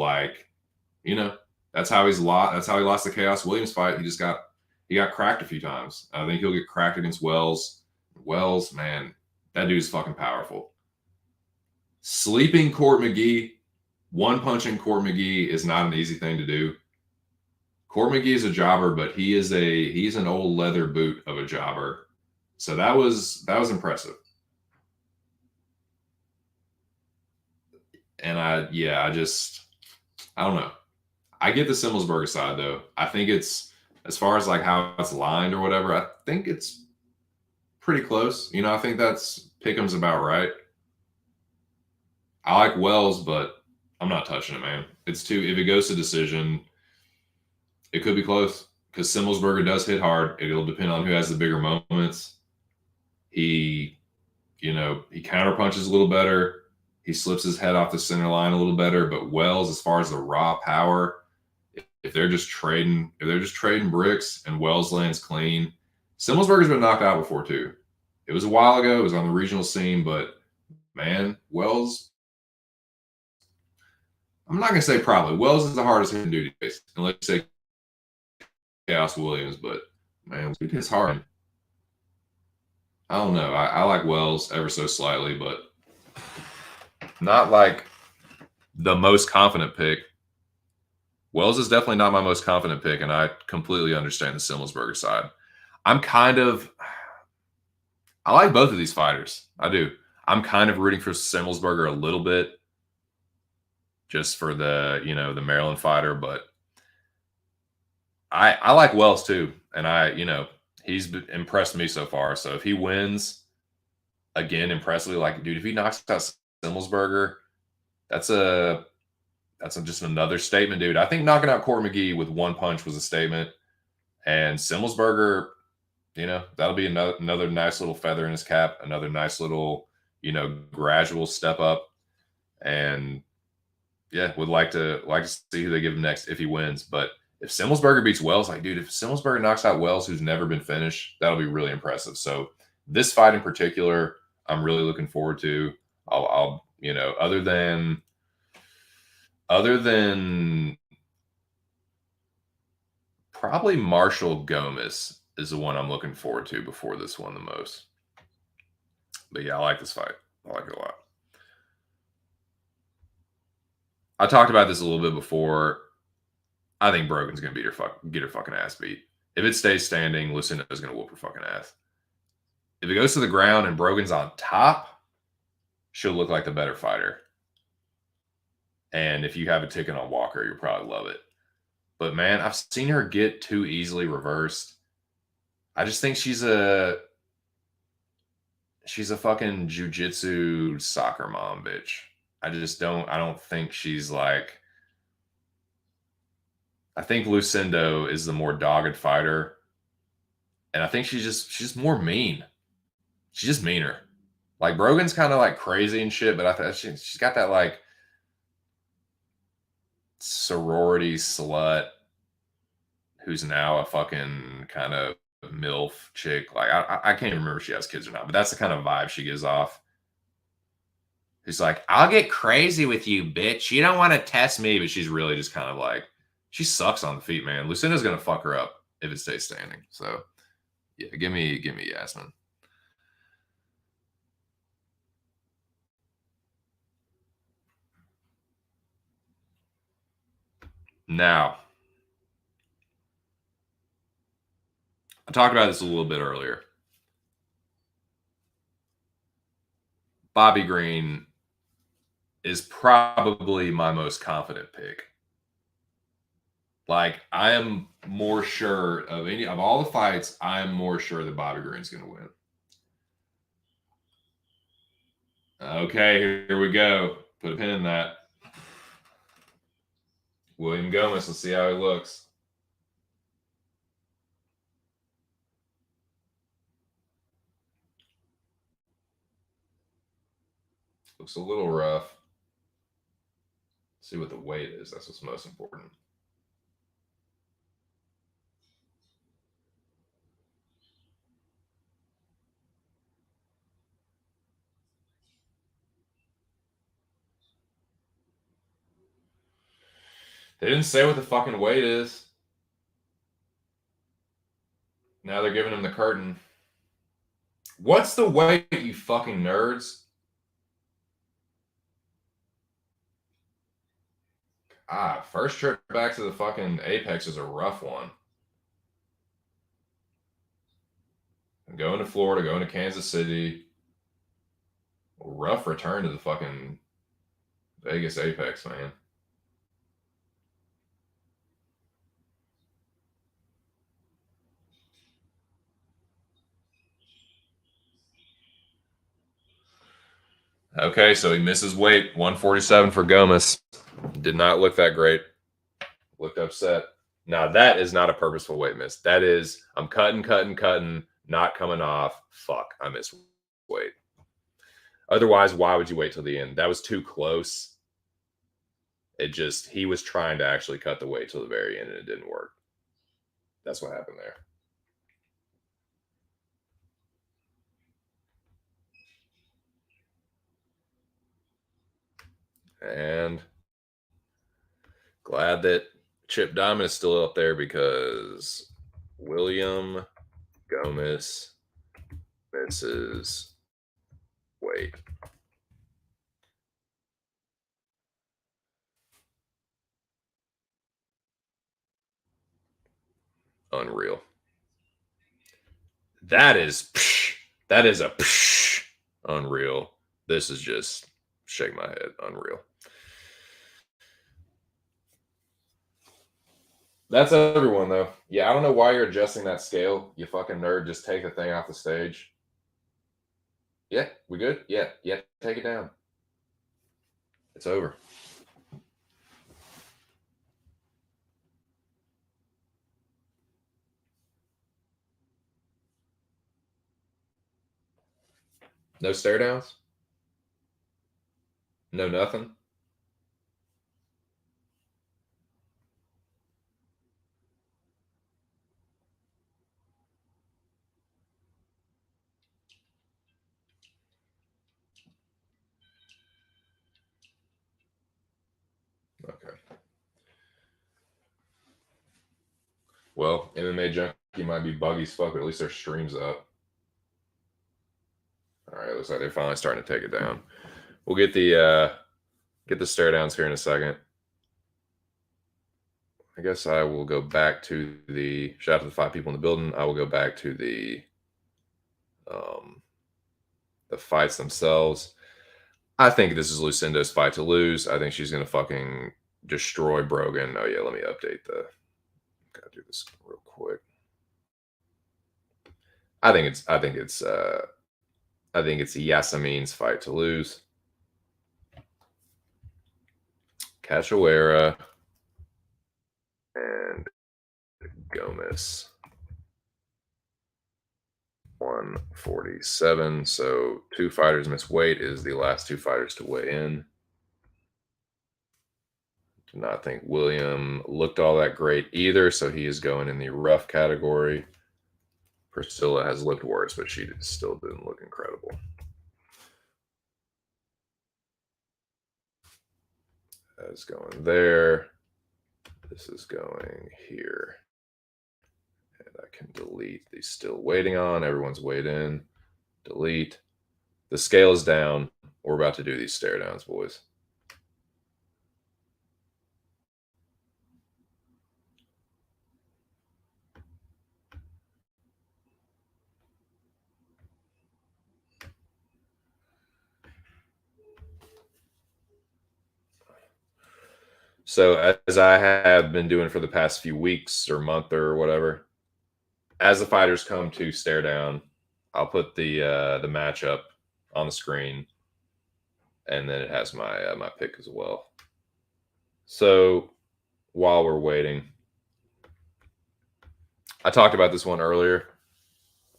Speaker 1: that's how he lost the Chaos Williams fight. He got cracked a few times. I think he'll get cracked against Wells. Wells, man, that dude's fucking powerful. Sleeping Court McGee, one-punching Court McGee is not an easy thing to do. Court McGee is a jobber, but he's an old leather boot of a jobber. So that was impressive. And I don't know. I get the Simmelsberger side though. I think it's as far as like how it's lined or whatever, I think it's pretty close. You know, I think that's Pick'em's about right. I like Wells, but I'm not touching it, man. It's too. If it goes to decision, it could be close because Simmelsberger does hit hard. It'll depend on who has the bigger moments. He, he counter punches a little better. He slips his head off the center line a little better. But Wells, as far as the raw power, if they're just trading bricks and Wells lands clean, Simmelsberger's been knocked out before too. It was a while ago. It was on the regional scene, but man, Wells. I'm not gonna say probably. Wells is the hardest hitting dude, unless you say Chaos Williams, but man, dude hits hard. I don't know. I like Wells ever so slightly, but not like the most confident pick. Wells is definitely not my most confident pick, and I completely understand the Simmelsberger side. I like both of these fighters. I do. I'm kind of rooting for Simmelsberger a little bit just for the Maryland fighter, but I like Wells too, and he's impressed me so far. So if he wins again impressively, like dude, if he knocks out Simmelsberger, that's just another statement, dude. I think knocking out Court McGee with one punch was a statement, and Simmelsberger, that'll be another nice little feather in his cap, another nice little gradual step up, and yeah, would like to see who they give him next if he wins. But if Simmelsberger beats Wells, like dude, if Simmelsberger knocks out Wells, who's never been finished, that'll be really impressive. So this fight in particular, I'm really looking forward to. I'll other than probably Marshall Gomez is the one I'm looking forward to before this one the most. But yeah, I like this fight. I like it a lot. I talked about this a little bit before. I think Brogan's gonna get her fucking ass beat. If it stays standing, Lucinda's gonna whoop her fucking ass. If it goes to the ground and Brogan's on top, she'll look like the better fighter. And if you have a ticket on Walker, you'll probably love it. But man, I've seen her get too easily reversed. I just think she's a fucking jujitsu soccer mom, bitch. I don't think she's like. I think Lucindo is the more dogged fighter, and I think she's just more mean. She's just meaner. Like Brogan's kind of like crazy and shit, but I thought she's got that like sorority slut who's now a fucking kind of MILF chick. Like I can't even remember if she has kids or not, but that's the kind of vibe she gives off. He's like, I'll get crazy with you, bitch. You don't want to test me, but she's really just kind of like, she sucks on the feet, man. Lucinda's gonna fuck her up if it stays standing. So yeah, give me Yasmin. Now, I talked about this a little bit earlier. Bobby Green is probably my most confident pick. Like, I am more sure of all the fights, I am more sure that Bobby Green's going to win. Okay, here we go. Put a pin in that. William Gomez, let's see how he looks. Looks a little rough. Let's see what the weight is. That's what's most important. They didn't say what the fucking weight is. Now they're giving him the curtain. What's the weight, you fucking nerds? First trip back to the fucking Apex is a rough one. I'm going to Florida, going to Kansas City. Rough return to the fucking Vegas Apex, man. Okay, so he misses weight. 147 for Gomez. Did not look that great. Looked upset. Now, that is not a purposeful weight miss. That is, I'm cutting, not coming off. Fuck, I missed weight. Otherwise, why would you wait till the end? That was too close. It just, he was trying to actually cut the weight till the very end and it didn't work. That's what happened there. And glad that Chip Diamond is still up there because William Gomez misses weight. Unreal. That is a unreal. This is just shake my head. Unreal. That's everyone though. Yeah, I don't know why you're adjusting that scale. You fucking nerd. Just take the thing off the stage. Yeah, we good? Yeah, take it down. It's over. No stare downs? No nothing? Okay. Well, MMA Junkie might be buggy as fuck, but at least their stream's up. All right, looks like they're finally starting to take it down. We'll get the stare downs here in a second. I guess I will go back to the shout out to the 5 people in the building. I will go back to the fights themselves. I think this is Lucinda's fight to lose. I think she's gonna fucking destroy Brogan. Oh yeah, let me update the. Gotta do this real quick. I think it's Yasamin's fight to lose. Cachoeira and Gomez. 147. So 2 fighters miss weight is the last 2 fighters to weigh in. Do not think William looked all that great either, so he is going in the rough category. Priscilla has looked worse, but she still didn't look incredible. That is going there. This is going here. And I can delete the still waiting on. Everyone's weighed in. Delete. The scale is down. We're about to do these stare downs, boys. So as I have been doing for the past few weeks or month or whatever, as the fighters come to stare down, I'll put the matchup on the screen, and then it has my my pick as well. So while we're waiting, I talked about this one earlier.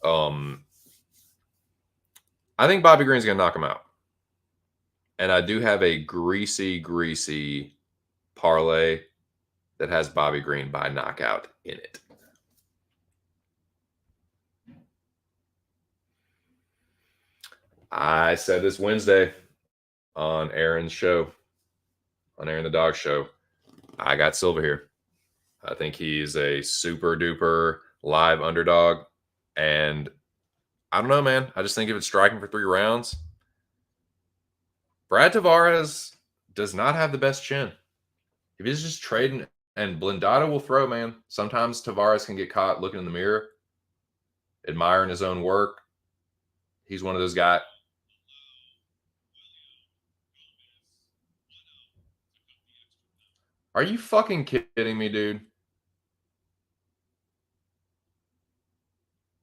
Speaker 1: I think Bobby Green's gonna knock him out, and I do have a greasy parlay that has Bobby Green by knockout in it. I said this Wednesday on Aaron's show, on Aaron the Dog show. I got Silva here. I think he's a super duper live underdog. And I don't know, man. I just think if it's striking for 3 rounds, Brad Tavares does not have the best chin. If he's just trading, and Blindado will throw, man. Sometimes Tavares can get caught looking in the mirror, admiring his own work. He's one of those guys. Are you fucking kidding me, dude?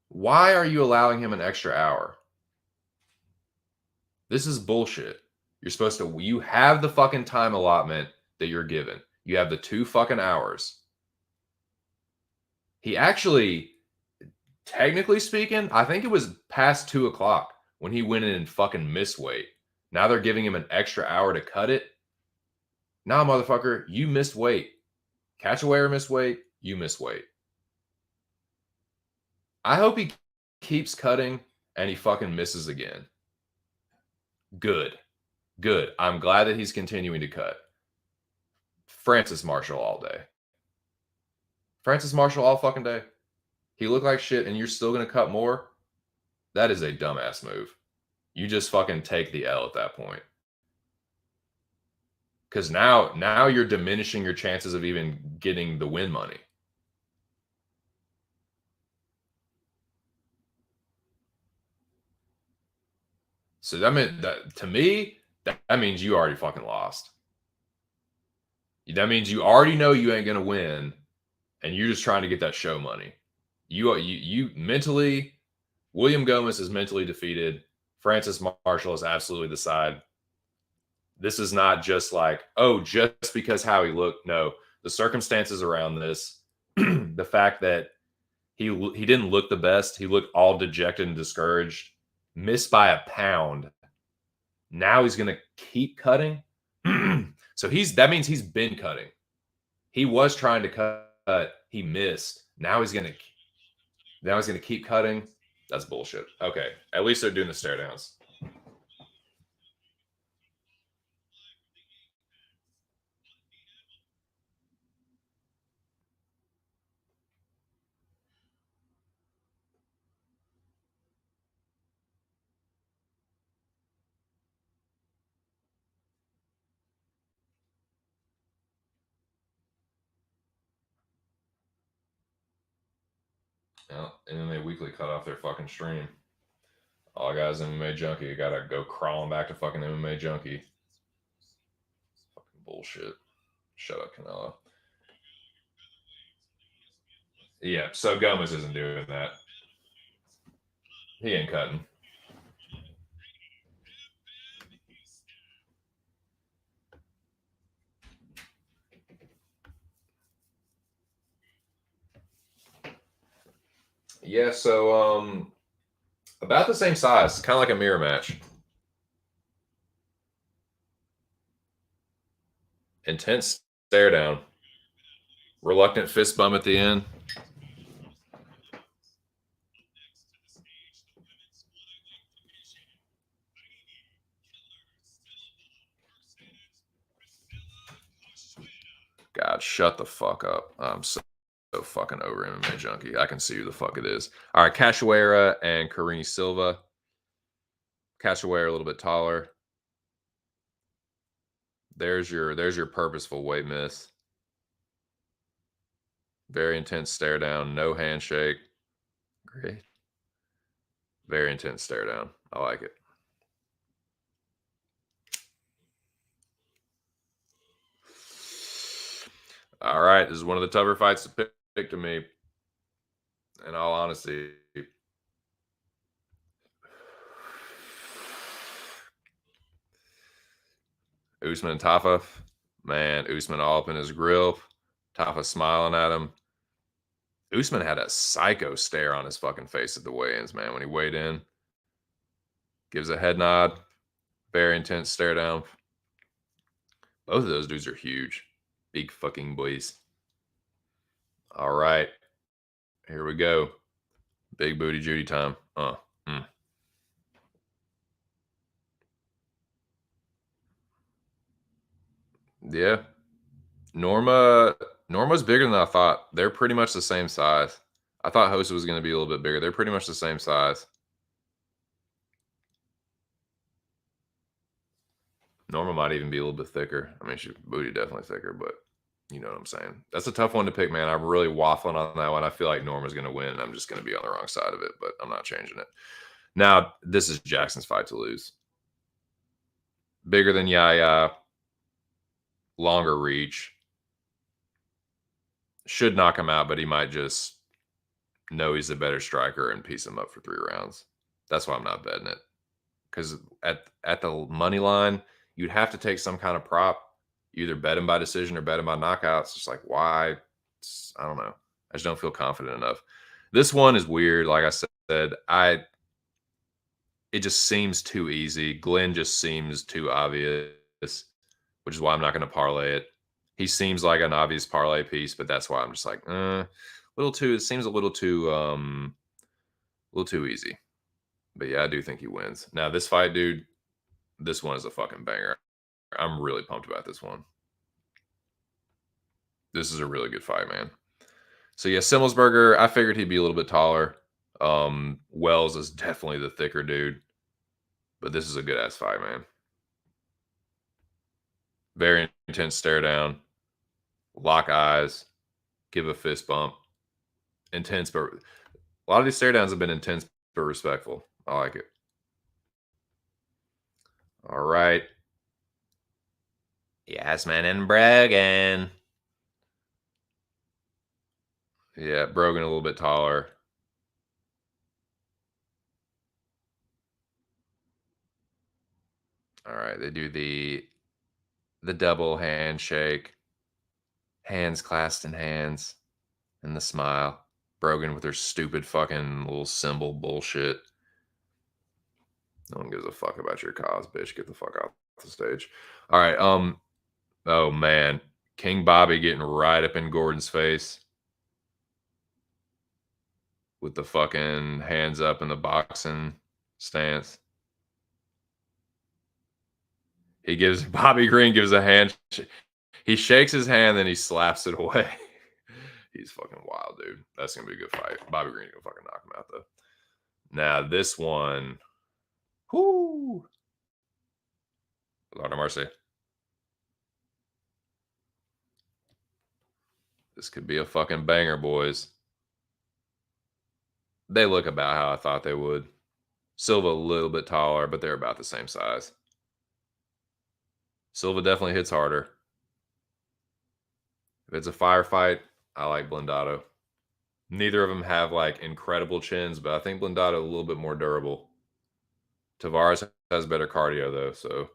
Speaker 1: Why are you allowing him an extra hour? This is bullshit. You have the fucking time allotment that you're given. You have the 2 fucking hours. He actually, technically speaking, I think it was past 2 o'clock when he went in and fucking missed weight. Now they're giving him an extra hour to cut it. Nah, motherfucker, you missed weight. Cachoeira missed weight. You missed weight. I hope he keeps cutting and he fucking misses again. Good. Good. I'm glad that he's continuing to cut. Francis Marshall all day. Francis Marshall all fucking day. He looked like shit and you're still going to cut more? That is a dumbass move. You just fucking take the L at that point. Because now you're diminishing your chances of even getting the win money. So that meant that to me, that means you already fucking lost. That means you already know you ain't gonna win, and you're just trying to get that show money. You mentally, William Gomez is mentally defeated. Francis Marshall is absolutely the side. This is not just like, oh, just because how he looked. No, the circumstances around this, the fact that he didn't look the best. He looked all dejected and discouraged. Missed by a pound. Now he's gonna keep cutting. So that means he's been cutting. He was trying to cut. He missed. Now he's gonna keep cutting. That's bullshit. Okay, at least they're doing the stare downs. Well, MMA Weekly cut off their fucking stream. All I got is MMA Junkie. You gotta go crawling back to fucking MMA Junkie. Fucking bullshit. Shut up, Canelo. Yeah, so Gomez isn't doing that. He ain't cutting. Yeah, so about the same size, kind of like a mirror match. Intense stare down. Reluctant fist bump at the end. God, shut the fuck up. I'm so fucking over MMA Junkie. I can see who the fuck it is. All right, Cachoeira and Karine Silva. Cachoeira a little bit taller. There's your purposeful weight miss. Very intense stare down. No handshake. Great. Very intense stare down. I like it. All right, this is one of the tougher fights to pick to me. In all honesty, Usman and Tafa, man, Usman all up in his grill. Tafa smiling at him. Usman had a psycho stare on his fucking face at the weigh-ins, man, when he weighed in. Gives a head nod. Very intense stare down. Both of those dudes are huge. Big fucking boys. All right. Here we go. Big booty Judy time. Yeah. Norma's bigger than I thought. They're pretty much the same size. I thought Hosa was going to be a little bit bigger. They're pretty much the same size. Norma might even be a little bit thicker. I mean, she's booty definitely thicker, but you know what I'm saying. That's a tough one to pick, man. I'm really waffling on that one. I feel like Norma's going to win. I'm just going to be on the wrong side of it, but I'm not changing it. Now, this is Jackson's fight to lose. Bigger than Yaya. Longer reach. Should knock him out, but he might just know he's a better striker and piece him up for 3 rounds. That's why I'm not betting it. Because at the money line, you'd have to take some kind of prop, either bet him by decision or bet him by knockouts. It's like, why? I don't know. I just don't feel confident enough. This one is weird. Like I said, it just seems too easy. Glenn just seems too obvious, which is why I'm not going to parlay it. He seems like an obvious parlay piece, but that's why I'm just like, little too. It seems a little too easy. But yeah, I do think he wins. Now this fight, dude, this one is a fucking banger. I'm really pumped about this one. This is a really good fight, man. So yeah, Simmelsberger, I figured he'd be a little bit taller. Wells is definitely the thicker dude. But this is a good ass fight, man. Very intense stare down, lock eyes, give a fist bump. Intense, but a lot of these stare downs have been intense but respectful. I like it. All right. Yasmin and Brogan. Yeah, Brogan a little bit taller. All right, they do the double handshake, hands clasped in hands, and the smile. Brogan with her stupid fucking little symbol bullshit. No one gives a fuck about your cause, bitch. Get the fuck off the stage. All right. Oh man, King Bobby getting right up in Gordon's face with the fucking hands up in the boxing stance. He gives Bobby Green gives a hand. He shakes his hand, then he slaps it away. He's fucking wild, dude. That's gonna be a good fight. Bobby Green gonna fucking knock him out though. Now this one, whoo, Lord of mercy. This could be a fucking banger, boys. They look about how I thought they would. Silva a little bit taller, but they're about the same size. Silva definitely hits harder. If it's a firefight, I like Blindado. Neither of them have like incredible chins, but I think Blindado a little bit more durable. Tavares has better cardio though, so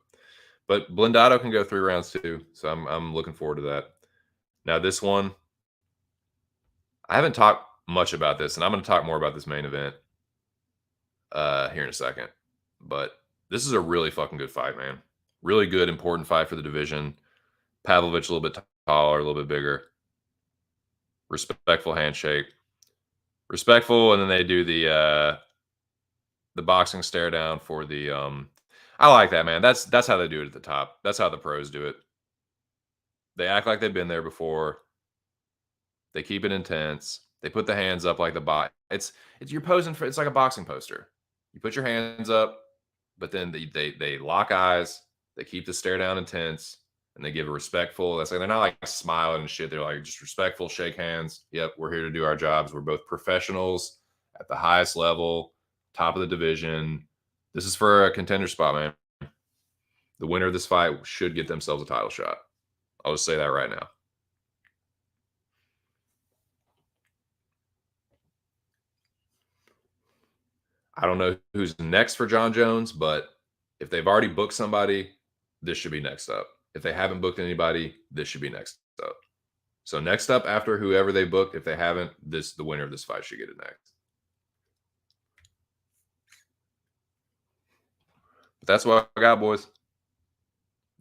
Speaker 1: but Blindado can go 3 rounds too, so I'm looking forward to that. Now this one, I haven't talked much about this, and I'm going to talk more about this main event here in a second. But this is a really fucking good fight, man. Really good, important fight for the division. Pavlovich a little bit taller, a little bit bigger. Respectful handshake. Respectful, and then they do the boxing stare down for the I like that, man. That's how they do it at the top. That's how the pros do it. They act like they've been there before. They keep it intense. They put the hands up like the bot. It's you're posing for. It's like a boxing poster. You put your hands up, but then they lock eyes. They keep the stare down intense, and they give a respectful. That's like they're not like smiling and shit. They're like just respectful, shake hands. Yep, we're here to do our jobs. We're both professionals at the highest level, top of the division. This is for a contender spot, man. The winner of this fight should get themselves a title shot. I'll just say that right now. I don't know who's next for John Jones, but if they've already booked somebody, this should be next up. If they haven't booked anybody, this should be next up. So next up after whoever they booked, if they haven't, the winner of this fight should get it next. But that's what I got, boys.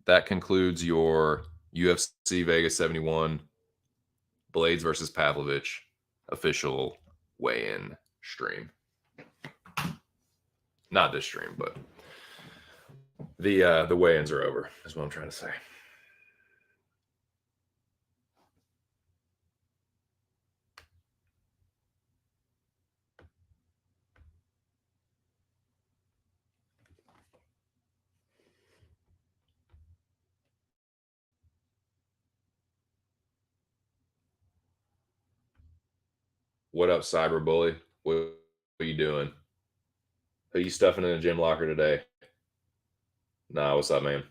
Speaker 1: That concludes your UFC Vegas 71 Blades versus Pavlovich official weigh-in stream. Not this stream, but the weigh-ins are over, is what I'm trying to say. What up, cyber bully? What are you doing? Who you stuffing in the gym locker today? Nah, what's up, man?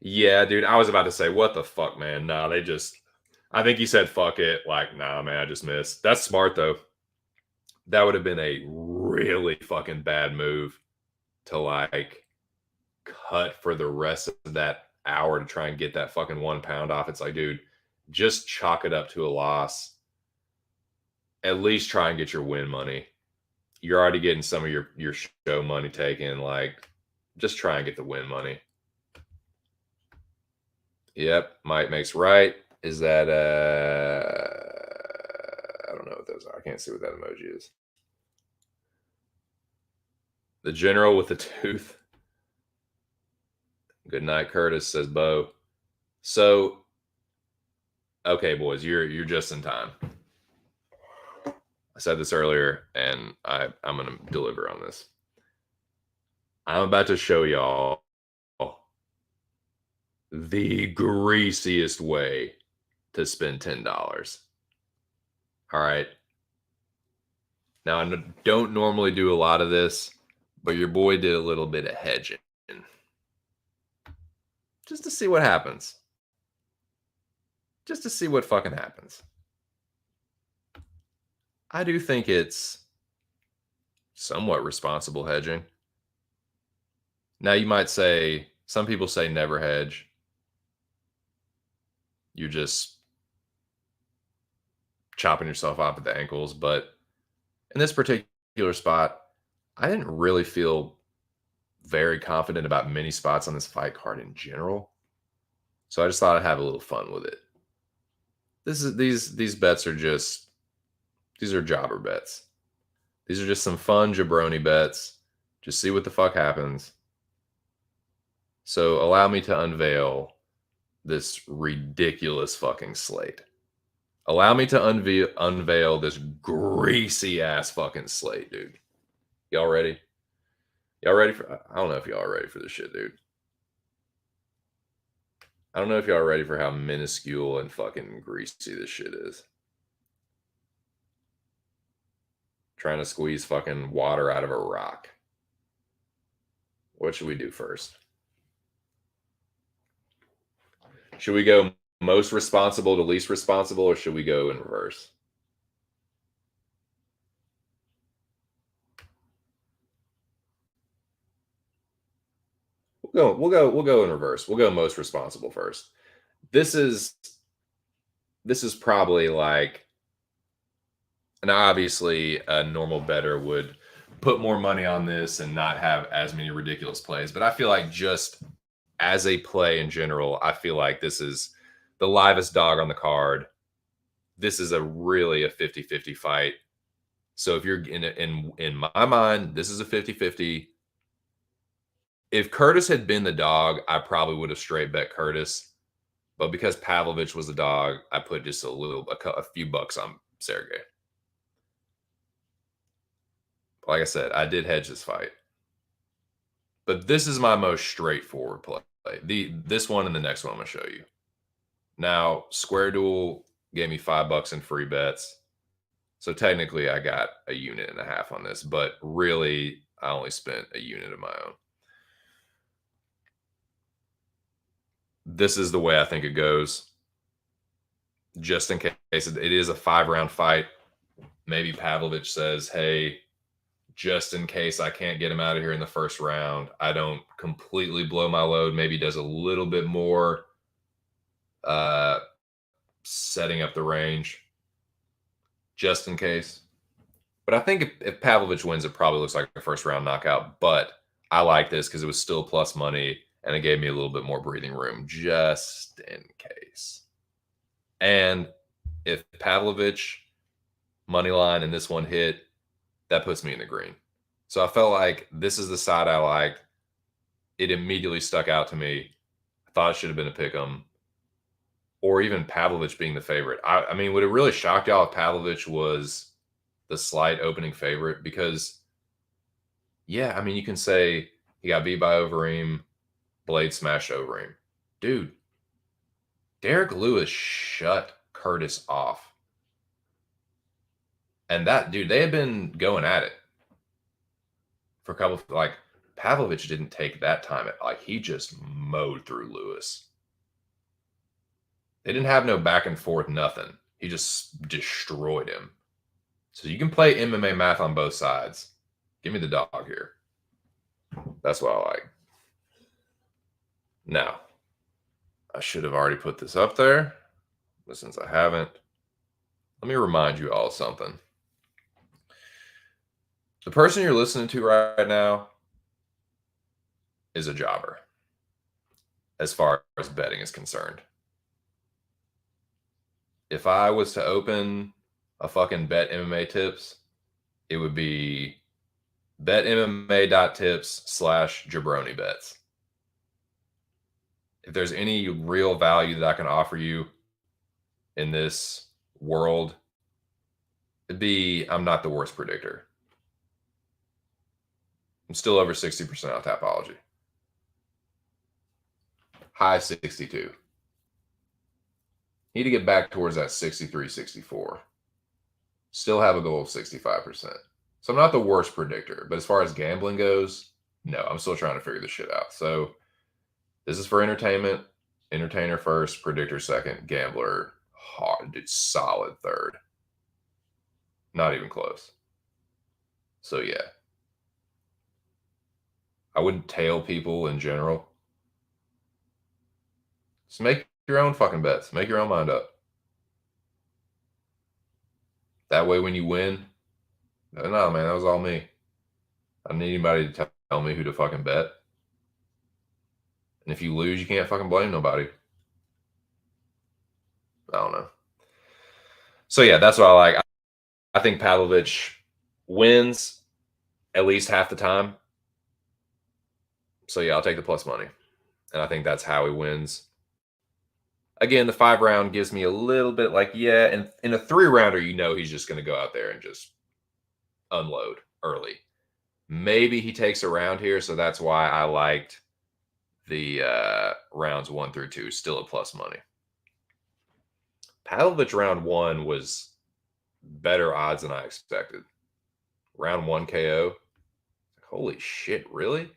Speaker 1: Yeah, dude, I was about to say, what the fuck, man? Nah, I think he said fuck it. Like, nah, man, I just missed. That's smart, though. That would have been a really fucking bad move to like cut for the rest of that hour to try and get that fucking 1 pound off. It's like, dude, just chalk it up to a loss. At least try and get your win money. You're already getting some of your show money taken. Like, just try and get the win money. Yep, might makes right. Is that I don't know what those are. I can't see what that emoji is. The general with the tooth. Good night, Curtis, says Bo. So, okay, boys, you're just in time. I said this earlier, and I'm gonna deliver on this. I'm about to show y'all the greasiest way to spend $10. All right. Now, I don't normally do a lot of this, but your boy did a little bit of hedging just to see what happens. Just to see what fucking happens. I do think it's somewhat responsible hedging. Now, you might say, some people say never hedge. You're just chopping yourself off at the ankles. But in this particular spot, I didn't really feel very confident about many spots on this fight card in general. So I just thought I'd have a little fun with it. These bets are just, these are jobber bets. These are just some fun jabroni bets. Just see what the fuck happens. So allow me to unveil this ridiculous fucking slate. Allow me to unveil this greasy ass fucking slate, dude. Y'all ready? Y'all ready for? I don't know if y'all are ready for this shit, dude. I don't know if y'all are ready for how minuscule and fucking greasy this shit is. Trying to squeeze fucking water out of a rock. What should we do first? Should we go most responsible to least responsible, or should we go in reverse? We'll go in reverse. We'll go most responsible first. This is probably like, and obviously a normal bettor would put more money on this and not have as many ridiculous plays, but I feel like just as a play in general, I feel like this is the livest dog on the card. This is really a 50-50 fight. So if you're in my mind, this is a 50-50. If Curtis had been the dog, I probably would have straight bet Curtis. But because Pavlovich was the dog, I put just a few bucks on Sergey. Like I said, I did hedge this fight. But this is my most straightforward play. This one and the next one I'm going to show you. Now, Square Duel gave me $5 in free bets. So technically, I got a unit and a half on this. But really, I only spent a unit of my own. This is the way I think it goes. Just in case it is a 5-round fight, maybe Pavlovich says, hey, just in case I can't get him out of here in the first round, I don't completely blow my load, maybe does a little bit more setting up the range just in case. But I think if Pavlovich wins, it probably looks like a first round knockout. But I like this because it was still plus money and it gave me a little bit more breathing room just in case. And if Pavlovich money line and this one hit, that puts me in the green. So I felt like this is the side I liked. It immediately stuck out to me. I thought it should have been a pick 'em, or even Pavlovich being the favorite. I mean, would it really shock y'all if Pavlovich was the slight opening favorite? Because, yeah, I mean, you can say he got beat by Overeem, blade smashed Overeem. Dude, Derek Lewis shut Curtis off. And that, dude, they had been going at it for a couple, like, Pavlovich didn't take that time. Like, he just mowed through Lewis. They didn't have no back and forth, nothing. He just destroyed him. So you can play MMA math on both sides. Give me the dog here. That's what I like. Now, I should have already put this up there, but since I haven't, let me remind you all something. The person you're listening to right now is a jobber as far as betting is concerned. If I was to open a fucking bet MMA tips, it would be betmma.tips/jabroni bets. If there's any real value that I can offer you in this world, it'd be I'm not the worst predictor. I'm still over 60% on Tapology. High 62. Need to get back towards that 63, 64. Still have a goal of 65%. So I'm not the worst predictor, but as far as gambling goes, no, I'm still trying to figure this shit out. So this is for entertainment. Entertainer first, predictor second, gambler hard, dude, solid third. Not even close. So yeah. I wouldn't tail people in general. Just make your own fucking bets. Make your own mind up. That way when you win, no, man, that was all me. I don't need anybody to tell me who to fucking bet. And if you lose, you can't fucking blame nobody. I don't know. So yeah, that's what I like. I think Pavlovich wins at least half the time. So yeah, I'll take the plus money. And I think that's how he wins. Again, the 5-round gives me a little bit like, yeah, and in a 3-rounder, you know he's just going to go out there and just unload early. Maybe he takes a round here, so that's why I liked the rounds 1 through 2 still at plus money. Pavlovich round 1 was better odds than I expected. Round 1 KO. Holy shit, really?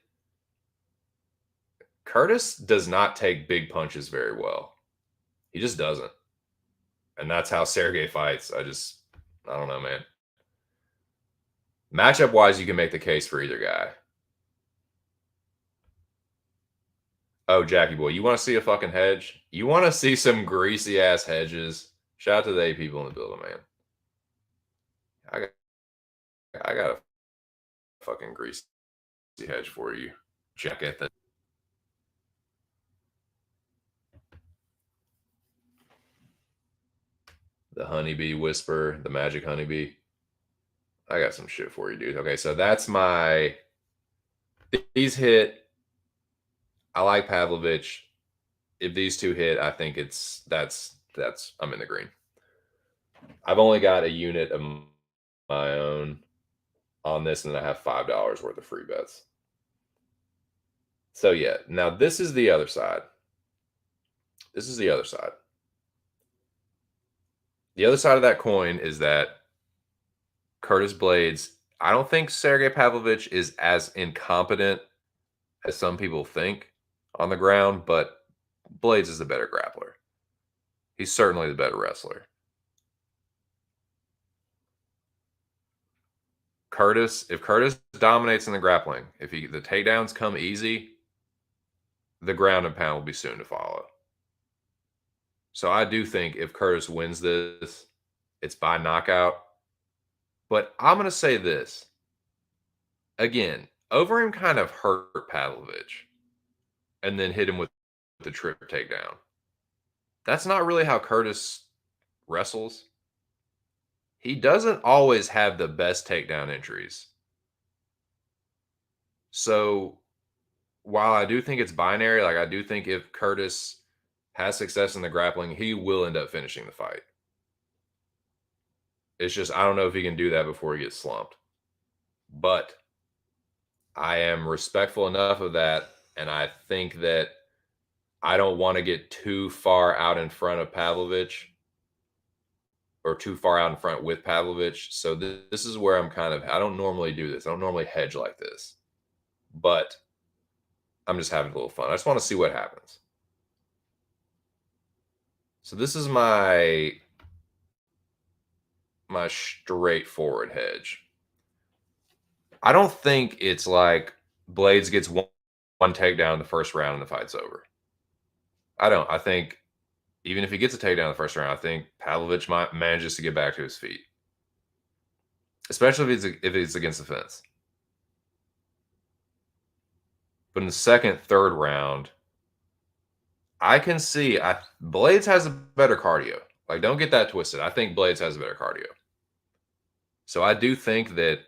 Speaker 1: Curtis does not take big punches very well. He just doesn't. And that's how Sergey fights. I don't know, man. Matchup wise, you can make the case for either guy. Oh, Jackie boy, you want to see a fucking hedge? You want to see some greasy ass hedges? Shout out to the 8 people in the building, man. I got a fucking greasy hedge for you. Check it. The honeybee whisper, the magic honeybee. I got some shit for you, dude. Okay, so that's my. These hit. I like Pavlovich. If these two hit, I think that's I'm in the green. I've only got a unit of my own on this, and then I have $5 worth of free bets. So yeah, now this is the other side. This is the other side. The other side of that coin is that Curtis Blades, I don't think Sergey Pavlovich is as incompetent as some people think on the ground, but Blades is the better grappler. He's certainly the better wrestler. If Curtis dominates in the grappling, if the takedowns come easy, the ground and pound will be soon to follow. So I do think if Curtis wins this, it's by knockout. But I'm going to say this. Again, Overeem kind of hurt Pavlovich and then hit him with the trip takedown. That's not really how Curtis wrestles. He doesn't always have the best takedown entries. So while I do think it's binary, like I do think if Curtis has success in the grappling, he will end up finishing the fight. It's just, I don't know if he can do that before he gets slumped. But I am respectful enough of that. And I think that I don't want to get too far out in front of Pavlovich or too far out in front with Pavlovich. So this is where I'm I don't normally do this. I don't normally hedge like this. But I'm just having a little fun. I just want to see what happens. So this is my my straightforward hedge. I don't think it's like Blades gets one takedown in the first round and the fight's over. I don't. I think even if he gets a takedown in the first round, I think Pavlovich manages to get back to his feet, especially if it's against the fence. But in the second, third round, I can see Blades has a better cardio. Like, don't get that twisted. I think Blades has a better cardio. So I do think that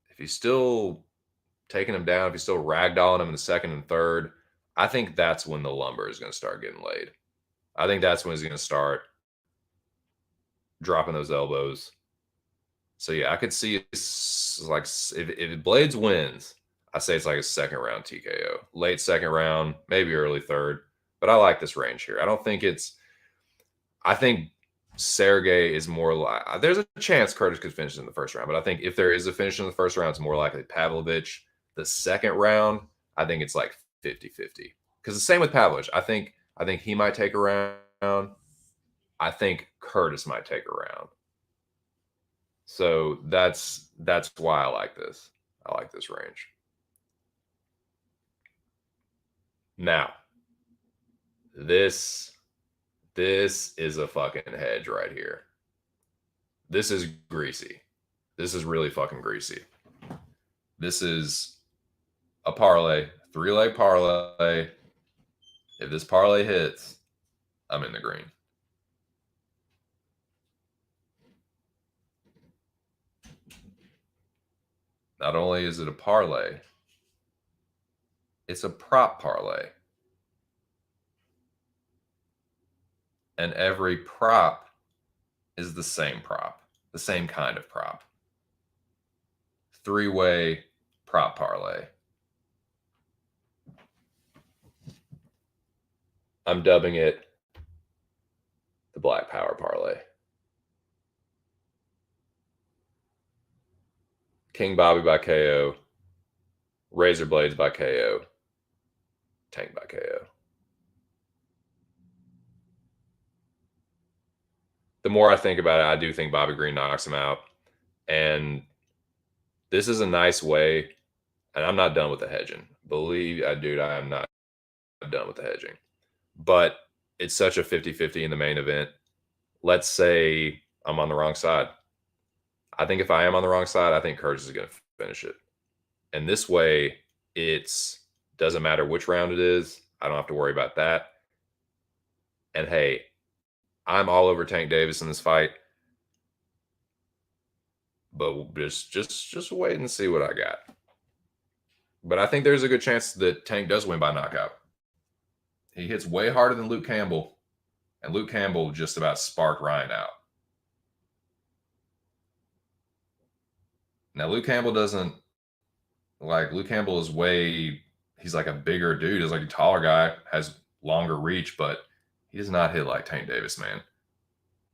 Speaker 1: if he's still taking him down, if he's still ragdolling him in the second and third, I think that's when the lumber is going to start getting laid. I think that's when he's going to start dropping those elbows. So yeah, I could see like if Blades wins, I say it's like a second round TKO, late second round, maybe early third. But I like this range here. I don't think it's. I think Sergey is more like. There's a chance Curtis could finish in the first round, but I think if there is a finish in the first round, it's more likely Pavlovich. The second round, I think it's like 50-50. Because the same with Pavlovich. I think he might take a round. I think Curtis might take a round. So that's why I like this. I like this range. Now, this is a fucking hedge right here. This is greasy. This is really fucking greasy. This is a parlay, 3-leg parlay. If this parlay hits, I'm in the green. Not only is it a parlay, it's a prop parlay. And every prop is the same prop, the same kind of prop. 3-way prop parlay. I'm dubbing it the Black Power parlay. King Bobby by KO, Razor Blades by KO, Tank by KO. The more I think about it, I do think Bobby Green knocks him out. And this is a nice way, and I'm not done with the hedging. Believe I, dude, I am not done with the hedging. But it's such a 50-50 in the main event. Let's say I'm on the wrong side. I think if I am on the wrong side, I think Curtis is going to finish it. And this way, it's doesn't matter which round it is. I don't have to worry about that. And hey, I'm all over Tank Davis in this fight. But just wait and see what I got. But I think there's a good chance that Tank does win by knockout. He hits way harder than Luke Campbell, and Luke Campbell just about sparked Ryan out. Now, Luke Campbell doesn't, like, Luke Campbell is he's like a bigger dude. He's like a taller guy, has longer reach, but he does not hit like Tank Davis, man.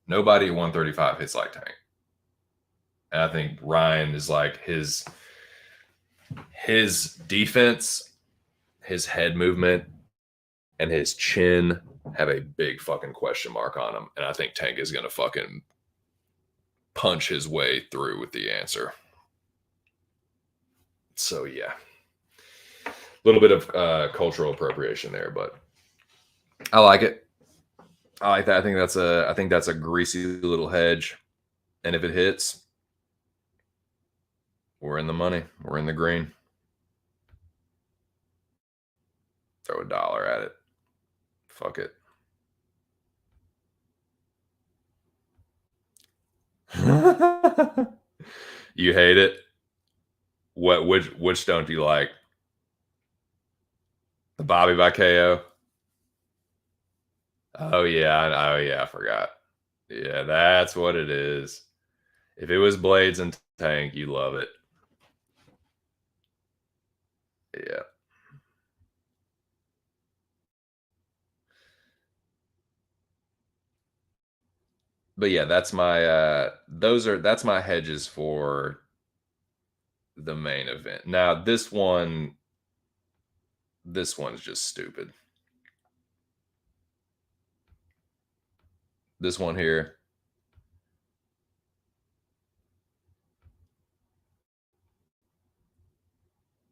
Speaker 1: Nobody at 135 hits like Tank. And I think Ryan is like his defense, his head movement, and his chin have a big fucking question mark on him. And I think Tank is going to fucking punch his way through with the answer. So, yeah. A little bit of cultural appropriation there, but I like it. I like that. I think that's a greasy little hedge. And if it hits, we're in the money. We're in the green. Throw $1 at it. Fuck it. You hate it? Which don't you like? The Bobby by KO? Oh yeah, I forgot. Yeah, that's what it is. If it was Blades and Tank, you love it. Yeah. But yeah, that's my that's my hedges for the main event. Now this one's just stupid. This one here.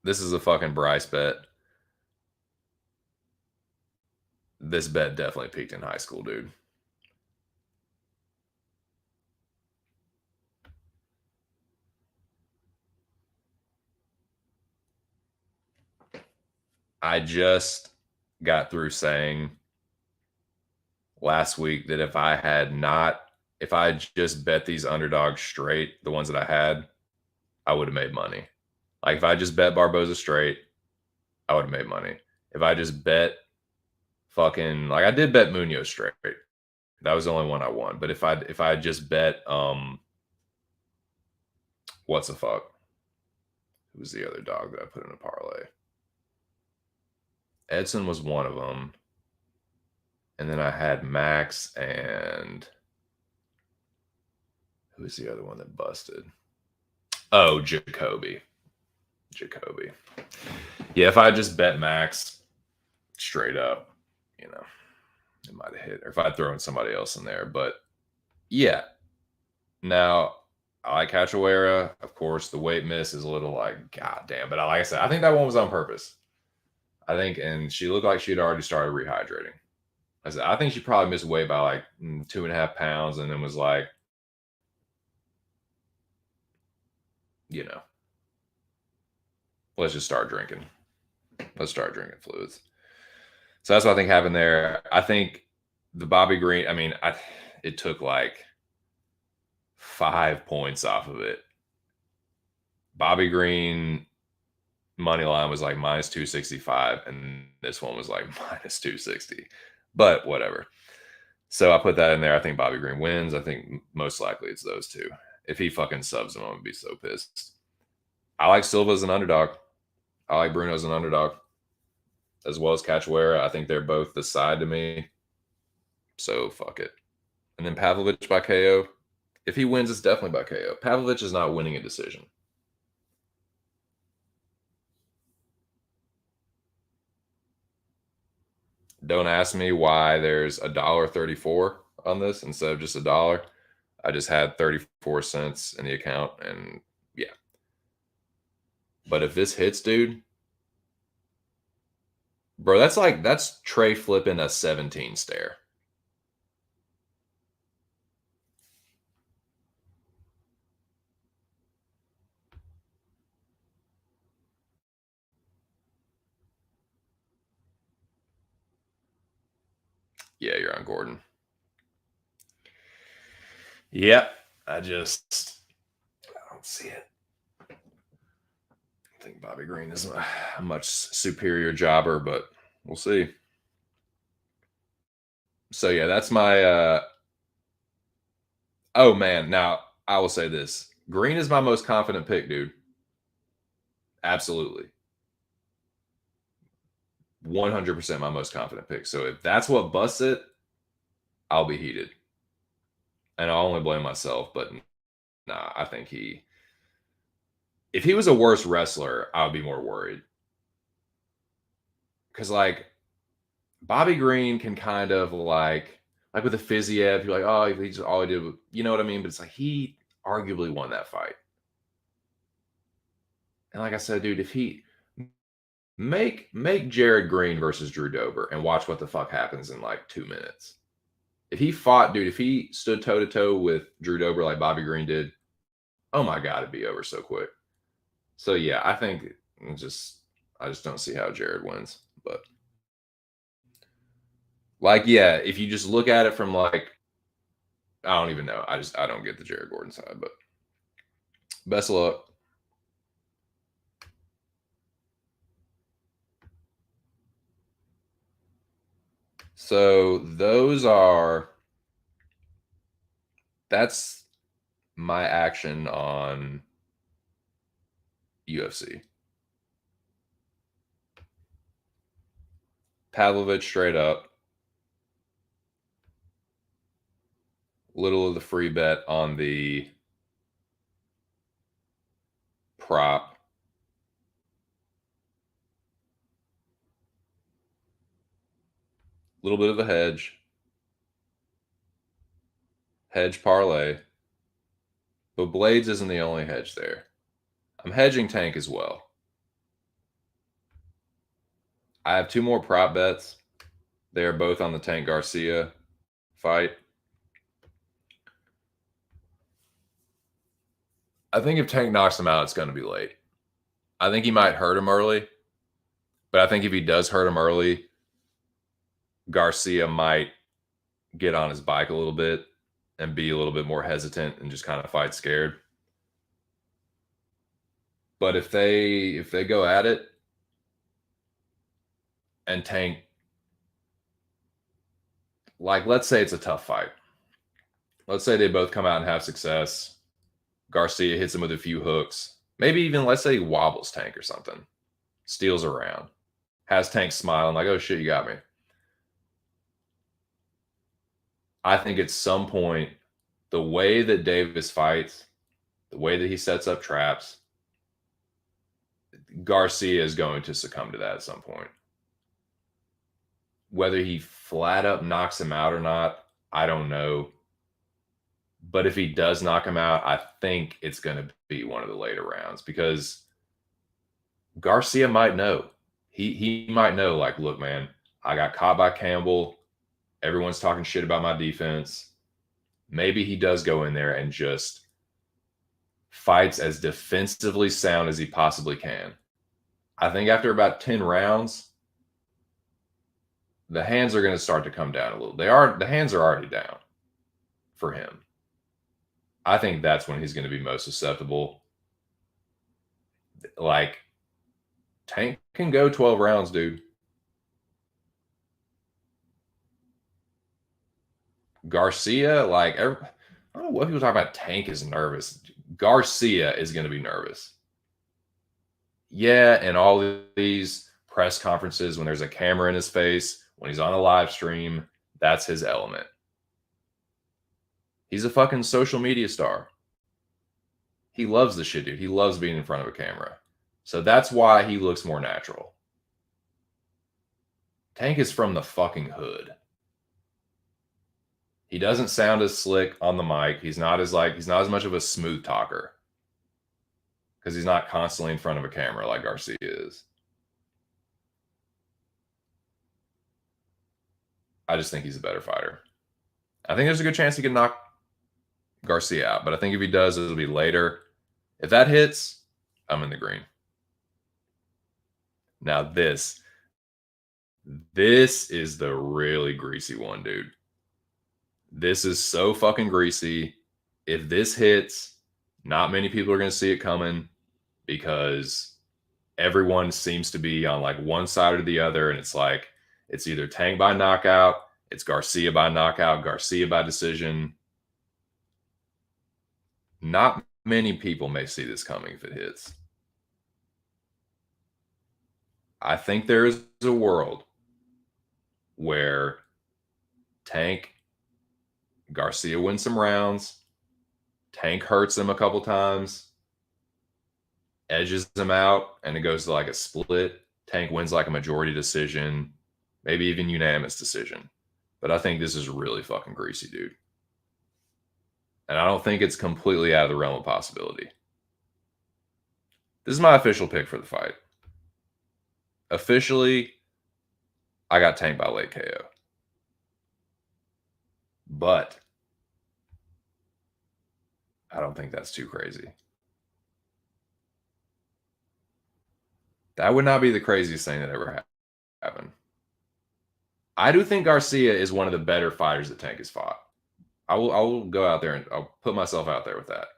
Speaker 1: This is a fucking Bryce bet. This bet definitely peaked in high school, dude. I just got through saying last week that if I just bet these underdogs straight, the ones that I had, I would have made money. Like if I just bet Barboza straight, I would have made money. If I just bet fucking like I did bet Munoz straight. That was the only one I won. But if I just bet what's the fuck? Who was the other dog that I put in a parlay? Edson was one of them. And then I had Max and who was the other one that busted? Oh, Jacoby. Yeah, if I just bet Max straight up, you know, it might have hit. Or if I'd thrown somebody else in there. But yeah. Now, I like Cachoeira. Of course, the weight miss is a little like, God damn. But like I said, I think that one was on purpose. I think, and she looked like she had already started rehydrating. I think she probably missed weight by like 2.5 pounds and then was like, you know, let's just start drinking. Let's start drinking fluids. So that's what I think happened there. I think the Bobby Green, it took like 5 points off of it. Bobby Green money line was like minus 265, and this one was like minus 260. But whatever. So I put that in there. I think Bobby Green wins. I think most likely it's those two. If he fucking subs him, I'm gonna be so pissed. I like Silva as an underdog. I like Bruno as an underdog, as well as Cachoeira. I think they're both the side to me. So fuck it. And then Pavlovich by KO. If he wins, it's definitely by KO. Pavlovich is not winning a decision. Don't ask me why there's $1.34 on this instead of just $1. I just had 34 cents in the account, and yeah. But if this hits, dude, bro, that's Trey flipping a 17 stare. Yeah, you're on Gordon. Yep. I don't see it. I think Bobby Green is a much superior jobber, but we'll see. So yeah, that's my oh man. Now I will say this. Green is my most confident pick, dude. Absolutely. 100% my most confident pick. So if that's what busts it, I'll be heated. And I'll only blame myself, but nah, I think if he was a worse wrestler, I would be more worried. Because like Bobby Green can kind of like with the Fiziev, you're like, oh, he just all he did, you know what I mean? But it's like he arguably won that fight. And like I said, dude, if he make Jared Green versus Drew Dober and watch what the fuck happens in like 2 minutes. If he fought, dude, if he stood toe to toe with Drew Dober like Bobby Green did, oh my god, it'd be over so quick. So yeah, I think I just don't see how Jared wins. But like, yeah, if you just look at it from like, I don't even know. I don't get the Jared Gordon side, but best of luck. So that's my action on UFC. Pavlovich straight up. Little of the free bet on the prop. Little bit of a hedge parlay. But Blades isn't the only hedge there. I'm hedging Tank as well. I have two more prop bets. They are both on the Tank Garcia fight. I think if Tank knocks him out, it's going to be late. I think he might hurt him early, but I think if he does hurt him early, Garcia might get on his bike a little bit and be a little bit more hesitant and just kind of fight scared. But if they go at it and Tank, like, let's say it's a tough fight. Let's say they both come out and have success. Garcia hits him with a few hooks. Maybe even, let's say, he wobbles Tank or something. Steals around. Has Tank smiling like, oh shit, you got me. I think at some point, the way that Davis fights, the way that he sets up traps, Garcia is going to succumb to that at some point. Whether he flat up knocks him out or not, I don't know. But if he does knock him out, I think it's going to be one of the later rounds because Garcia might know. He might know, like, look, man, I got caught by Campbell. Everyone's talking shit about my defense. Maybe he does go in there and just fights as defensively sound as he possibly can. I think after about 10 rounds, the hands are going to start to come down a little. The hands are already down for him. I think that's when he's going to be most susceptible. Like, Tank can go 12 rounds, dude. Garcia, like, I don't know what people talk about. Tank is nervous. Garcia is going to be nervous. Yeah, and all these press conferences when there's a camera in his face, when he's on a live stream, that's his element. He's a fucking social media star. He loves the shit, dude. He loves being in front of a camera. So that's why he looks more natural. Tank is from the fucking hood. He doesn't sound as slick on the mic. He's not as much of a smooth talker. Because he's not constantly in front of a camera like Garcia is. I just think he's a better fighter. I think there's a good chance he can knock Garcia out. But I think if he does, it'll be later. If that hits, I'm in the green. Now this is the really greasy one, dude. This is so fucking greasy. If this hits, not many people are going to see it coming because everyone seems to be on like one side or the other. And it's like, it's either Tank by knockout, it's Garcia by knockout, Garcia by decision. Not many people may see this coming if it hits. I think there is a world where Garcia wins some rounds, Tank hurts him a couple times, edges him out, and it goes to like a split. Tank wins like a majority decision, maybe even unanimous decision. But I think this is really fucking greasy, dude. And I don't think it's completely out of the realm of possibility. This is my official pick for the fight. Officially, I got Tank by late KO. But I don't think that's too crazy. That would not be the craziest thing that ever happened. I do think Garcia is one of the better fighters that Tank has fought. I will go out there and I'll put myself out there with that.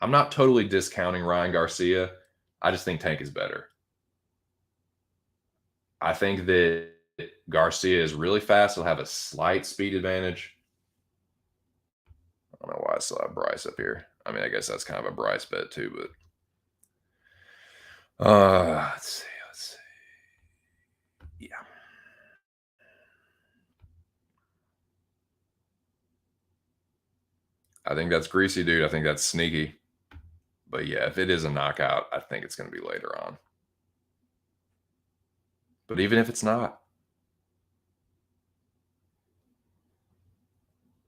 Speaker 1: I'm not totally discounting Ryan Garcia. I just think Tank is better. I think that Garcia is really fast. He'll have a slight speed advantage. I don't know why I still have Bryce up here. I mean, I guess that's kind of a Bryce bet too, but let's see. Yeah. I think that's greasy, dude. I think that's sneaky. But yeah, if it is a knockout, I think it's going to be later on. But even if it's not,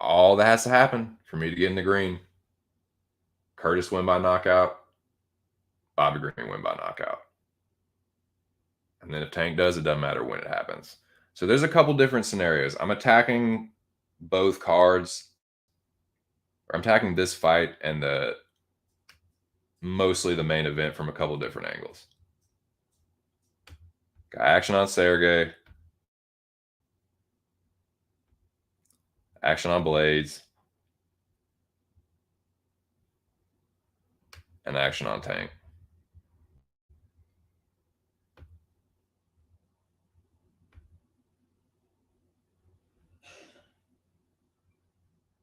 Speaker 1: all that has to happen for me to get in the green. Curtis win by knockout. Bobby Green win by knockout. And then if Tank does, it doesn't matter when it happens. So there's a couple different scenarios. I'm attacking both cards. Or I'm attacking this fight and mostly the main event from a couple different angles. Got action on Sergey. Action on Blades. And action on Tank.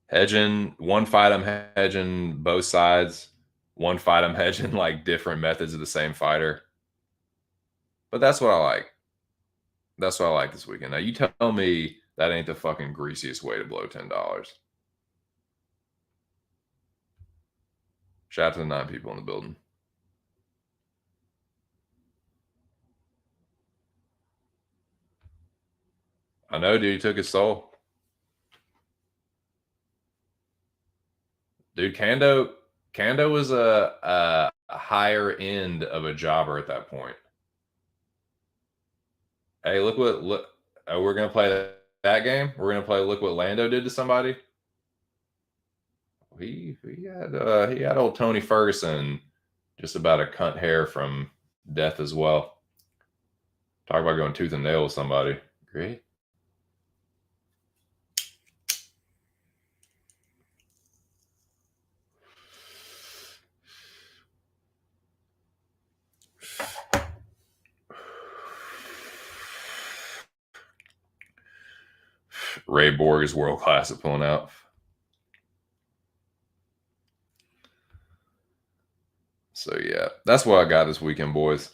Speaker 1: Hedging, one fight I'm hedging both sides. One fight I'm hedging like different methods of the same fighter. But that's what I like. That's what I like this weekend. Now you tell me that ain't the fucking greasiest way to blow $10. Shout out to the 9 people in the building. I know, dude. He took his soul. Dude, Kando was a higher end of a jobber at that point. Hey, look. Oh, we're gonna play that game. We're gonna play. Look what Lando did to somebody. He had old Tony Ferguson just about a cunt hair from death as well. Talk about going tooth and nail with somebody. Great. Ray Borg is world class at pulling out. So yeah, that's what I got this weekend, boys.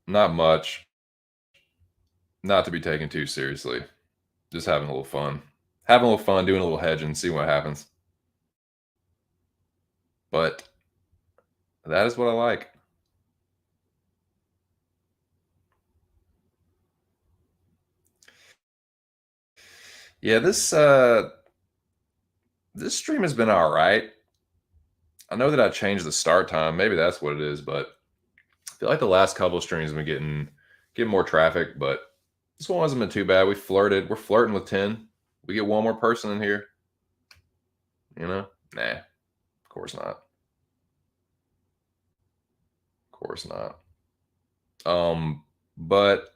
Speaker 1: Not much. Not to be taken too seriously. Just having a little fun. Having a little fun, doing a little hedging, see what happens. But that is what I like. Yeah, this stream has been all right. I know that I changed the start time. Maybe that's what it is, but I feel like the last couple of streams have been getting more traffic, but this one hasn't been too bad. We're flirting with 10. We get one more person in here. You know? Nah. Of course not. Of course not. But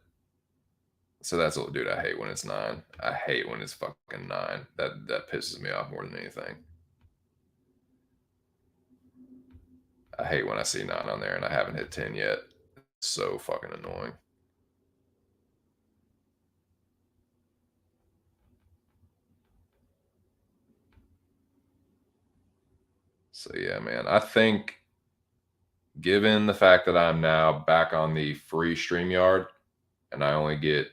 Speaker 1: so that's what, dude. I hate when it's 9. I hate when it's fucking 9. That pisses me off more than anything. I hate when I see 9 on there and I haven't hit 10 yet. It's so fucking annoying. So yeah, man. I think given the fact that I'm now back on the free StreamYard and I only get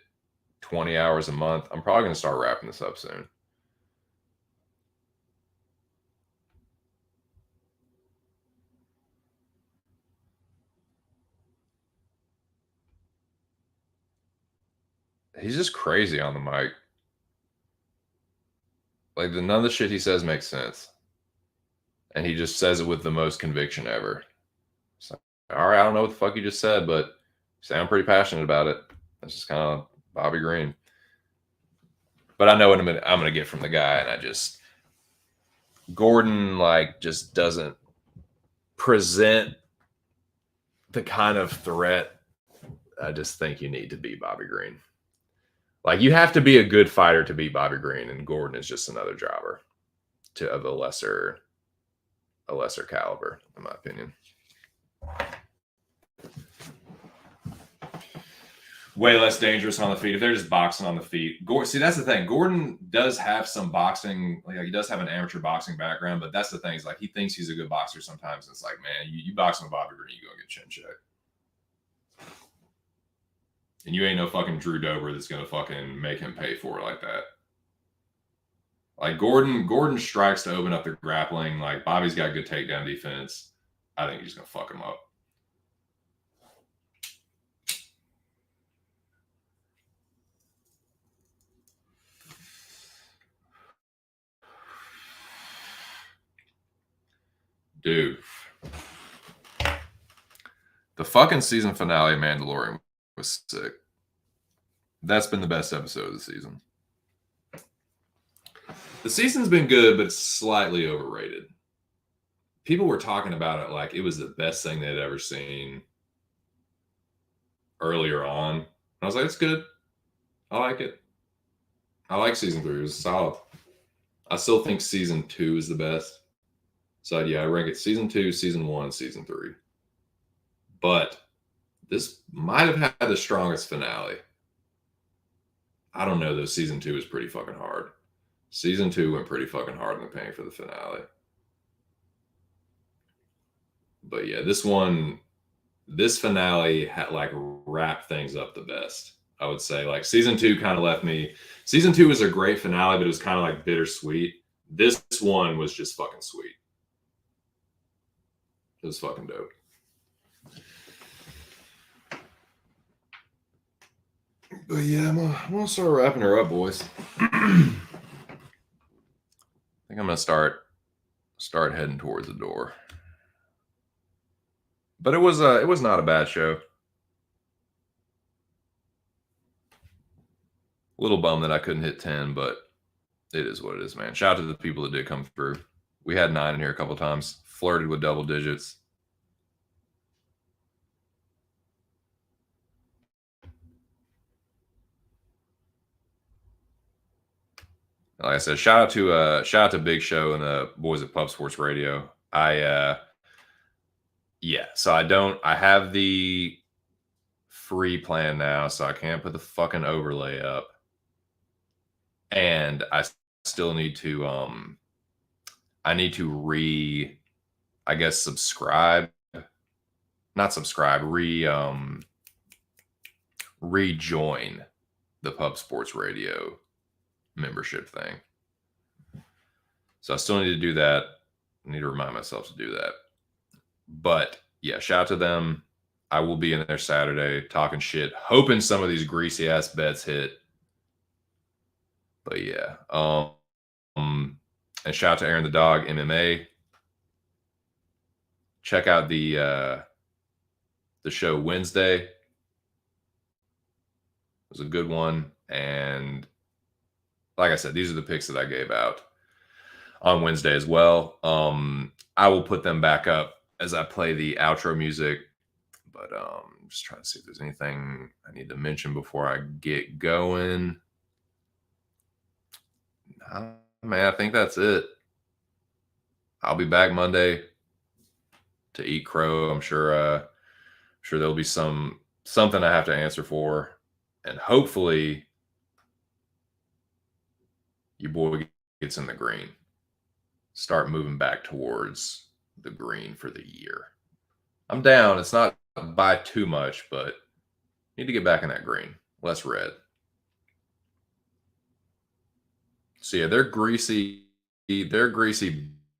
Speaker 1: 20 hours a month, I'm probably going to start wrapping this up soon. He's just crazy on the mic. Like none of the shit he says makes sense. And he just says it with the most conviction ever. So, all right, I don't know what the fuck you just said, but you sound pretty passionate about it. That's just kind of Bobby Green. But I know what I'm gonna get from the guy, and I just Gordon like just doesn't present the kind of threat I just think you need to be Bobby Green. Like you have to be a good fighter to beat Bobby Green, and Gordon is just another jobber of a lesser caliber, in my opinion. Way less dangerous on the feet. If they're just boxing on the feet, see, that's the thing. Gordon does have some boxing, like he does have an amateur boxing background, but that's the thing. Is like he thinks he's a good boxer sometimes. And it's like, man, you boxing with Bobby Green, you gonna get chin check. And you ain't no fucking Drew Dober that's gonna fucking make him pay for it like that. Like Gordon strikes to open up the grappling. Like Bobby's got good takedown defense. I think he's gonna fuck him up. Dude, The fucking season finale of Mandalorian was sick. That's been the best episode of the season. The season's been good, but it's slightly overrated. People were talking about it like it was the best thing they'd ever seen earlier on. And I was like, it's good. I like it. I like season 3. It was solid. I still think season 2 is the best. So yeah, I rank it season 2, season 1, season 3. But this might have had the strongest finale. I don't know though. Season 2 is pretty fucking hard. Season 2 went pretty fucking hard in the paint for the finale. But yeah, this finale had like wrapped things up the best. I would say like season 2 kind of left me. Season 2 was a great finale, but it was kind of like bittersweet. This one was just fucking sweet. It was fucking dope. But yeah, I'm gonna start wrapping her up, boys. I think I'm gonna start heading towards the door. But it was not a bad show. A little bummed that I couldn't hit 10, but it is what it is, man. Shout out to the people that did come through. We had 9 in here a couple times. Flirted with double digits. Like I said, shout out to Big Show and the boys at Pub Sports Radio. So I have the free plan now, so I can't put the fucking overlay up. And I still need to subscribe. Not subscribe, rejoin the Pub Sports Radio membership thing. So I still need to do that. I need to remind myself to do that. But yeah, shout out to them. I will be in there Saturday talking shit, hoping some of these greasy ass bets hit. But yeah, and shout out to Aaron the Dog MMA. Check out the show Wednesday. It was a good one, and like I said, these are the picks that I gave out on Wednesday as well. I will put them back up as I play the outro music, but I'm just trying to see if there's anything I need to mention before I get going. Nah, man, I think that's it. I'll be back Monday to eat crow. I'm sure there'll be something I have to answer for, and hopefully your boy gets in the green. Start moving back towards the green for the year. I'm down. It's not by too much, but need to get back in that green. Less red. So yeah, they're greasy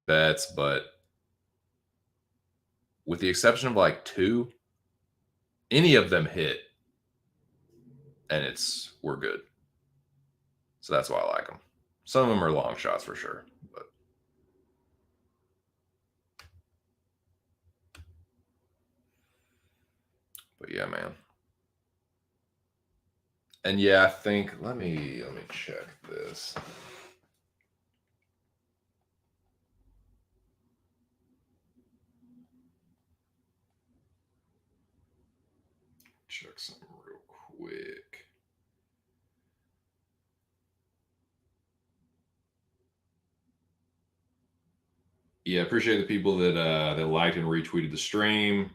Speaker 1: bets, but with the exception of like 2, any of them hit, and we're good. So that's why I like them. Some of them are long shots for sure, but yeah, man. And yeah, I think let me check this. Check something real quick. Yeah, appreciate the people that liked and retweeted the stream.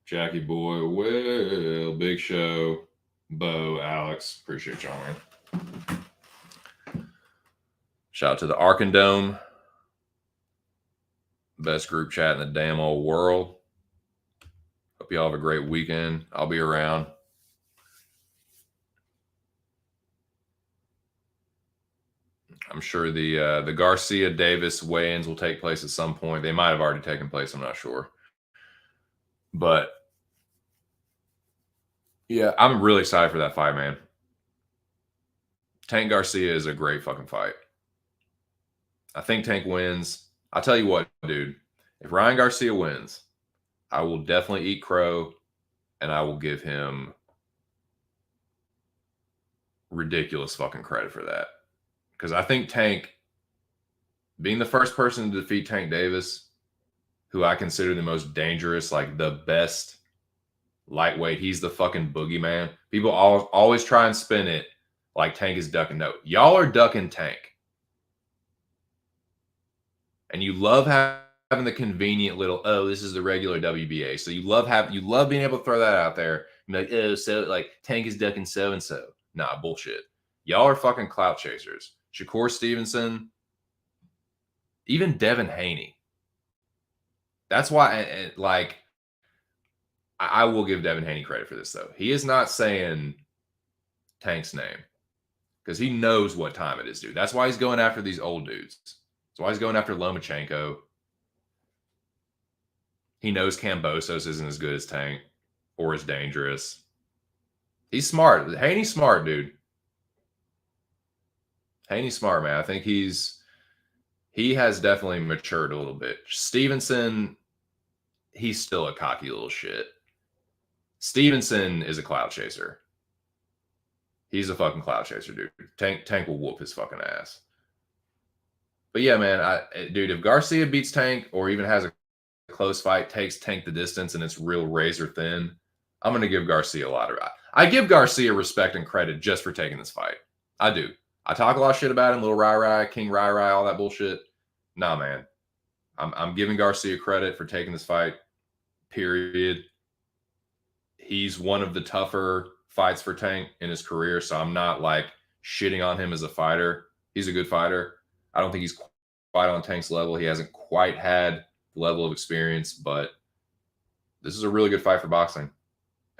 Speaker 1: Jackie Boy, Will, Big Show, Bo, Alex, appreciate y'all, man. Shout out to the Arkandome, best group chat in the damn old world. Hope y'all have a great weekend. I'll be around. I'm sure the Garcia Davis weigh-ins will take place at some point. They might have already taken place. I'm not sure. But yeah, I'm really excited for that fight, man. Tank Garcia is a great fucking fight. I think Tank wins. I'll tell you what, dude. If Ryan Garcia wins, I will definitely eat crow, and I will give him ridiculous fucking credit for that. Because I think Tank, being the first person to defeat Tank Davis, who I consider the most dangerous, like the best lightweight, he's the fucking boogeyman. People always try and spin it like Tank is ducking. No, y'all are ducking Tank. And you love having the convenient little, oh, this is the regular WBA. So you love being able to throw that out there. And be like, oh, so like Tank is ducking so and so. Nah, bullshit. Y'all are fucking clout chasers. Shakur Stevenson, even Devin Haney. That's why, like, I will give Devin Haney credit for this, though. He is not saying Tank's name because he knows what time it is, dude. That's why he's going after these old dudes. That's why he's going after Lomachenko. He knows Kambosos isn't as good as Tank or as dangerous. He's smart. Haney's smart, dude. Haney's smart, man. I think he has definitely matured a little bit. Stevenson, he's still a cocky little shit. Stevenson is a cloud chaser. He's a fucking cloud chaser, dude. Tank will whoop his fucking ass. But yeah, man, dude, if Garcia beats Tank or even has a close fight, takes Tank the distance, and it's real razor thin, I'm going to give Garcia a lot of. I give Garcia respect and credit just for taking this fight. I do. I talk a lot of shit about him, little Rai, King Rai, all that bullshit. Nah, man. I'm giving Garcia credit for taking this fight, period. He's one of the tougher fights for Tank in his career, so I'm not like shitting on him as a fighter. He's a good fighter. I don't think he's quite on Tank's level. He hasn't quite had the level of experience, but this is a really good fight for boxing.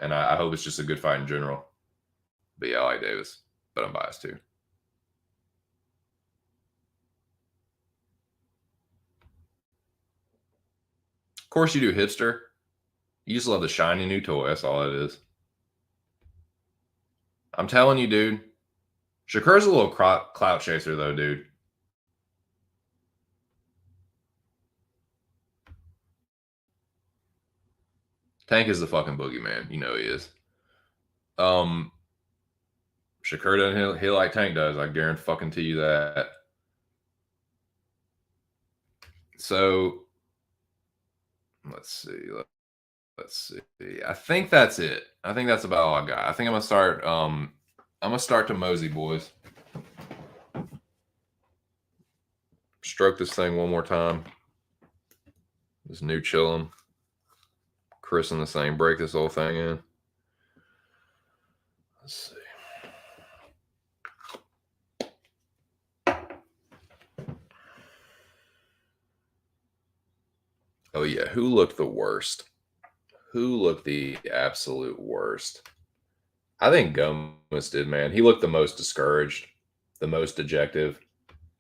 Speaker 1: And I hope it's just a good fight in general. But yeah, I like Davis, but I'm biased too. Of course you do, hipster. You just love the shiny new toy. That's all it is. I'm telling you, dude. Shakur's a little clout chaser, though, dude. Tank is the fucking boogeyman. You know he is. Shakur doesn't hit like Tank does. I guarantee you that. So let's see. Let's see. I think that's it. I think that's about all I got. I think I'm gonna start. I'm gonna start to mosey, boys. Stroke this thing one more time. This new chillum. Christen this thing. Break this whole thing in. Let's see. Oh yeah, who looked the worst? Who looked the absolute worst? I think Gomez did, man. He looked the most discouraged, the most dejected.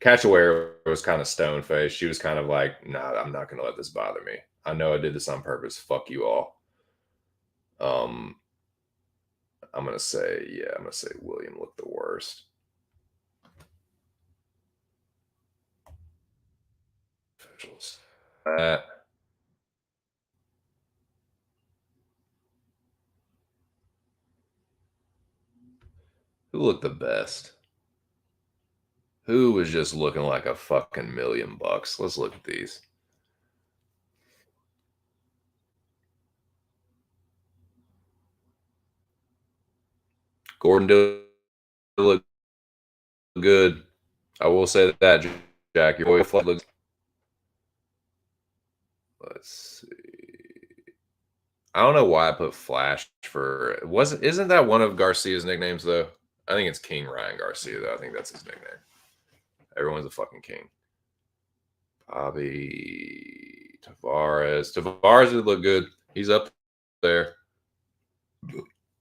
Speaker 1: Cachoeira was kind of stone-faced. She was kind of like, nah, I'm not going to let this bother me. I know I did this on purpose. Fuck you all. I'm going to say, yeah, I'm going to say William looked the worst. Officials. Who looked the best? Who was just looking like a fucking $1,000,000? Let's look at these. Gordon did look good. I will say that, Jack. Your boy Flood looks. Let's see. I don't know why I put Flash for. Isn't that one of Garcia's nicknames though? I think it's King Ryan Garcia though. I think that's his nickname. Everyone's a fucking king. Bobby Tavares. Tavares would look good. He's up there.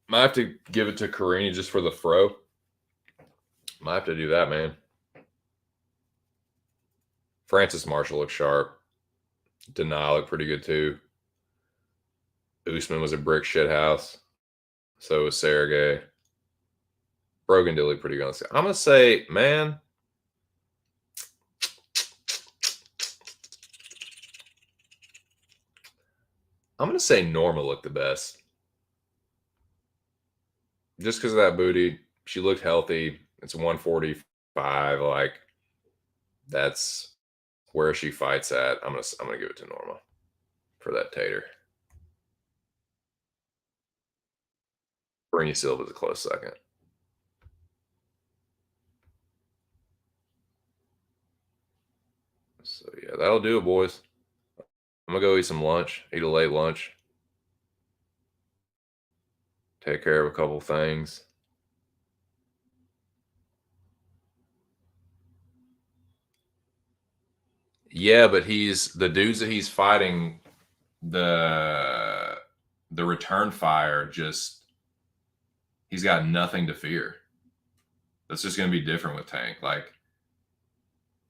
Speaker 1: Might have to give it to Carini just for the fro. Might have to do that, man. Francis Marshall looked sharp. Denai looked pretty good too. Usman was a brick shit house. So was Sergey. Brogan did look pretty good. I'm going to say, man, I'm gonna say Norma looked the best. Just because of that booty. She looked healthy. It's 145. Like, that's where she fights at. I'm gonna give it to Norma for that tater. Bernie Silva's a close second. So yeah, that'll do it, boys. I'm gonna go eat some lunch, eat a late lunch, take care of a couple things. Yeah, but he's the dudes that he's fighting, the the return fire, just he's got nothing to fear. That's just gonna be different with Tank. Like,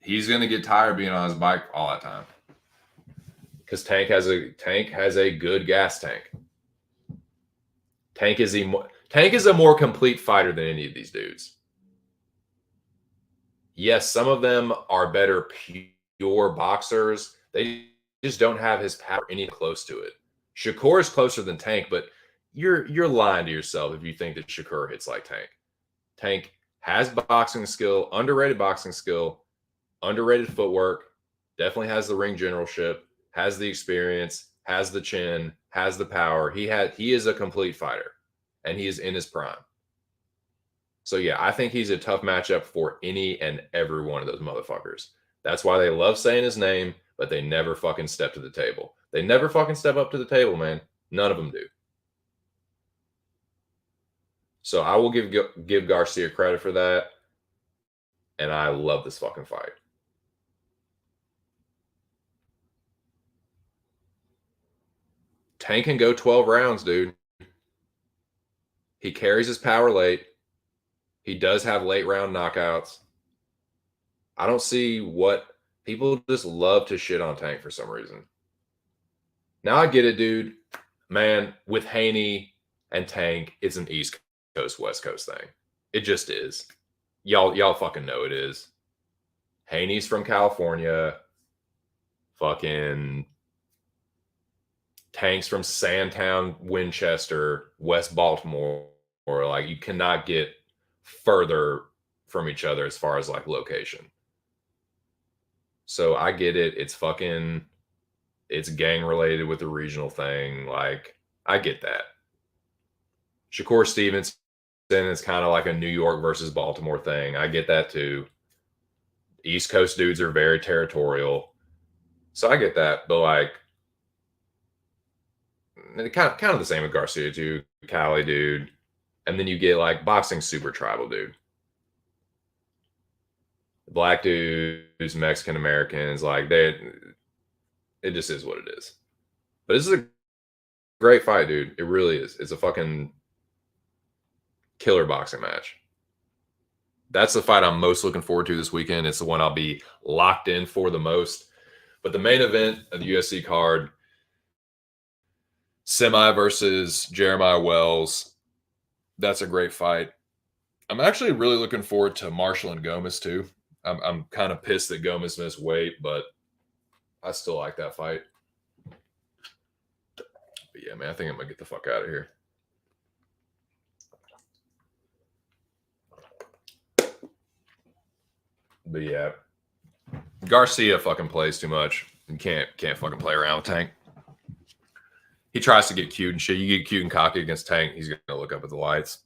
Speaker 1: he's gonna get tired being on his bike all that time. Because Tank has a good gas tank. Tank is a more complete fighter than any of these dudes. Yes, some of them are better pure boxers. They just don't have his power any close to it. Shakur is closer than Tank, but you're lying to yourself if you think that Shakur hits like Tank. Tank has boxing skill, underrated footwork, definitely has the ring generalship, has the experience, has the chin, has the power. He is a complete fighter, and he is in his prime. So yeah, I think he's a tough matchup for any and every one of those motherfuckers. That's why they love saying his name, but they never fucking step to the table. They never fucking step up to the table, man. None of them do. So I will give Garcia credit for that, and I love this fucking fight. Tank can go 12 rounds, dude. He carries his power late. He does have late round knockouts. I don't see what people just love to shit on Tank for some reason. Now I get it, dude. Man, with Haney and Tank, it's an East Coast, West Coast thing. It just is. Y'all fucking know it is. Haney's from California. Fucking Tank's from Sandtown, Winchester, West Baltimore. Or like, you cannot get further from each other as far as like location. So I get it. It's gang related with the regional thing. Like, I get that. Shakur Stevenson is kind of like a New York versus Baltimore thing. I get that too. East Coast dudes are very territorial. So I get that. But like, kind of the same with Garcia too, Cali dude. And then you get like boxing super tribal dude. Black dudes, Mexican Americans, like it just is what it is. But this is a great fight, dude. It really is. It's a fucking killer boxing match. That's the fight I'm most looking forward to this weekend. It's the one I'll be locked in for the most. But the main event of the UFC card, Semi versus Jeremiah Wells. That's a great fight. I'm actually really looking forward to Marshall and Gomez too. I'm kind of pissed that Gomez missed weight, but I still like that fight. But yeah, man, I think I'm gonna get the fuck out of here. But yeah, Garcia fucking plays too much. You can't fucking play around with Tank. He tries to get cute and shit. You get cute and cocky against Tank, he's gonna look up at the lights.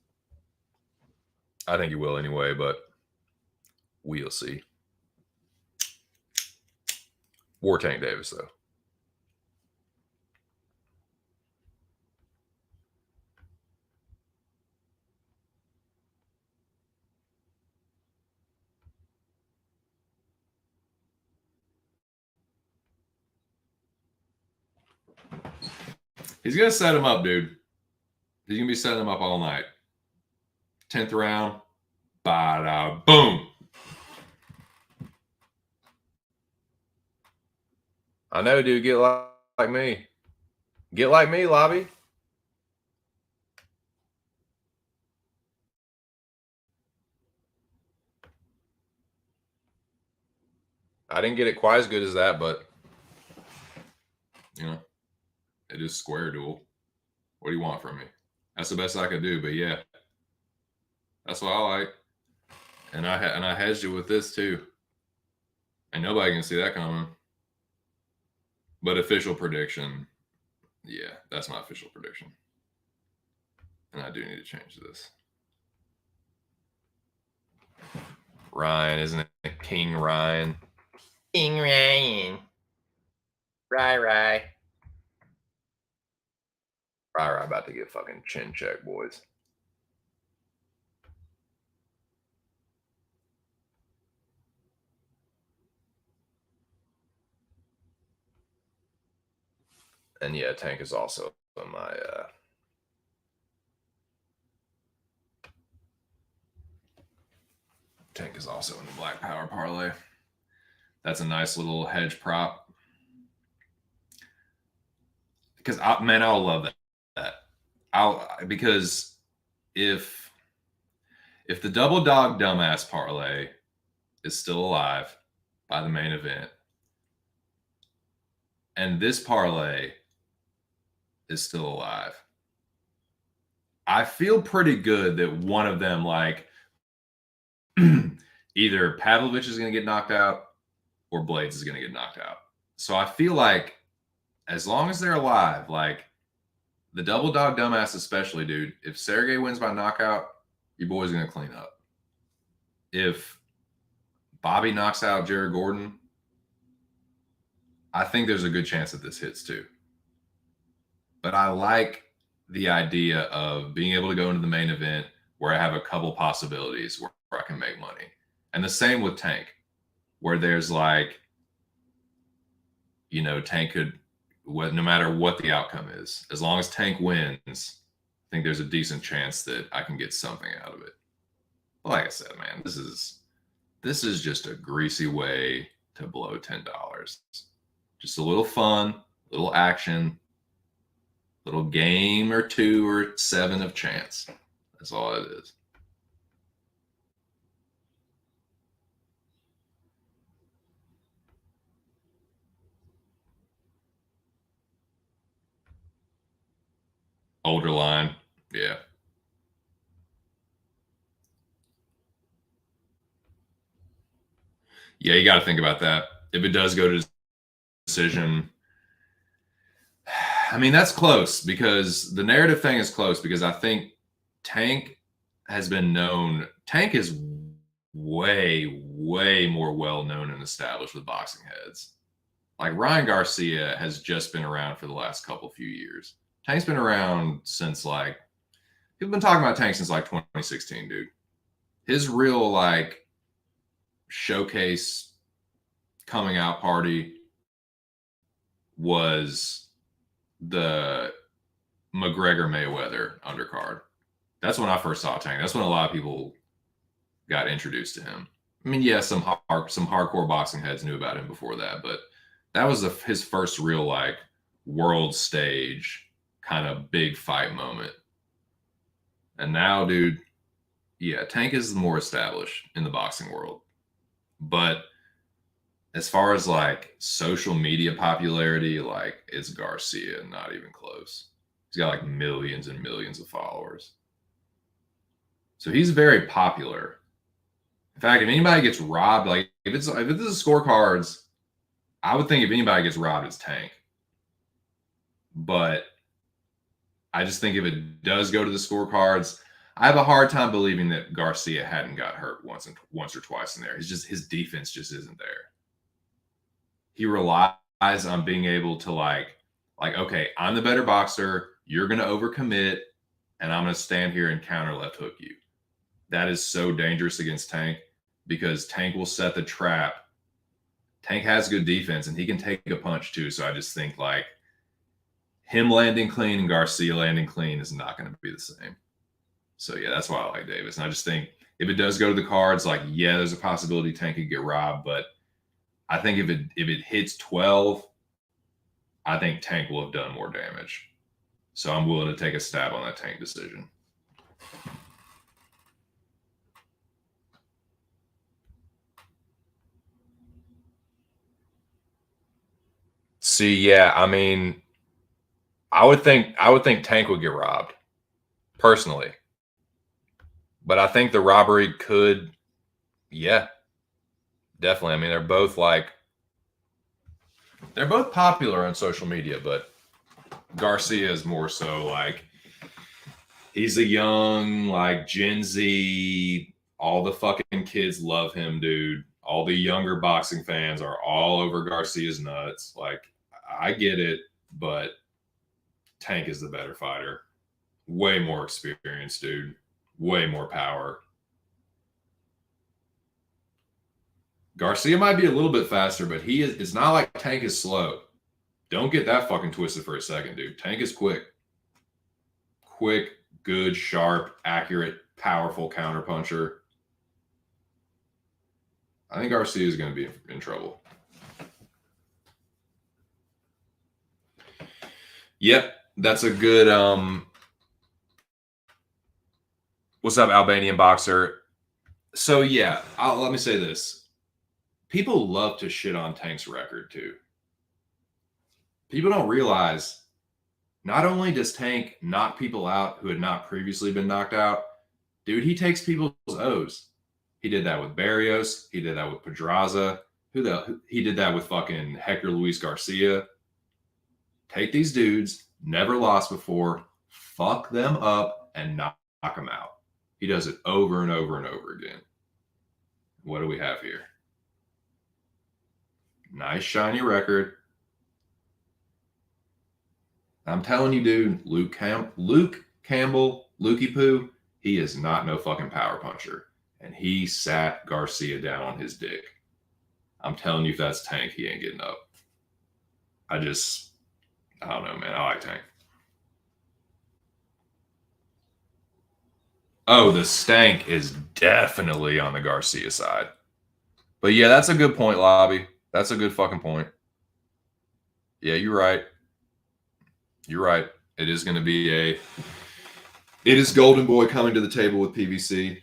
Speaker 1: I think he will anyway, but we'll see. War Tank Davis though. He's gonna set him up, dude. He's gonna be setting him up all night. 10th round, bada boom. I know, dude. Get like me. Get like me, Lobby. I didn't get it quite as good as that, but you know, It is square duel. What do you want from me? That's the best I could do. But yeah, that's what I like. And I hedged it with this too. And nobody can see that coming. But official prediction, yeah, that's my official prediction. And I do need to change this. Ryan, isn't it King Ryan? King Ryan. Rye. Rye about to get fucking chin check, boys. And yeah, Tank is also in my Tank is also in the Black Power parlay. That's a nice little hedge prop. Because I'll love that. Because if the double dog dumbass parlay is still alive by the main event, and this parlay is still alive, I feel pretty good that one of them, like either Pavlovich is going to get knocked out or Blades is going to get knocked out. So I feel like as long as they're alive, like the double dog dumbass especially, dude, if Sergey wins by knockout, your boy's going to clean up. If Bobby knocks out Jared Gordon, I think there's a good chance that this hits too. But I like the idea of being able to go into the main event where I have a couple possibilities where I can make money. And the same with Tank, where there's like, Tank could, no matter what the outcome is, as long as Tank wins, I think there's a decent chance that I can get something out of it. But like I said, man, this is just a greasy way to blow $10. Just a little fun, little action, little game or 2 or 7 of chance. That's all it is. Older line. Yeah. Yeah, you got to think about that. If it does go to decision, I mean, that's close because the narrative thing is close because I think Tank has been known. Tank is way, way more well known and established with boxing heads. Like Ryan Garcia has just been around for the last few years. Tank's been around since like, people been talking about Tank since like 2016, dude. His real like showcase coming out party was the McGregor Mayweather undercard. That's when I first saw Tank. That's when a lot of people got introduced to him. I mean, yeah, some hardcore boxing heads knew about him before that, but that was his first real like world stage kind of big fight moment. And now, dude, yeah, Tank is more established in the boxing world. But as far as like social media popularity, like it's Garcia, not even close. He's got like millions and millions of followers. So he's very popular. In fact, if anybody gets robbed, like if it's a scorecards, I would think if anybody gets robbed, it's Tank. But I just think if it does go to the scorecards, I have a hard time believing that Garcia hadn't got hurt once or twice in there. His defense just isn't there. He relies on being able to like, okay, I'm the better boxer. You're going to overcommit, and I'm going to stand here and counter left hook you. That is so dangerous against Tank because Tank will set the trap. Tank has good defense, and he can take a punch too. So I just think like him landing clean and Garcia landing clean is not going to be the same. So yeah, that's why I like Davis. And I just think if it does go to the cards, like, yeah, there's a possibility Tank could get robbed, but I think if it hits 12, I think Tank will have done more damage. So I'm willing to take a stab on that Tank decision. See, yeah, I mean, I would think Tank would get robbed personally, but I think the robbery could, yeah, definitely. I mean, they're both popular on social media, but Garcia is more so like he's a young like Gen Z. All the fucking kids love him, dude. All the younger boxing fans are all over Garcia's nuts. Like I get it, but Tank is the better fighter. Way more experience, dude. Way more power. Garcia might be a little bit faster, but he is. It's not like Tank is slow. Don't get that fucking twisted for a second, dude. Tank is quick. Quick, good, sharp, accurate, powerful counterpuncher. I think Garcia is going to be in trouble. Yep, that's a good. What's up, Albanian boxer? So yeah, let me say this: people love to shit on Tank's record too. People don't realize not only does Tank knock people out who had not previously been knocked out, dude, he takes people's O's. He did that with Barrios. He did that with Pedraza. He did that with fucking Hector Luis Garcia. Take these dudes, never lost before, fuck them up, and knock them out. He does it over and over and over again. What do we have here? Nice shiny record. I'm telling you, dude, Luke Campbell, Lukey Poo, he is not no fucking power puncher. And he sat Garcia down on his dick. I'm telling you, if that's Tank, he ain't getting up. I don't know, man. I like Tank. Oh, the stank is definitely on the Garcia side. But yeah, that's a good point, Lobby. That's a good fucking point. Yeah, you're right. You're right. It is going to be it is Golden Boy coming to the table with PVC.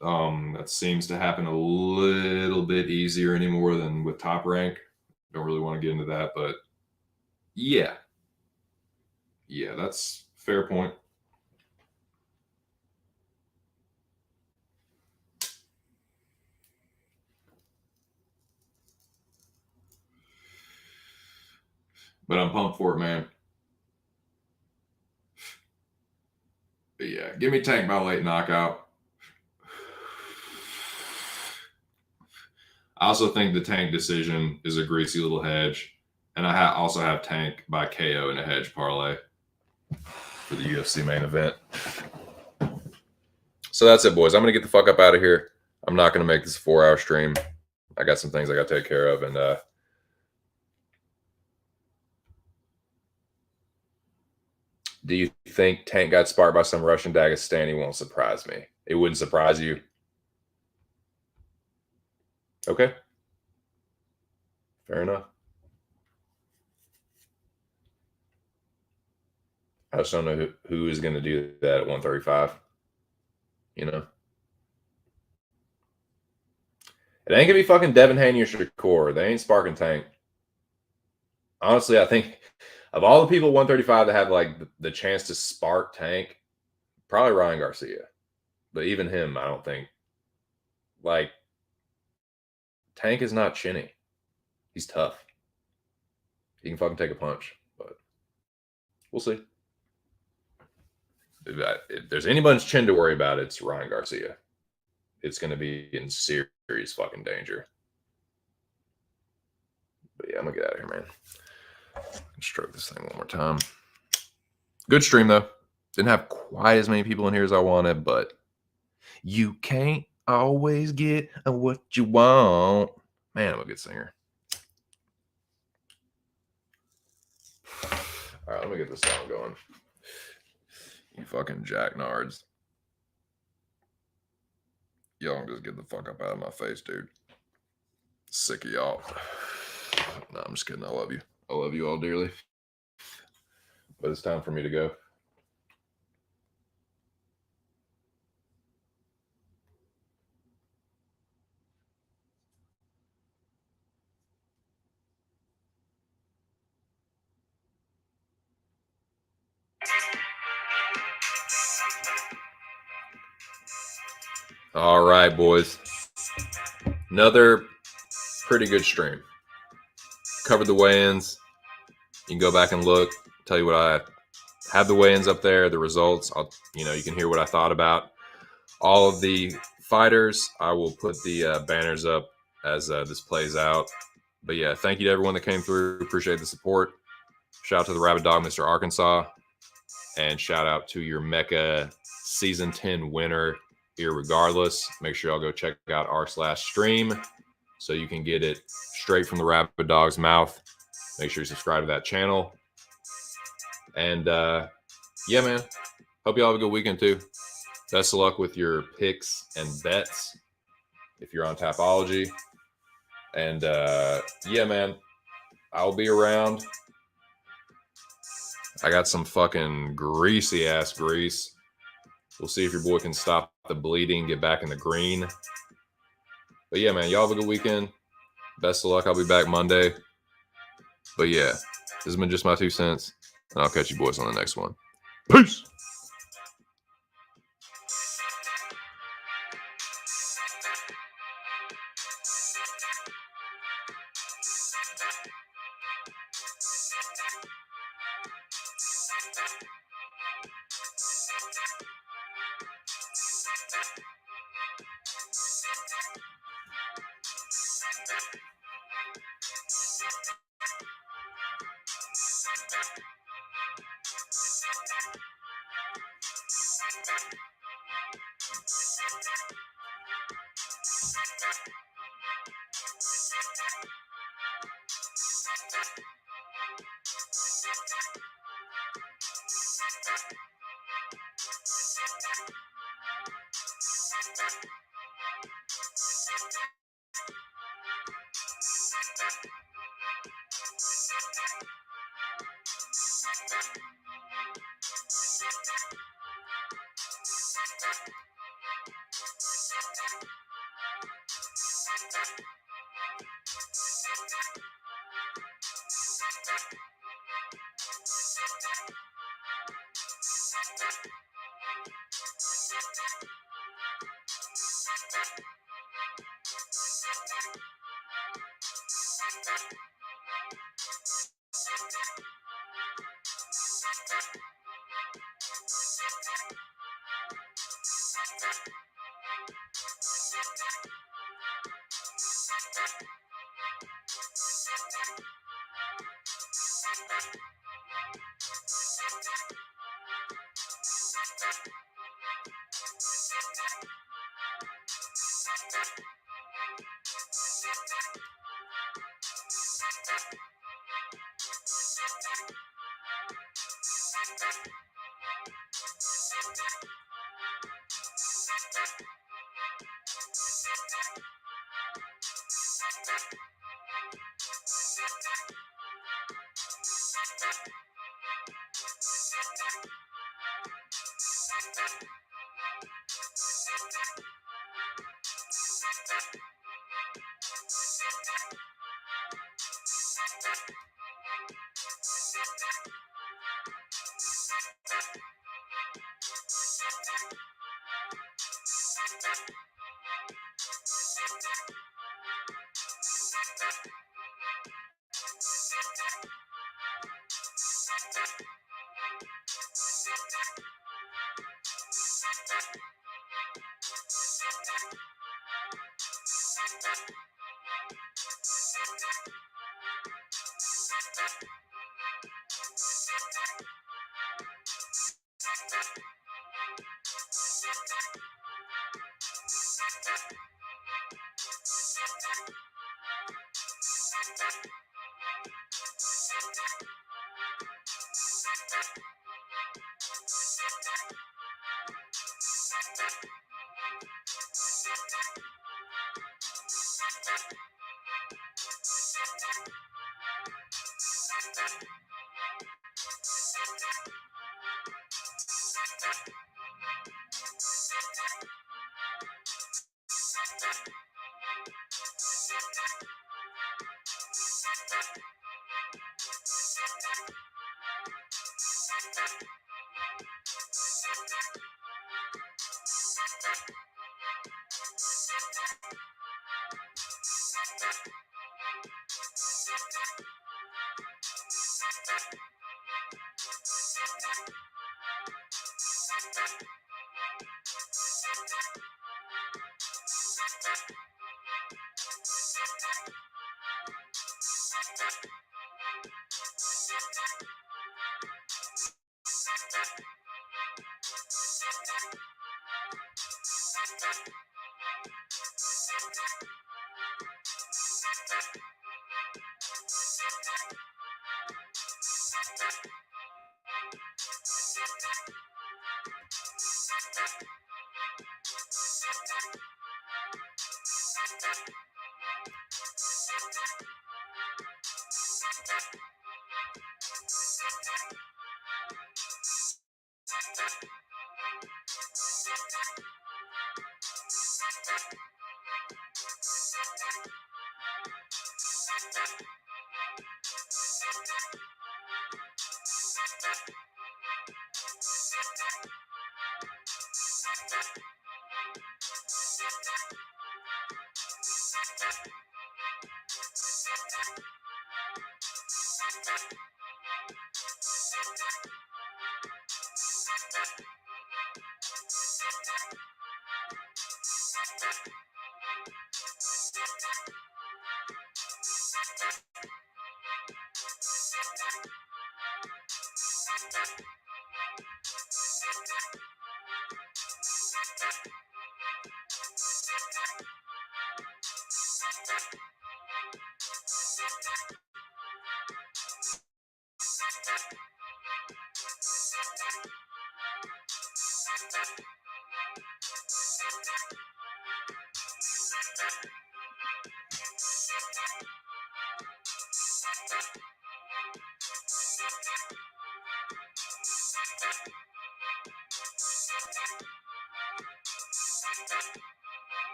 Speaker 1: That seems to happen a little bit easier anymore than with Top Rank. Don't really want to get into that, but yeah. Yeah, that's fair point. But I'm pumped for it, man. But yeah, give me Tank by late knockout. I also think the Tank decision is a greasy little hedge. And I also have Tank by KO in a hedge parlay for the UFC main event. So that's it, boys. I'm going to get the fuck up out of here. I'm not going to make this a 4-hour stream. I got some things I got to take care of. And do you think Tank got sparked by some Russian Dagestani? Won't surprise me. It wouldn't surprise you. Okay. Fair enough. I just don't know who is going to do that at 135. You know? It ain't going to be fucking Devin Haney or Shakur. They ain't sparking Tank. Honestly, I think of all the people 135 that have like the chance to spark Tank, probably Ryan Garcia. But even him, I don't think. Like, Tank is not chinny. He's tough. He can fucking take a punch. But we'll see. If there's anybody's chin to worry about, it's Ryan Garcia. It's going to be in serious fucking danger. But yeah, I'm going to get out of here, man. Stroke this thing one more time. Good stream, though. Didn't have quite as many people in here as I wanted, but you can't always get what you want. Man, I'm a good singer. All right, let me get this song going. You fucking jacknards. Y'all just get the fuck up out of my face, dude. Sick of y'all. No, I'm just kidding. I love you. I love you all dearly. But it's time for me to go. All right, boys. Another pretty good stream. Covered the weigh-ins. You can go back and look. Tell you what I have the weigh-ins up there, the results. You can hear what I thought about all of the fighters. I will put the banners up as this plays out. But yeah, thank you to everyone that came through. Appreciate the support. Shout out to the Rabbit Dog, Mr. Arkansas. And shout out to your Mecca Season 10 winner, irregardless. Make sure y'all go check out r/stream so you can get it straight from the Rabbit Dog's mouth. Make sure you subscribe to that channel. And yeah, man. Hope y'all have a good weekend too. Best of luck with your picks and bets if you're on Tapology. And yeah, man. I'll be around. I got some fucking greasy ass grease. We'll see if your boy can stop the bleeding, get back in the green. But yeah, man, y'all have a good weekend. Best of luck. I'll be back Monday. But yeah, this has been just my 2 cents. And I'll catch you boys on the next one. Peace.